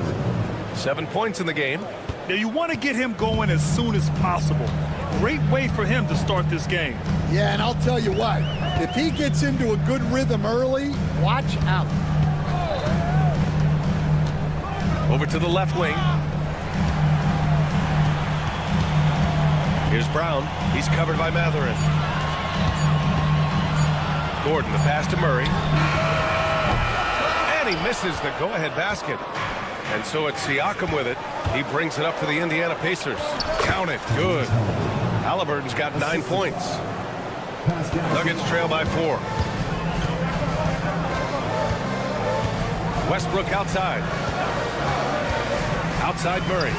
7 points in the game. Now you want to get him going as soon as possible. Great way for him to start this game. Yeah, and I'll tell you what. If he gets into a good rhythm early, watch out. Over to the left wing. Here's Brown. He's covered by Mathurin. Gordon, the pass to Murray. And he misses the go-ahead basket. And so it's Siakam with it. He brings it up for the Indiana Pacers. Count it. Good. Halliburton's got 9 points. Nuggets trail by 4. Westbrook outside. Outside Murray.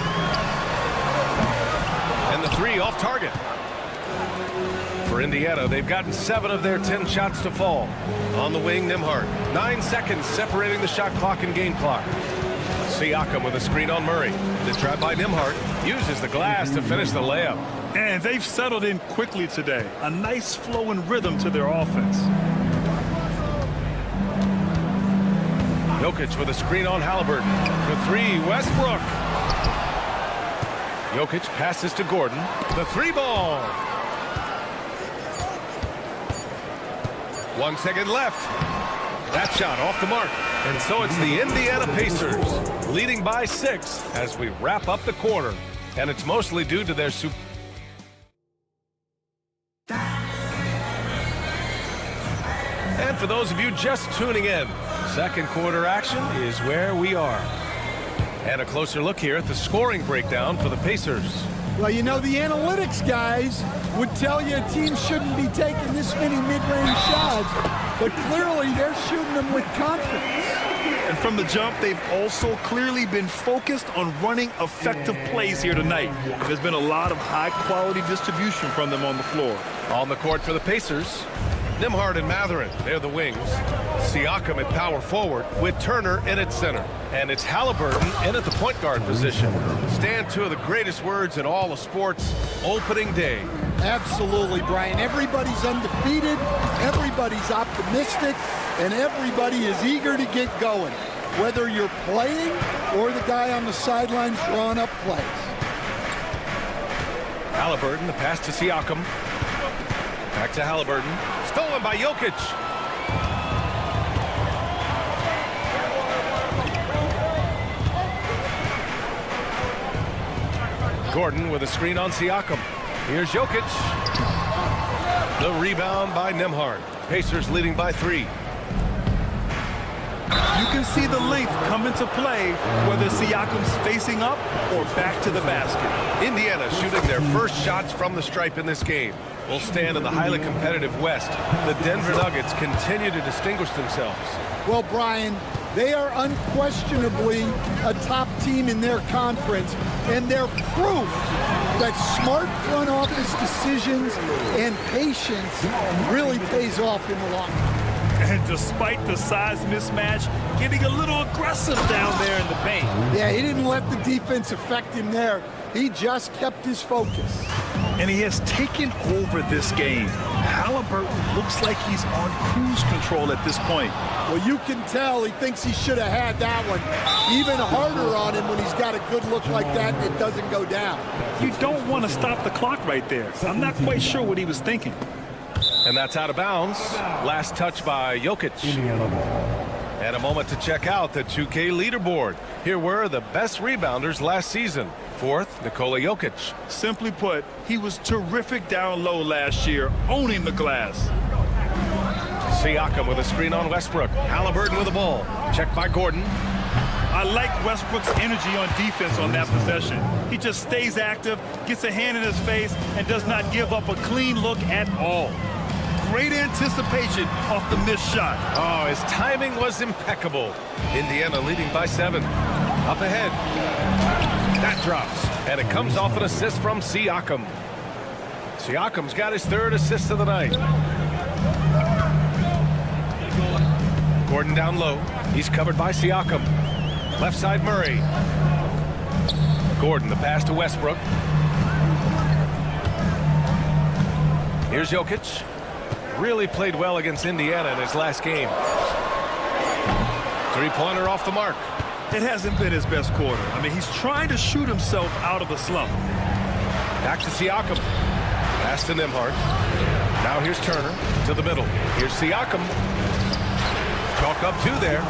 And the 3 off target. For Indiana, they've gotten 7 of their 10 shots to fall. On the wing, Nembhard. 9 seconds separating the shot clock and game clock. Siakam with a screen on Murray. The trap by Nembhard uses the glass to finish the layup. And they've settled in quickly today. A nice flow and rhythm to their offense. Jokic with a screen on Halliburton. For 3, Westbrook. Jokic passes to Gordon. The 3 ball. 1 second left. That shot off the mark. And so it's the Indiana Pacers leading by 6 as we wrap up the quarter. And it's mostly due to their And for those of you just tuning in, second quarter action is where we are. And a closer look here at the scoring breakdown for the Pacers. Well, you know, the analytics guys would tell you a team shouldn't be taking this many mid-range shots, but clearly they're shooting them with confidence. And from the jump, they've also clearly been focused on running effective plays here tonight. There's been a lot of high-quality distribution from them on the floor. On the court for the Pacers, Nembhard and Mathurin, they're the wings. Siakam at power forward with Turner in at center. And it's Halliburton in at the point guard position. Stand 2 of the greatest words in all of sports, opening day. Absolutely, Brian. Everybody's undefeated, everybody's optimistic, and everybody is eager to get going, whether you're playing or the guy on the sidelines drawing up plays. Halliburton, the pass to Siakam. Back to Halliburton. Stolen by Jokic. Gordon with a screen on Siakam. Here's Jokic. The rebound by Nembhard. Pacers leading by 3. You can see the length come into play, whether Siakam's facing up or back to the basket. Indiana shooting their first shots from the stripe in this game. Will stand in the highly competitive West. The Denver Nuggets continue to distinguish themselves. Well, Brian, they are unquestionably a top team in their conference, and they're proof that smart front office decisions and patience really pays off in the long run. And despite the size mismatch, getting a little aggressive down there in the paint. Yeah, he didn't let the defense affect him there. He just kept his focus. And he has taken over this game. Halliburton looks like he's on cruise control at this point. Well, you can tell he thinks he should have had that one. Even harder on him when he's got a good look like that and it doesn't go down. You don't want to stop the clock right there. I'm not quite sure what he was thinking. And that's out of bounds. Last touch by Jokic. And a moment to check out the 2K leaderboard. Here were the best rebounders last season. 4th, Nikola Jokic. Simply put, he was terrific down low last year, owning the glass. Siakam with a screen on Westbrook. Halliburton with the ball. Checked by Gordon. I like Westbrook's energy on defense on that possession. He just stays active, gets a hand in his face, and does not give up a clean look at all. Great anticipation off the missed shot. Oh, his timing was impeccable. Indiana leading by 7. Up ahead. That drops, and it comes off an assist from Siakam. Siakam's got his 3rd assist of the night. Gordon down low. He's covered by Siakam. Left side Murray. Gordon, the pass to Westbrook. Here's Jokic. Really played well against Indiana in his last game. 3-pointer off the mark. It hasn't been his best quarter. I mean, he's trying to shoot himself out of the slump. Back to Siakam. Pass to Nembhard. Now here's Turner to the middle. Here's Siakam. Chalk up 2 there.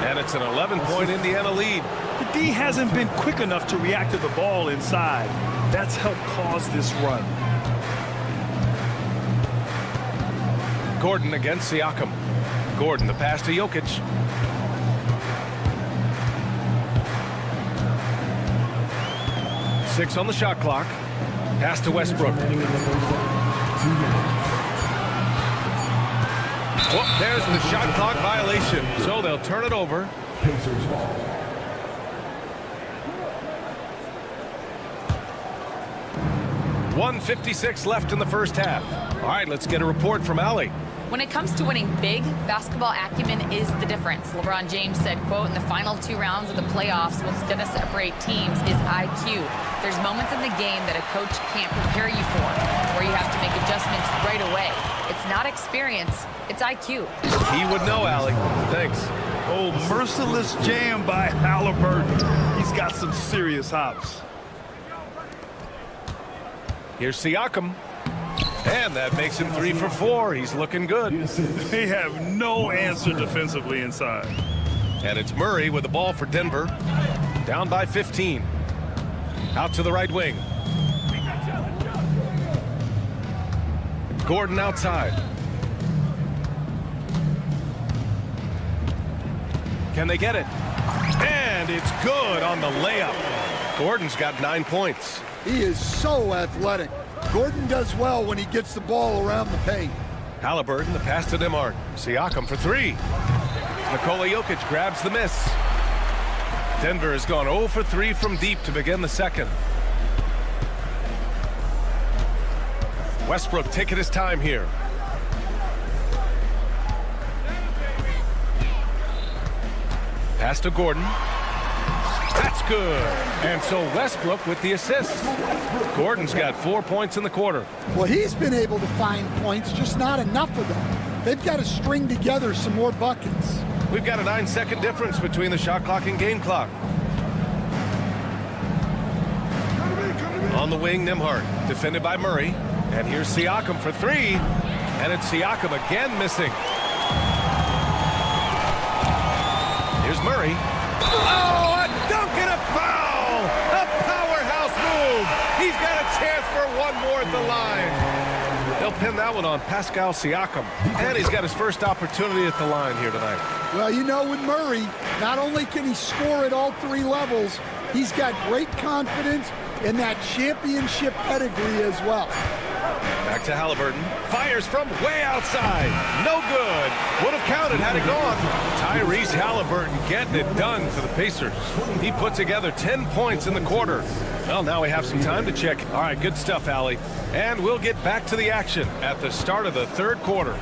And it's an 11-point Indiana lead. The D hasn't been quick enough to react to the ball inside. That's helped cause this run. Gordon against Siakam. Gordon, the pass to Jokic. 6 on the shot clock. Pass to Westbrook. Well, there's the shot clock violation, so they'll turn it over. Pacers ball. .156 left in the first half. All right, let's get a report from Allie. When it comes to winning big, basketball acumen is the difference. LeBron James said, quote, in the final 2 rounds of the playoffs, what's going to separate teams is IQ. There's moments in the game that a coach can't prepare you for, where you have to make adjustments right away. It's not experience, it's IQ. He would know, Allie. Thanks. Oh, merciless jam by Halliburton. He's got some serious hops. Here's Siakam. And that makes him 3 for 4. He's looking good. They have no answer defensively inside. And it's Murray with the ball for Denver. Down by 15. Out to the right wing. Gordon outside. Can they get it? And it's good on the layup. Gordon's got 9 points. He is so athletic. Gordon does well when he gets the ball around the paint. Halliburton, the pass to Demart. Siakam for 3. Nikola Jokic grabs the miss. Denver has gone 0 for 3 from deep to begin the second. Westbrook taking his time here. Pass to Gordon. That's good. And so Westbrook with the assist. Gordon's got 4 points in the quarter. Well, he's been able to find points, just not enough of them. They've got to string together some more buckets. We've got a 9-second difference between the shot clock and game clock. On the wing, Nembhard, defended by Murray. And here's Siakam for 3. And it's Siakam again missing. Here's Murray. Oh, a dunk and a foul! A powerhouse move! He's got a chance for one more at the line. They'll pin that one on Pascal Siakam. And he's got his first opportunity at the line here tonight. Well, you know, with Murray, not only can he score at all 3 levels, he's got great confidence and that championship pedigree as well. Back to Halliburton. Fires from way outside. No good. Would have counted had it gone. Tyrese Halliburton getting it done for the Pacers. He put together 10 points in the quarter. Well, now we have some time to check. All right, good stuff, Allie. And we'll get back to the action at the start of the third quarter.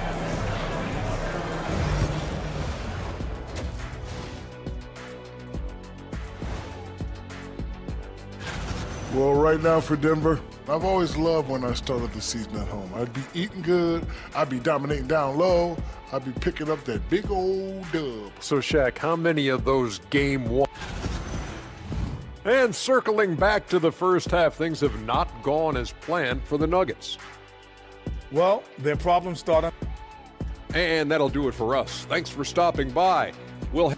Well, right now for Denver, I've always loved when I started the season at home. I'd be eating good, I'd be dominating down low, I'd be picking up that big old dub. So, Shaq, how many of those game 1? And circling back to the first half, things have not gone as planned for the Nuggets. Well, their problem started. And that'll do it for us. Thanks for stopping by. We'll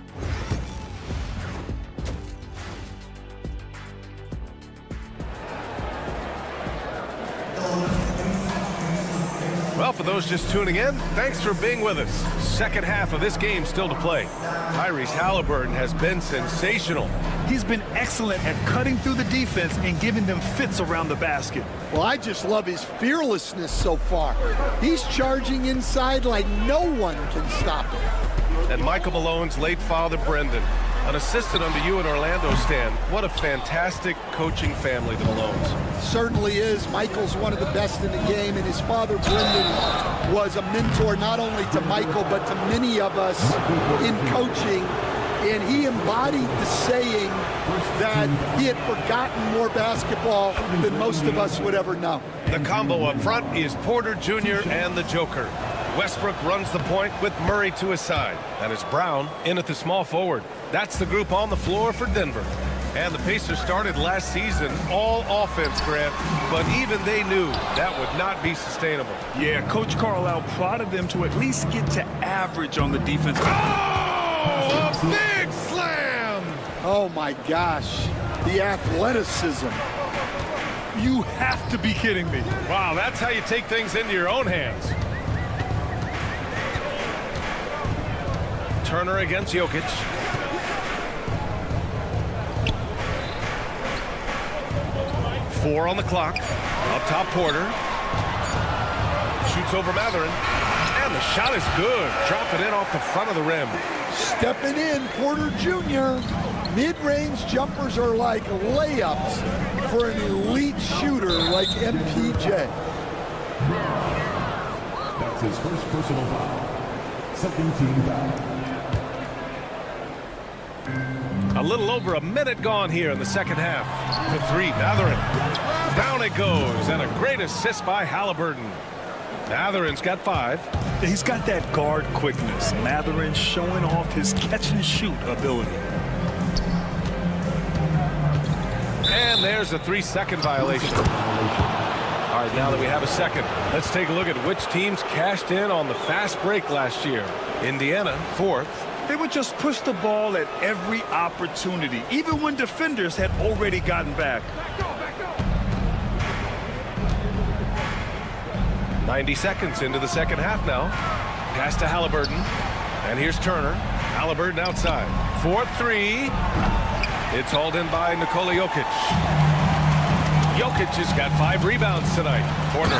Well, for those just tuning in, thanks for being with us. Second half of this game still to play. Tyrese Halliburton has been sensational. He's been excellent at cutting through the defense and giving them fits around the basket. Well, I just love his fearlessness so far. He's charging inside like no one can stop him. And Michael Malone's late father, Brendan, an assistant under you in Orlando, Stan. What a fantastic coaching family, the Malones. Certainly is. Michael's one of the best in the game, and his father, Brendan, was a mentor not only to Michael, but to many of us in coaching. And he embodied the saying that he had forgotten more basketball than most of us would ever know. The combo up front is Porter Jr. and the Joker. Westbrook runs the point with Murray to his side. And it's Brown in at the small forward. That's the group on the floor for Denver. And the Pacers started last season all offense, Grant, but even they knew that would not be sustainable. Yeah, Coach Carlisle prodded them to at least get to average on the defense. Oh, a big slam! Oh, my gosh. The athleticism. You have to be kidding me. Wow, that's how you take things into your own hands. Turner against Jokic. 4 on the clock. Up top, Porter. Shoots over Matherin. And the shot is good. Drop it in off the front of the rim. Stepping in, Porter Jr. Mid-range jumpers are like layups for an elite shooter like MPJ. That's his first personal foul. Second team foul. A little over a minute gone here in the second half. The 3, Matherin. Down it goes, and a great assist by Halliburton. Matherin's got 5. He's got that guard quickness. Matherin showing off his catch-and-shoot ability. And there's a 3-second violation. All right, now that we have a second, let's take a look at which teams cashed in on the fast break last year. Indiana, 4th. They would just push the ball at every opportunity, even when defenders had already gotten back. 90 seconds into the second half now. Pass to Halliburton. And here's Turner. Halliburton outside. 4-3. It's hauled in by Nikola Jokic. Jokic has got 5 rebounds tonight. Porter.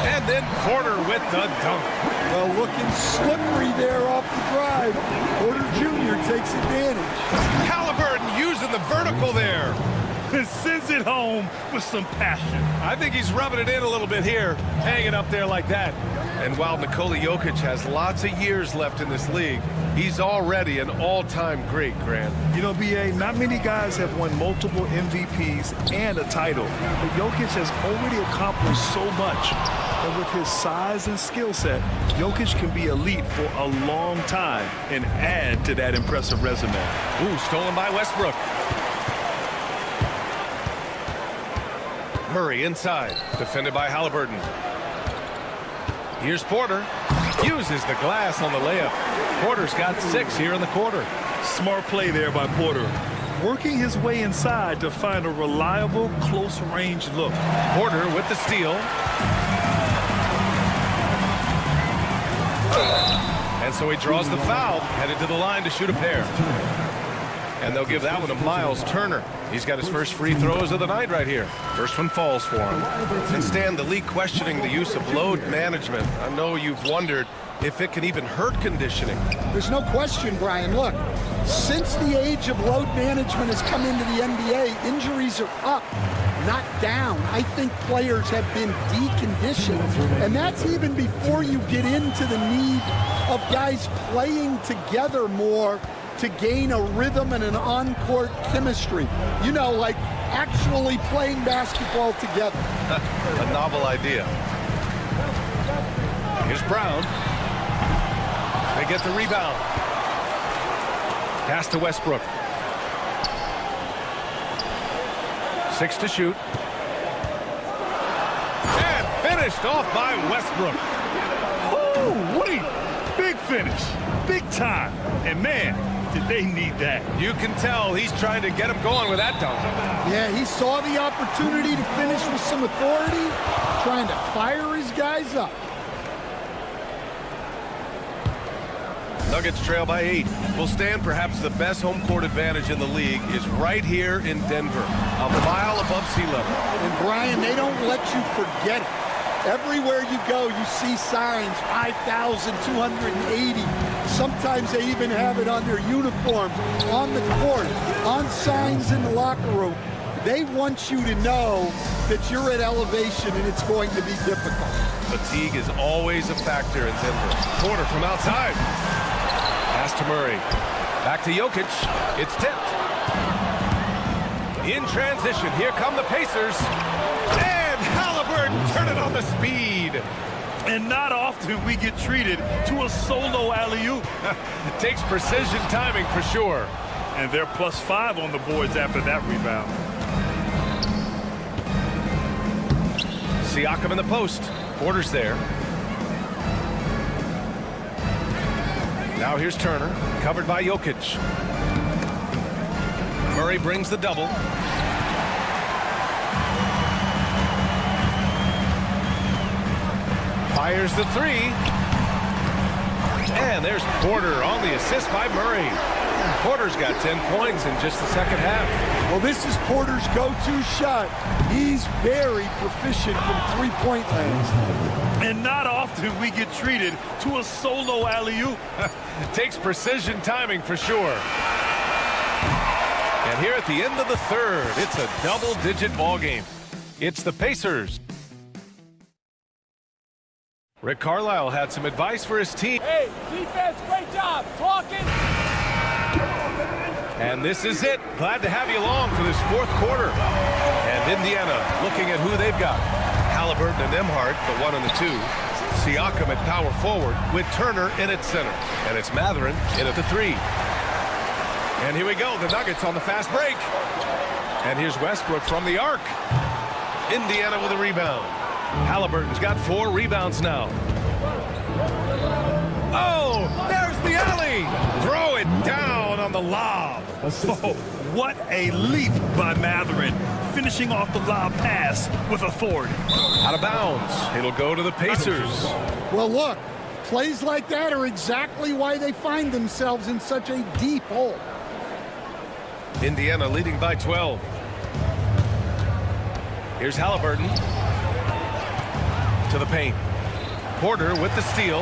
And then Porter with the dunk. Well, looking slippery there off the drive. Porter Jr. takes advantage. Halliburton using the vertical there. Sends it home with some passion. I think he's rubbing it in a little bit here, hanging up there like that. And while Nikola Jokic has lots of years left in this league, he's already an all-time great, Grant. You know, B.A., not many guys have won multiple MVPs and a title. But Jokic has already accomplished so much. And with his size and skill set, Jokic can be elite for a long time and add to that impressive resume. Ooh, stolen by Westbrook. Murray inside, defended by Halliburton. Here's Porter. Uses the glass on the layup. Porter's got 6 here in the quarter. Smart play there by Porter. Working his way inside to find a reliable, close-range look. Porter with the steal. And so he draws the foul, headed to the line to shoot a pair. And they'll give that one to Miles Turner. He's got his first free throws of the night right here. First one falls for him. And Stan, the league questioning the use of load management. I know you've wondered if it can even hurt conditioning. There's no question, Brian. Look, since the age of load management has come into the NBA, injuries are up, not down. I think players have been deconditioned, and that's even before you get into the need of guys playing together more to gain a rhythm and an on-court chemistry. You know, like actually playing basketball together. A novel idea. Here's Brown. They get the rebound. Pass to Westbrook. 6 to shoot. And finished off by Westbrook. Ooh, wait. Big finish. Big time. And man, did they need that. You can tell he's trying to get him going with that dunk. Yeah, he saw the opportunity to finish with some authority, trying to fire his guys up. Nuggets trail by 8. Well, Stan, perhaps the best home court advantage in the league is right here in Denver, a mile above sea level. And Brian, they don't let you forget it. Everywhere you go, you see signs, 5,280. Sometimes they even have it on their uniforms, on the court, on signs in the locker room. They want you to know that you're at elevation and it's going to be difficult. Fatigue is always a factor in Denver. Porter from outside. Pass to Murray. Back to Jokic. It's tipped. In transition, here come the Pacers. And Halliburton turning on the speed. And not often we get treated to a solo alley-oop. Takes precision timing for sure. And they're +5 on the boards after that rebound. Siakam in the post. Porter's there. Now here's Turner, covered by Jokic. Murray brings the double. Fires the 3. And there's Porter on the assist by Murray. Porter's got 10 points in just the second half. Well, this is Porter's go-to shot. He's very proficient from three-point land. And not often we get treated to a solo alley-oop. Takes precision timing for sure. And here at the end of the third, it's a double-digit ball game. It's the Pacers. Rick Carlisle had some advice for his team. Hey, defense, great job. Talking. And this is it. Glad to have you along for this fourth quarter. And Indiana looking at who they've got. Halliburton and Emhart, the 1 and the 2. Siakam at power forward with Turner in at center. And it's Mathurin in at the 3. And here we go. The Nuggets on the fast break. And here's Westbrook from the arc. Indiana with a rebound. Halliburton's got 4 rebounds now. Oh, there's the alley. Throw it down on the lob. Oh, what a leap by Mathurin, finishing off the lob pass with authority. Out of bounds. It'll go to the Pacers. Well, look, plays like that are exactly why they find themselves in such a deep hole. Indiana leading by 12. Here's Halliburton. To the paint. Porter with the steal.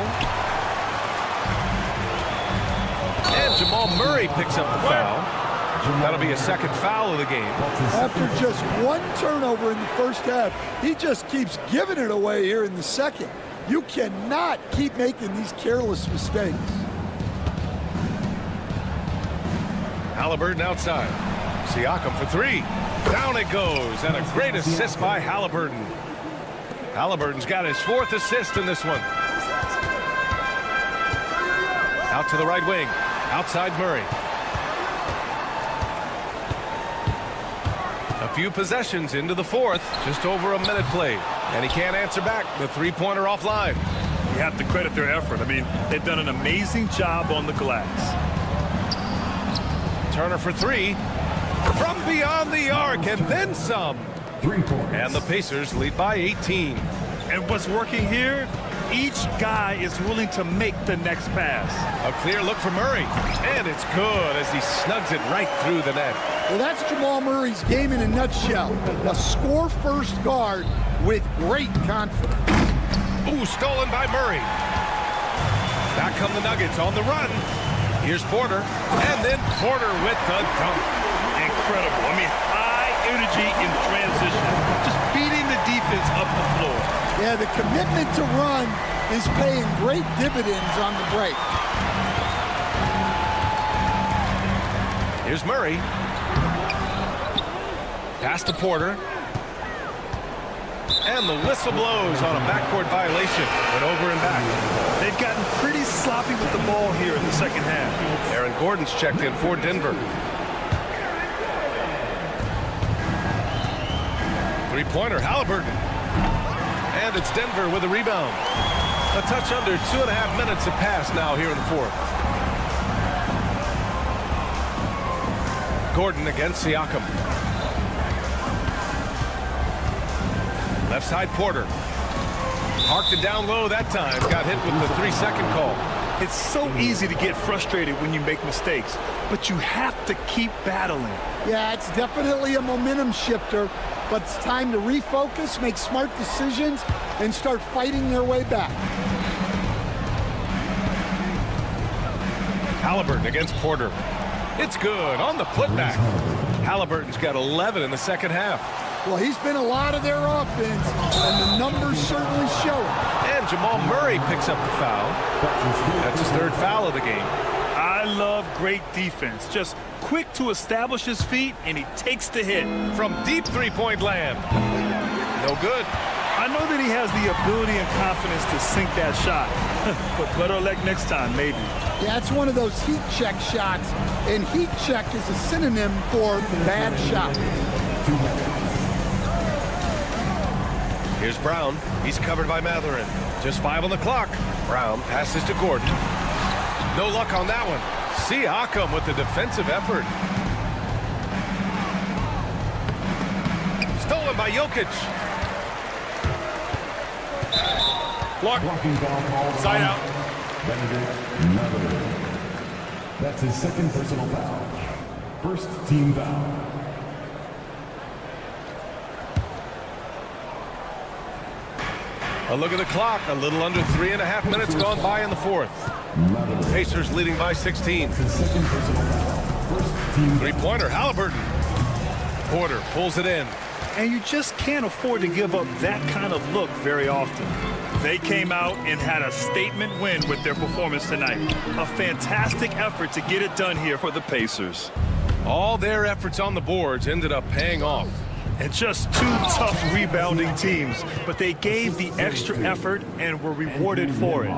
And Jamal Murray picks up the foul. That'll be a second foul of the game. After just 1 turnover in the first half, he just keeps giving it away here in the second. You cannot keep making these careless mistakes. Halliburton outside. Siakam for 3. Down it goes. And a great assist by Halliburton. Halliburton's got his 4th assist in this one. Out to the right wing. Outside Murray. A few possessions into the 4th. Just over a minute played. And he can't answer back. The 3-pointer offline. You have to credit their effort. I mean, they've done an amazing job on the glass. Turner for 3. From beyond the arc and then some. 3 points. And the Pacers lead by 18. And what's working here, each guy is willing to make the next pass. A clear look for Murray. And it's good as he snugs it right through the net. Well, that's Jamal Murray's game in a nutshell. A score-first guard with great confidence. Ooh, stolen by Murray. Back come the Nuggets on the run. Here's Porter. And then Porter with the dunk. Incredible. I mean, high energy in transition. Just beating the defense up the floor. Yeah, the commitment to run is paying great dividends on the break. Here's Murray. Pass to Porter. And the whistle blows on a backcourt violation. Went over and back. They've gotten pretty sloppy with the ball here in the second half. Aaron Gordon's checked in for Denver. 3-pointer, Halliburton. And it's Denver with a rebound. A touch under 2.5 minutes have passed now here in the 4th. Gordon against Siakam. Left side Porter. Parked it down low that time. Got hit with the 3-second call. It's so easy to get frustrated when you make mistakes, but you have to keep battling. Yeah, it's definitely a momentum shifter, but it's time to refocus, make smart decisions, and start fighting their way back. Halliburton against Porter. It's good on the putback. Halliburton's got 11 in the second half. Well, he's been a lot of their offense, and the numbers certainly show it. And Jamal Murray picks up the foul. That's his 3rd foul of the game. I love great defense. Just quick to establish his feet, and he takes the hit. From deep 3-point land. No good. I know that he has the ability and confidence to sink that shot. But better luck next time, maybe. Yeah, it's one of those heat check shots, and heat check is a synonym for bad shot. Here's Brown. He's covered by Mathurin. Just 5 on the clock. Brown passes to Gordon. No luck on that one. Siakam with the defensive effort. Stolen by Jokic. Block. Side out. That's his second personal foul. First team foul. A look at the clock. A little under 3.5 minutes gone by in the fourth. Pacers leading by 16. Second personal foul. First team. Three-pointer, Halliburton. Porter pulls it in. And you just can't afford to give up that kind of look very often. They came out and had a statement win with their performance tonight. A fantastic effort to get it done here for the Pacers. All their efforts on the boards ended up paying off. And just two tough rebounding teams, but they gave the extra effort and were rewarded for it.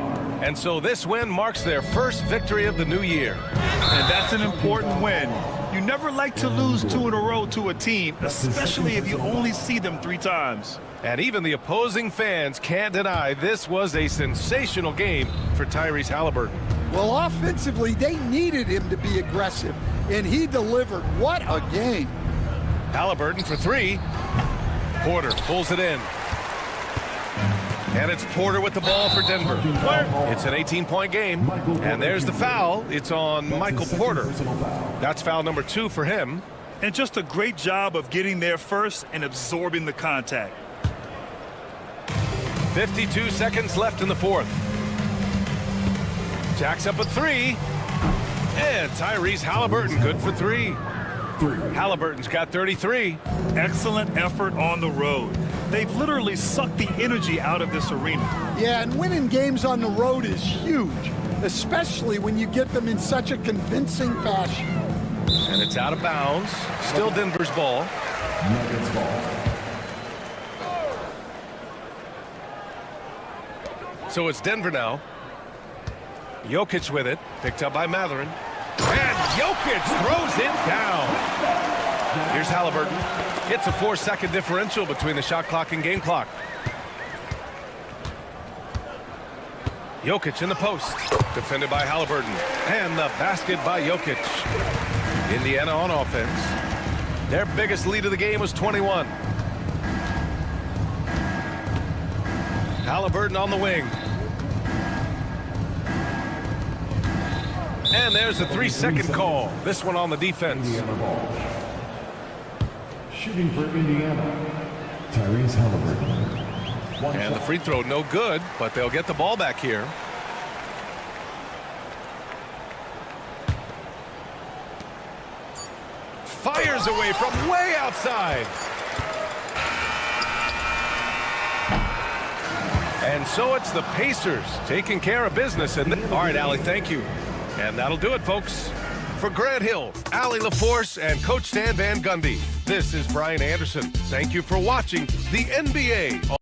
And so this win marks their first victory of the new year. And that's an important win. You never like to lose 2 in a row to a team, especially if you only see them 3 times. And even the opposing fans can't deny this was a sensational game for Tyrese Halliburton. Well, offensively, they needed him to be aggressive, and he delivered. What a game. Halliburton for 3. Porter pulls it in. And it's Porter with the ball for Denver. It's an 18-point game. And there's the foul. It's on Michael Porter. That's foul number 2 for him. And just a great job of getting there first and absorbing the contact. 52 seconds left in the fourth. Jacks up a 3. And Tyrese Halliburton good for 3. Halliburton's got 33. Excellent effort on the road. They've literally sucked the energy out of this arena. Yeah, and winning games on the road is huge, especially when you get them in such a convincing fashion. And it's out of bounds. Still Denver's ball. Nuggets ball. So it's Denver now. Jokic with it. Picked up by Mathurin. And Jokic throws it down. Here's Halliburton. It's a 4-second differential between the shot clock and game clock. Jokic in the post. Defended by Halliburton. And the basket by Jokic. Indiana on offense. Their biggest lead of the game was 21. Halliburton on the wing. And there's a 3-second call. This one on the defense. Shooting for Indiana, Tyrese Halliburton. And the free throw no good, but they'll get the ball back here. Fires away from way outside. And so it's the Pacers taking care of business. All right, Allie, thank you. And that'll do it, folks. For Grant Hill, Allie LaForce, and Coach Stan Van Gundy, this is Brian Anderson. Thank you for watching the NBA.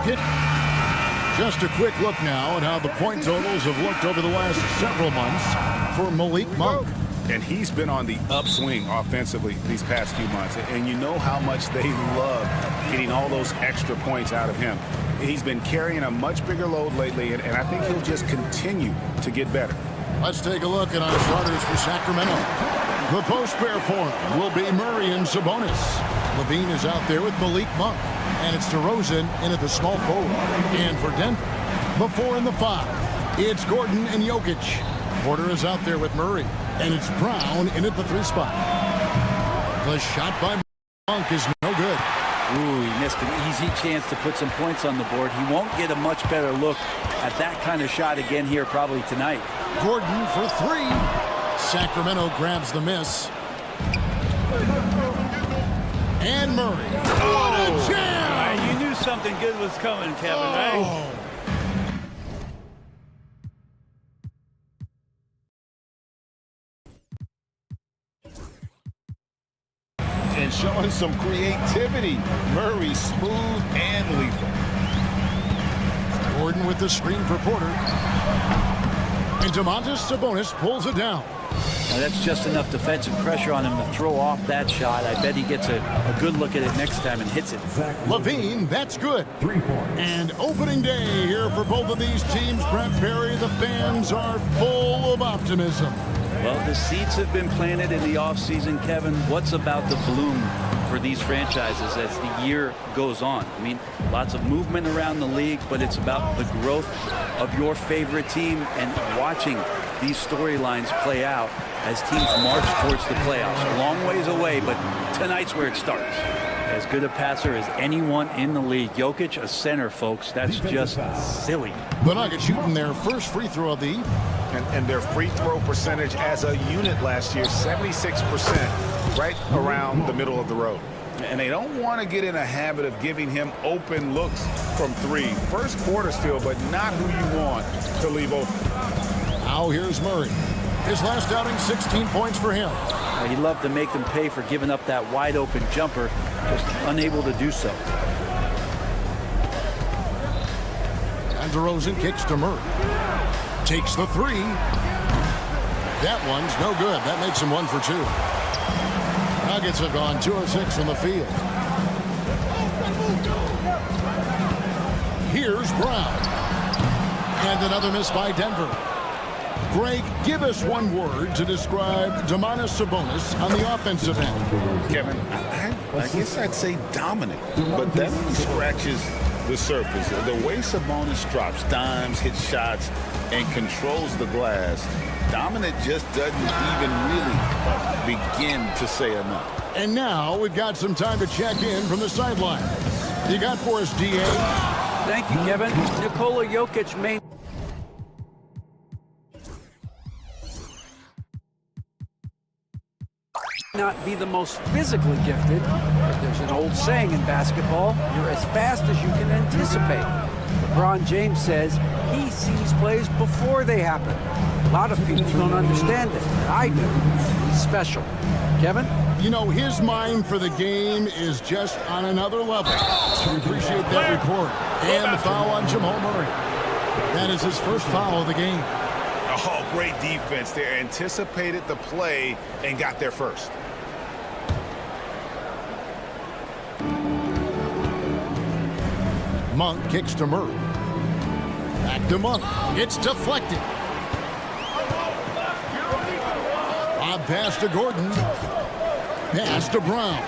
bucket. Just a quick look now at how the point totals have looked over the last several months for Malik Monk. And he's been on the upswing offensively these past few months. And you know how much they love getting all those extra points out of him. He's been carrying a much bigger load lately, and I think he'll just continue to get better. Let's take a look at our starters for Sacramento. The post pair form will be Murray and Sabonis. Levine is out there with Malik Monk. And it's DeRozan in at the small forward. And for Denver, the 4 and the 5, it's Gordon and Jokic. Porter is out there with Murray. And it's Brown in at the 3 spot. The shot by Monk is no good. Ooh, he missed an easy chance to put some points on the board. He won't get a much better look at that kind of shot again here probably tonight. Gordon for 3. Sacramento grabs the miss. And Murray. What a jam! You knew something good was coming, Kevin, right? And showing some creativity. Murray smooth and lethal. Gordon with the screen for Porter. And Domantas Sabonis pulls it down. Now that's just enough defensive pressure on him to throw off that shot. I bet he gets a good look at it next time and hits it. Levine, that's good. 3 points. And opening day here for both of these teams, Brent Barry. The fans are full of optimism. Well, the seeds have been planted in the offseason, Kevin. What's about the bloom for these franchises as the year goes on? I mean, lots of movement around the league, but it's about the growth of your favorite team and watching these storylines play out as teams march towards the playoffs. A long ways away, but tonight's where it starts. As good a passer as anyone in the league. Jokic, a center, folks. That's just silly. The Nuggets shooting their first free throw of the evening. And their free throw percentage as a unit last year, 76%, right around the middle of the road. And they don't want to get in a habit of giving him open looks from 3. First quarter still, but not who you want to leave open. Now here's Murray. His last outing, 16 points for him. He loved to make them pay for giving up that wide open jumper, just unable to do so. And DeRozan kicks to Murray. Takes the 3. That one's no good. That makes him 1 for 2. Nuggets have gone 2 of 6 from the field. Here's Brown. And another miss by Denver. Greg, give us one word to describe Domantas Sabonis on the offensive end. Kevin, I guess I'd say dominant, but that only scratches the surface. The way Sabonis drops dimes, hits shots, and controls the glass, dominant just doesn't even really begin to say enough. And now we've got some time to check in from the sideline. You got for us, D.A.? Thank you, Kevin. Nikola Jokic may not be the most physically gifted, but there's an old saying in basketball, you're as fast as you can anticipate. LeBron James says he sees plays before they happen. A lot of people don't understand it, but I do. He's special. Kevin? You know, his mind for the game is just on another level. So we appreciate that report. And the foul on Jamal Murray. That is his first foul of the game. Oh, great defense there. Anticipated the play and got there first. Monk kicks to Murray. Back to Monk. It's deflected. Lob pass to Gordon. Pass to Brown.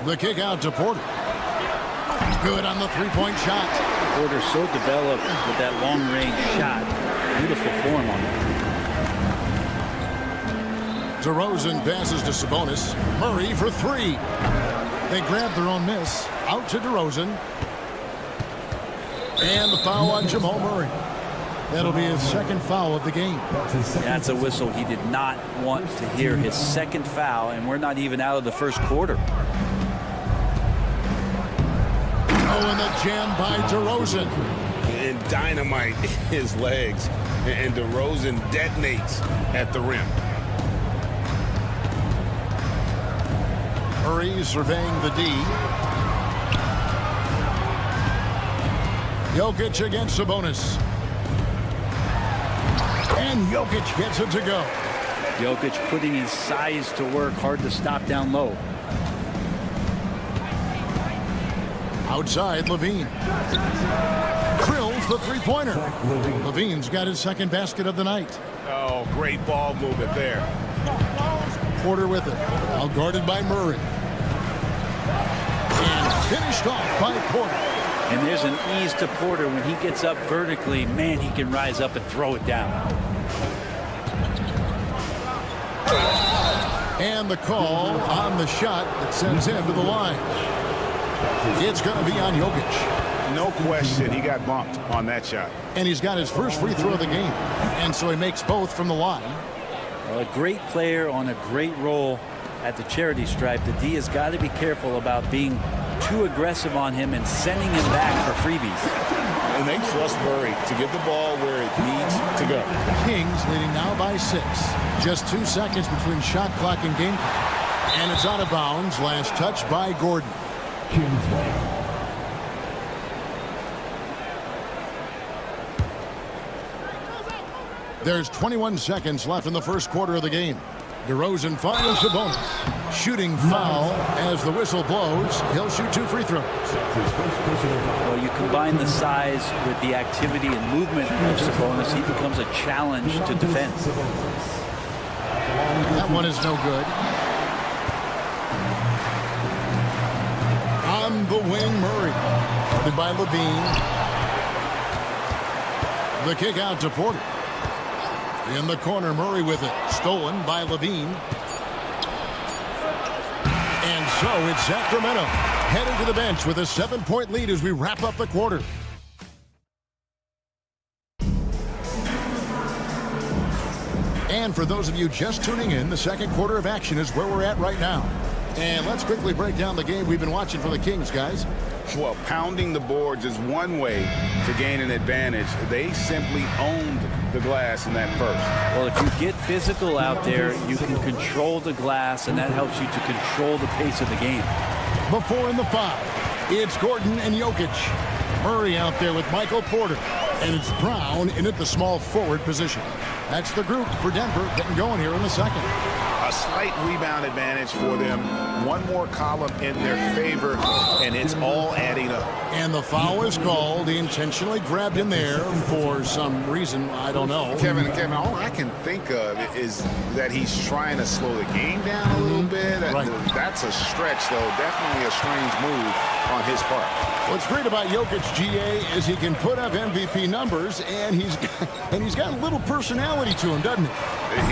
The kick out to Porter. Good on the three-point shot. Porter's so developed with that long-range shot. Beautiful form on it. DeRozan passes to Sabonis. Murray for 3. They grab their own miss. Out to DeRozan. And the foul on Jamal Murray. That'll be his second foul of the game. That's a whistle. He did not want to hear his second foul, and we're not even out of the first quarter. Oh, and the jam by DeRozan. And dynamite his legs. And DeRozan detonates at the rim. Murray surveying the D. Jokic against Sabonis. And Jokic gets it to go. Jokic putting his size to work, hard to stop down low. Outside, Levine. Drills the three-pointer. Levine's got his second basket of the night. Oh, great ball movement there. Porter with it. Now guarded by Murray. And finished off by Porter. And there's an ease to Porter when he gets up vertically. Man, he can rise up and throw it down. And the call on the shot that sends him to the line. It's going to be on Jokic. No question, he got bumped on that shot. And he's got his first free throw of the game. And so he makes both from the line. Well, a great player on a great role at the charity stripe. The D has got to be careful about being too aggressive on him and sending him back for freebies. And they trust Murray to get the ball where it needs to go. Kings leading now by 6. Just 2 seconds between shot clock and game clock. And it's out of bounds. Last touch by Gordon. There's 21 seconds left in the first quarter of the game. DeRozan finds Sabonis. Shooting foul as the whistle blows. He'll shoot 2 free throws. Well, you combine the size with the activity and movement of Sabonis, he becomes a challenge to defend. That one is no good. On the wing, Murray. Guarded by Levine. The kick out to Porter. In the corner, Murray with it. Stolen by Levine. And so it's Sacramento heading to the bench with a 7-point lead as we wrap up the quarter. And for those of you just tuning in, the second quarter of action is where we're at right now. And let's quickly break down the game we've been watching for the Kings, guys. Well, pounding the boards is one way to gain an advantage. They simply owned the glass in that first. Well, if you get physical out there, you can control the glass, and that helps you to control the pace of the game. Before in the 5, it's Gordon and Jokic. Murray out there with Michael Porter. And it's Brown in at the small forward position. That's the group for Denver getting going here in the second. A slight rebound advantage for them. One more column in their favor, and it's all adding up. And the foul is called. He intentionally grabbed him there for some reason. I don't know. Kevin, all I can think of is that he's trying to slow the game down a little bit. Right. That's a stretch, though. Definitely a strange move on his part. What's great about Jokic, GA, is he can put up MVP numbers, and he's got a little personality to him, doesn't he?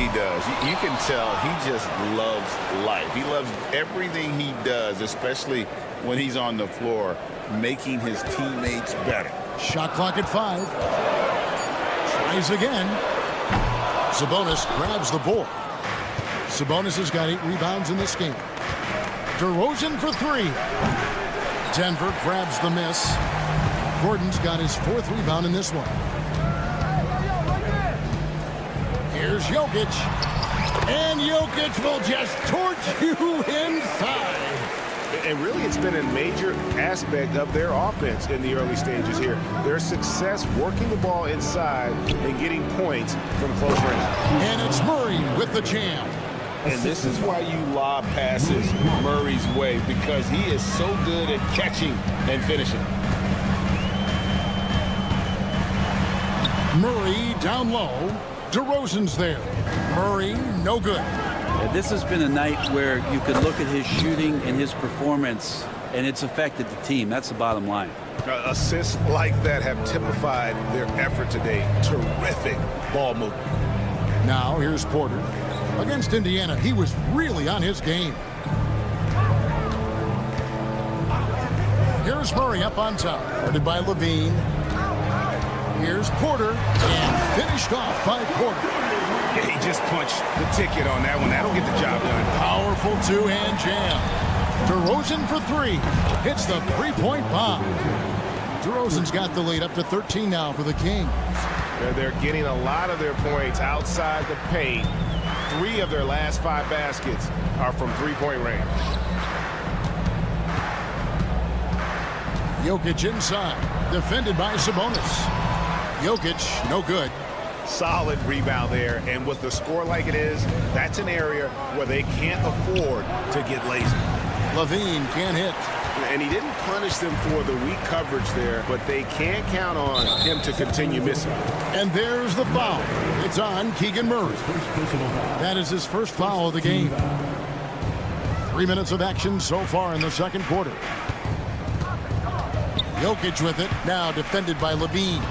He does. You can tell he just loves life. He loves everything he does, especially when he's on the floor, making his teammates better. Shot clock at 5. Tries again. Sabonis grabs the board. Sabonis has got 8 rebounds in this game. DeRozan for 3. Denver grabs the miss. Gordon's got his 4th rebound in this one. Here's Jokic. And Jokic will just torch you inside. And really, it's been a major aspect of their offense in the early stages here. Their success working the ball inside and getting points from close range. And it's Murray with the jam. And this is why you lob passes Murray's way, because he is so good at catching and finishing. Murray down low. DeRozan's there. Murray, no good. Yeah, this has been a night where you could look at his shooting and his performance, and it's affected the team. That's the bottom line. Assists like that have typified their effort today. Terrific ball movement. Now here's Porter. Against Indiana, he was really on his game. Here's Murray up on top, guarded by Levine. Here's Porter, and finished off by Porter. Yeah, he just punched the ticket on that one. That'll get the job done. Powerful 2-hand jam. DeRozan for 3. Hits the 3-point bomb. DeRozan's got the lead up to 13 now for the Kings. They're getting a lot of their points outside the paint. 3 of their last 5 baskets are from 3-point range. Jokic inside. Defended by Sabonis. Jokic, no good. Solid rebound there, and with the score like it is, that's an area where they can't afford to get lazy. Levine can't hit. And he didn't punish them for the weak coverage there, but they can't count on him to continue missing. And there's the foul. It's on Keegan Murray. That is his first foul of the game. 3 minutes of action so far in the second quarter. Jokic with it, now defended by Levine.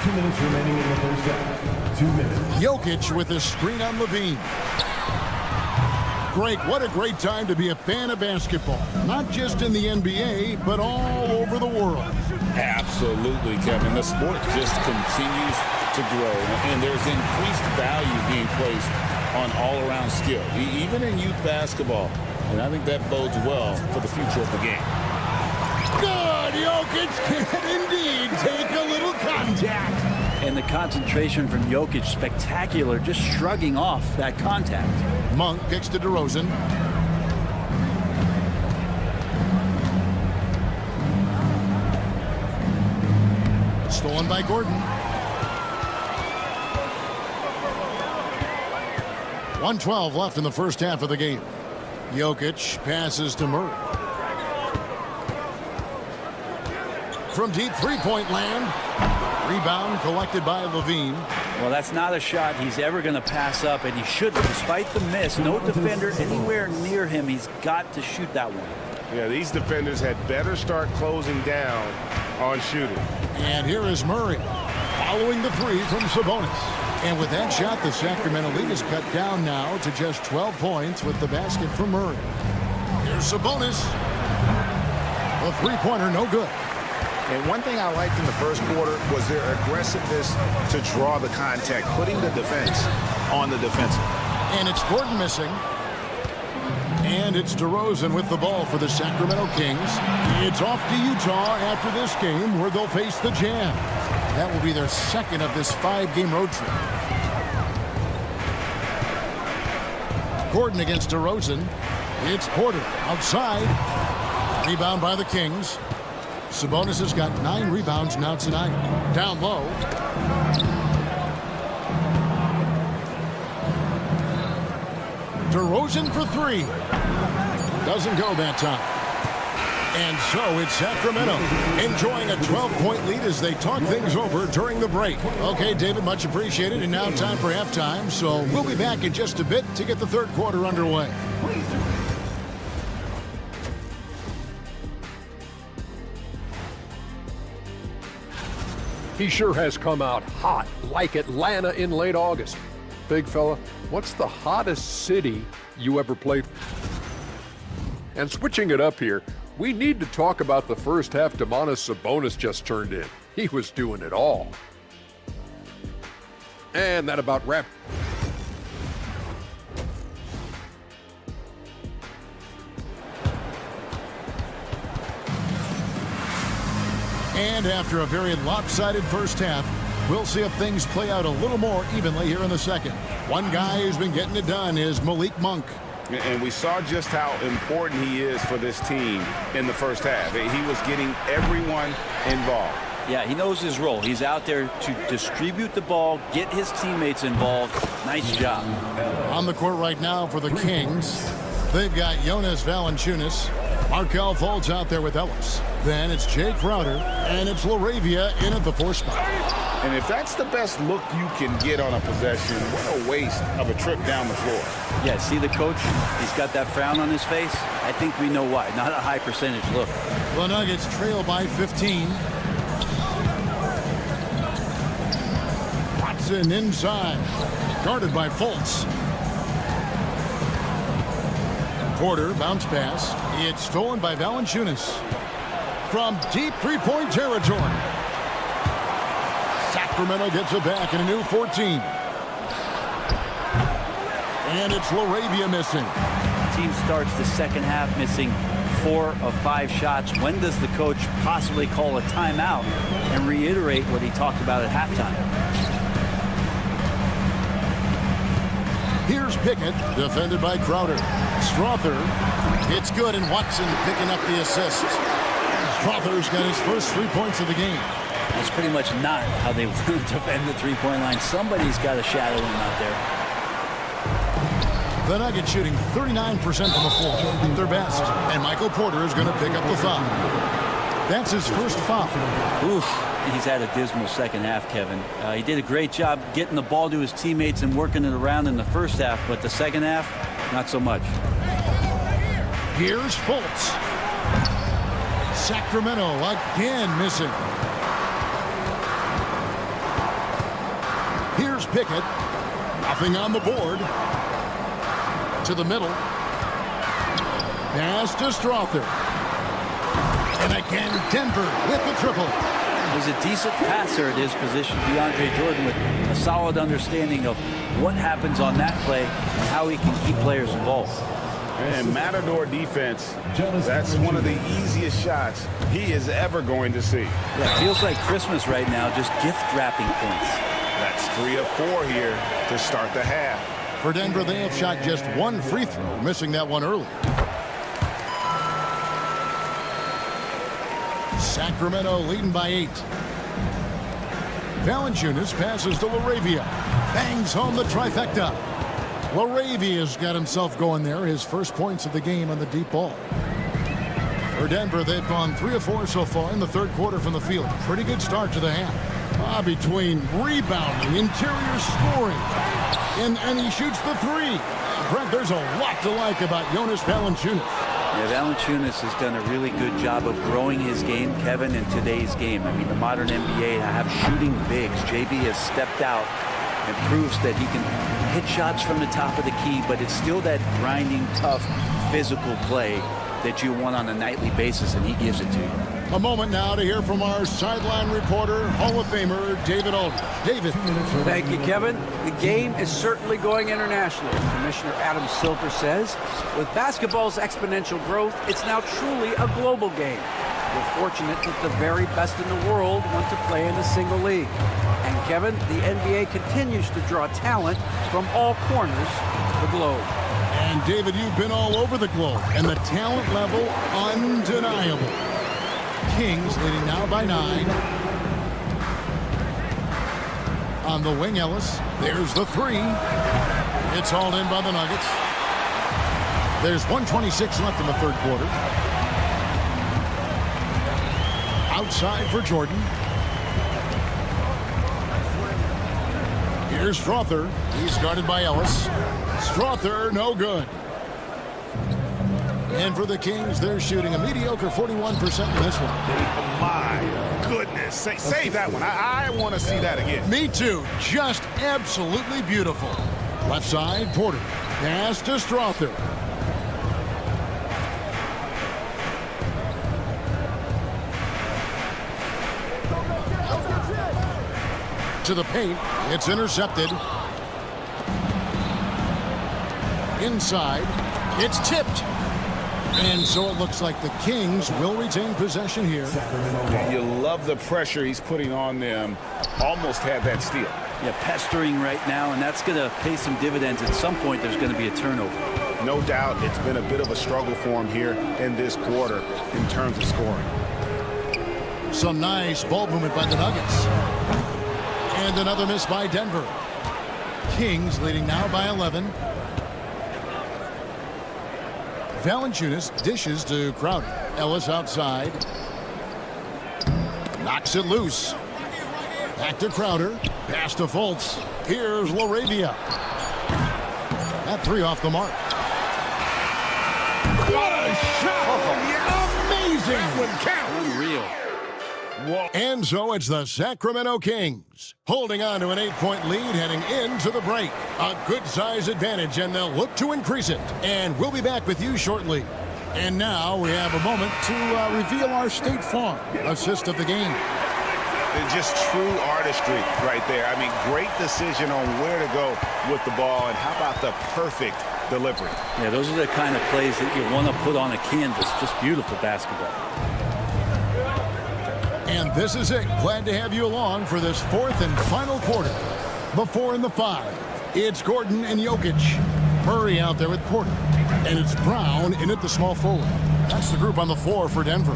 2 minutes remaining in the first half. 2 minutes. Jokic with a screen on Levine. Greg, what a great time to be a fan of basketball. Not just in the NBA, but all over the world. Absolutely, Kevin. The sport just continues to grow, and there's increased value being placed on all-around skill, even in youth basketball. And I think that bodes well for the future of the game. Good! Jokic can indeed take a little contact. And the concentration from Jokic, spectacular, just shrugging off that contact. Monk kicks to DeRozan. Stolen by Gordon. 1:12 left in the first half of the game. Jokic passes to Murray. From deep three-point land. Rebound collected by Levine. Well, that's not a shot he's ever going to pass up, and he shouldn't. Despite the miss, no defender anywhere near him. He's got to shoot that one. Yeah, these defenders had better start closing down on shooting. And here is Murray following the three from Sabonis. And with that shot, the Sacramento lead is cut down now to just 12 points with the basket from Murray. Here's Sabonis. The three-pointer, no good. And one thing I liked in the first quarter was their aggressiveness to draw the contact, putting the defense on the defensive. And it's Gordon missing. And it's DeRozan with the ball for the Sacramento Kings. It's off to Utah after this game, where they'll face the Jazz. That will be their second of this 5-game road trip. Gordon against DeRozan. It's Porter outside. Rebound by the Kings. Sabonis has got 9 rebounds now tonight. Down low. DeRozan for 3. Doesn't go that time. And so it's Sacramento enjoying a 12-point lead as they talk things over during the break. Okay, David, much appreciated. And now time for halftime. So we'll be back in just a bit to get the third quarter underway. He sure has come out hot, like Atlanta in late August. Big fella, what's the hottest city you ever played? And switching it up here, we need to talk about the first half Domantas Sabonis just turned in. He was doing it all. And that about wrapped. And after a very lopsided first half, we'll see if things play out a little more evenly here in the second. One guy who's been getting it done is Malik Monk. And we saw just how important he is for this team in the first half. He was getting everyone involved. Yeah, he knows his role. He's out there to distribute the ball, get his teammates involved. Nice job. On the court right now for the Kings, they've got Jonas Valanciunas. Markelle Fultz out there with Ellis. Then it's Jay Crowder, and it's LaRavia in at the 4 spot. And if that's the best look you can get on a possession, what a waste of a trip down the floor. Yeah, see the coach? He's got that frown on his face. I think we know why. Not a high percentage look. The Nuggets trail by 15. Watson inside. Guarded by Fultz. Porter, bounce pass. It's stolen by Valanciunas. From deep three-point territory. Sacramento gets it back in a new 14. And it's LaRavia missing. Team starts the second half missing 4 of 5 shots. When does the coach possibly call a timeout and reiterate what he talked about at halftime? Here's Pickett, defended by Crowder. Strother, it's good, and Watson picking up the assist. Crowther's got his first 3 points of the game. That's pretty much not how they defend the three-point line. Somebody's got to shadow him out there. The Nuggets shooting 39% from the floor, their best. And Michael Porter is going to pick up the foul. That's his first foul. Oof, he's had a dismal second half, Kevin. He did a great job getting the ball to his teammates and working it around in the first half, but the second half, not so much. Here's Fultz. Sacramento again missing. Here's Pickett. Nothing on the board. To the middle. Pass to Strother. And again, Denver with the triple. He's a decent passer at his position, DeAndre Jordan, with a solid understanding of what happens on that play and how he can keep players involved. And Matador defense, that's one of the easiest shots he is ever going to see. Yeah, it feels like Christmas right now, just gift wrapping points. That's 3 of 4 here to start the half. For Denver, they have shot just one free throw, missing that one early. Sacramento leading by 8. Valanciunas passes to LaRavia. Bangs home the trifecta. LaRavia's got himself going there, his first points of the game on the deep ball. For Denver, they've gone 3 of 4 so far in the third quarter from the field. Pretty good start to the half. Between rebounding, interior scoring, and he shoots the 3. Brent, there's a lot to like about Jonas Valanciunas. Yeah, Valanciunas has done a really good job of growing his game, Kevin, in today's game. I mean, the modern NBA have shooting bigs. JV has stepped out and proves that he can hit shots from the top of the key, but it's still that grinding, tough, physical play that you want on a nightly basis, and he gives it to you. A moment now to hear from our sideline reporter, Hall of Famer David Aldridge. David. Thank you, Kevin. The game is certainly going international. Commissioner Adam Silver says, with basketball's exponential growth, it's now truly a global game. We're fortunate that the very best in the world want to play in a single league. And Kevin, the NBA continues to draw talent from all corners of the globe. And David, you've been all over the globe, and the talent level undeniable. Kings leading now by 9. On the wing, Ellis. There's the 3. It's hauled in by the Nuggets. There's 1:26 left in the third quarter. Outside for Jordan. Here's Strother. He's guarded by Ellis. Strother, no good. And for the Kings, they're shooting a mediocre 41% in this one. My goodness. Save that one. I want to see that again. Me too. Just absolutely beautiful. Left side, Porter. Pass to Strother. To the paint. It's intercepted. Inside. It's tipped. And so it looks like the Kings will retain possession here. You love the pressure he's putting on them. Almost had that steal. Yeah, pestering right now, and that's going to pay some dividends. At some point, there's going to be a turnover. No doubt it's been a bit of a struggle for him here in this quarter in terms of scoring. Some nice ball movement by the Nuggets. And another miss by Denver. Kings leading now by 11. Valanciunas dishes to Crowder. Ellis outside. Knocks it loose. Back to Crowder. Pass to Fultz. Here's LaRavia. That 3 off the mark. What a shot! Amazing! That would count. Unreal. Whoa. And so it's the Sacramento Kings holding on to an 8-point lead heading into the break. A good-sized advantage, and they'll look to increase it. And we'll be back with you shortly. And now we have a moment to reveal our State Farm assist of the game. Just true artistry right there. I mean, great decision on where to go with the ball, and how about the perfect delivery? Yeah, those are the kind of plays that you want to put on a canvas. Just beautiful basketball. And this is it. Glad to have you along for this fourth and final quarter. The 4 and the 5. It's Gordon and Jokic. Murray out there with Porter. And it's Brown in at the small forward. That's the group on the floor for Denver.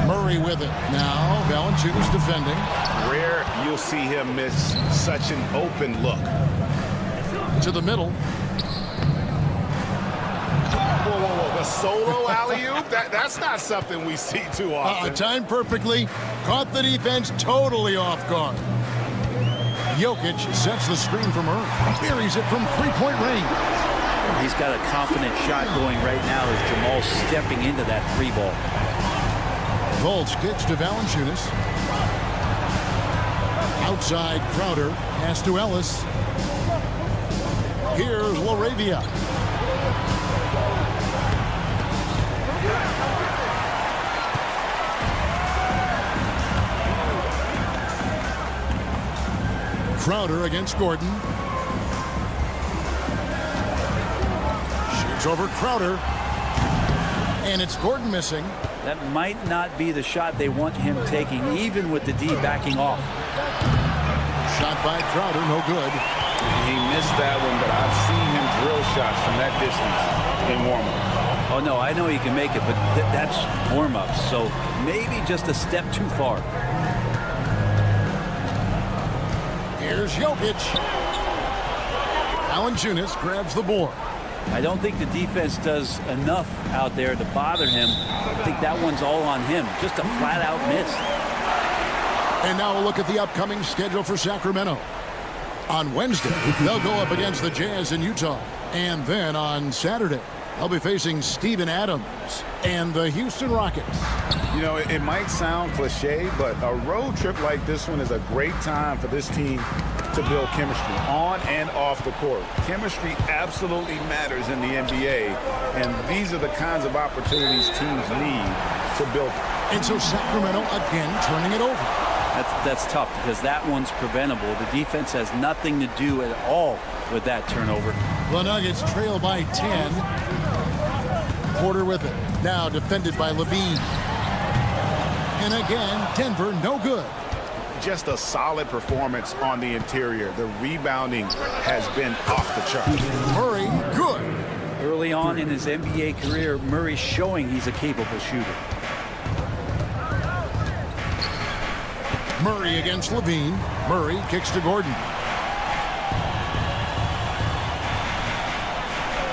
Murray with it. Now, Valanciunas defending. Rare you'll see him miss such an open look. To the middle. Whoa, whoa, whoa. The solo alley-oop? That's not something we see too often. Timed perfectly. Caught the defense totally off guard. Jokic sets the screen for Murray. Buries it from three-point range. He's got a confident shot going right now as Jamal's stepping into that three ball. Volts kicks to Valanciunas. Outside Crowder. Pass to Ellis. Here's Laravia. Crowder against Gordon. Shoots over Crowder. And it's Gordon missing. That might not be the shot they want him taking, even with the D backing off. Shot by Crowder, no good. He missed that one, but I've seen him drill shots from that distance in warm-up. Oh, no, I know he can make it, but that's warm-up, so maybe just a step too far. Here's Jokic. Valanciunas grabs the board. I don't think the defense does enough out there to bother him. I think that one's all on him. Just a flat-out miss. And now we'll look at the upcoming schedule for Sacramento. On Wednesday, they'll go up against the Jazz in Utah. And then on Saturday, they'll be facing Steven Adams and the Houston Rockets. You know, it might sound cliche, but a road trip like this one is a great time for this team to build chemistry on and off the court. Chemistry absolutely matters in the NBA, and these are the kinds of opportunities teams need to build. And so Sacramento again turning it over. That's tough because that one's preventable. The defense has nothing to do at all with that turnover. The Nuggets trail by 10. Porter with it. Now defended by Levine. And again, Denver no good. Just a solid performance on the interior. The rebounding has been off the charts. Murray, good. Early on in his NBA career, Murray's showing he's a capable shooter. Murray against Levine. Murray kicks to Gordon.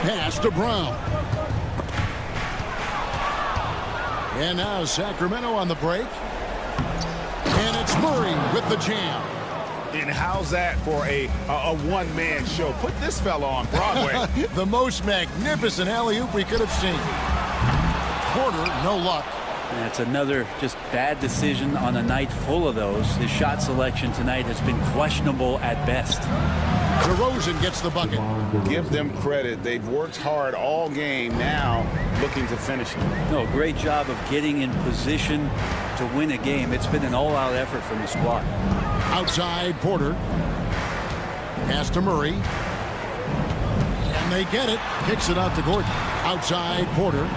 Pass to Brown. And now Sacramento on the break. And it's Murray with the jam. And how's that for a one-man show? Put this fella on Broadway. The most magnificent alley-oop we could have seen. Porter, no luck. That's another just bad decision on a night full of those. His shot selection tonight has been questionable at best. DeRozan gets the bucket. Give them credit. They've worked hard all game, now looking to finish it. No, great job of getting in position to win a game. It's been an all-out effort from the squad. Outside Porter. Pass to Murray. And they get it. Kicks it out to Gordon. Outside Porter.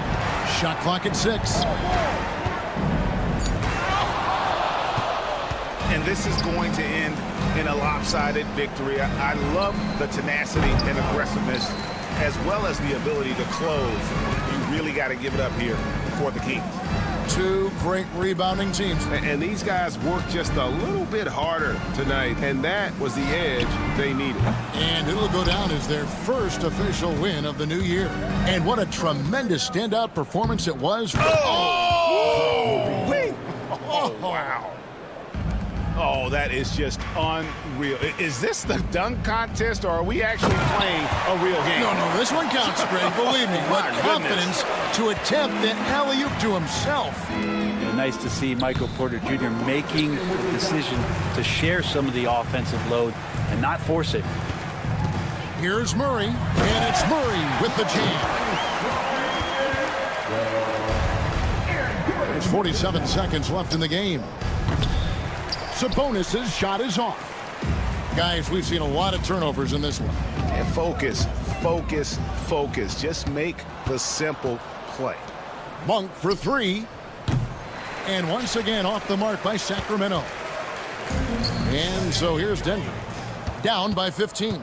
Shot clock at 6. And this is going to end in a lopsided victory. I love the tenacity and aggressiveness as well as the ability to close. You really got to give it up here for the Kings. Two great rebounding teams. And these guys worked just a little bit harder tonight, and that was the edge they needed. And it'll go down as their first official win of the new year. And what a tremendous standout performance it was. Oh, wow. Oh, that is just unreal. Is this the dunk contest, or are we actually playing a real game? No, this one counts, Greg. Believe me. With confidence to attempt the alley-oop to himself. Nice to see Michael Porter Jr. making the decision to share some of the offensive load and not force it. Here's Murray, and it's Murray with the jam. There's 47 seconds left in the game. Sabonis' shot is off. Guys, we've seen a lot of turnovers in this one. And focus. Just make the simple play. Monk for 3. And once again off the mark by Sacramento. And so here's Denver. Down by 15.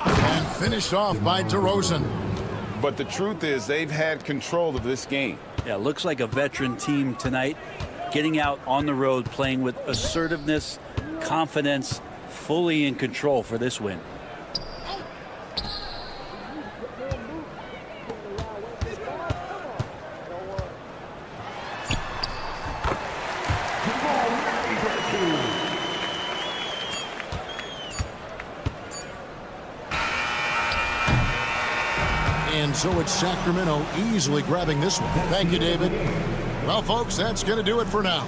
And finished off by DeRozan. But the truth is they've had control of this game. Yeah, looks like a veteran team tonight, getting out on the road, playing with assertiveness, confidence, fully in control for this win. And so it's Sacramento easily grabbing this one. Thank you, David. Well, folks, that's going to do it for now.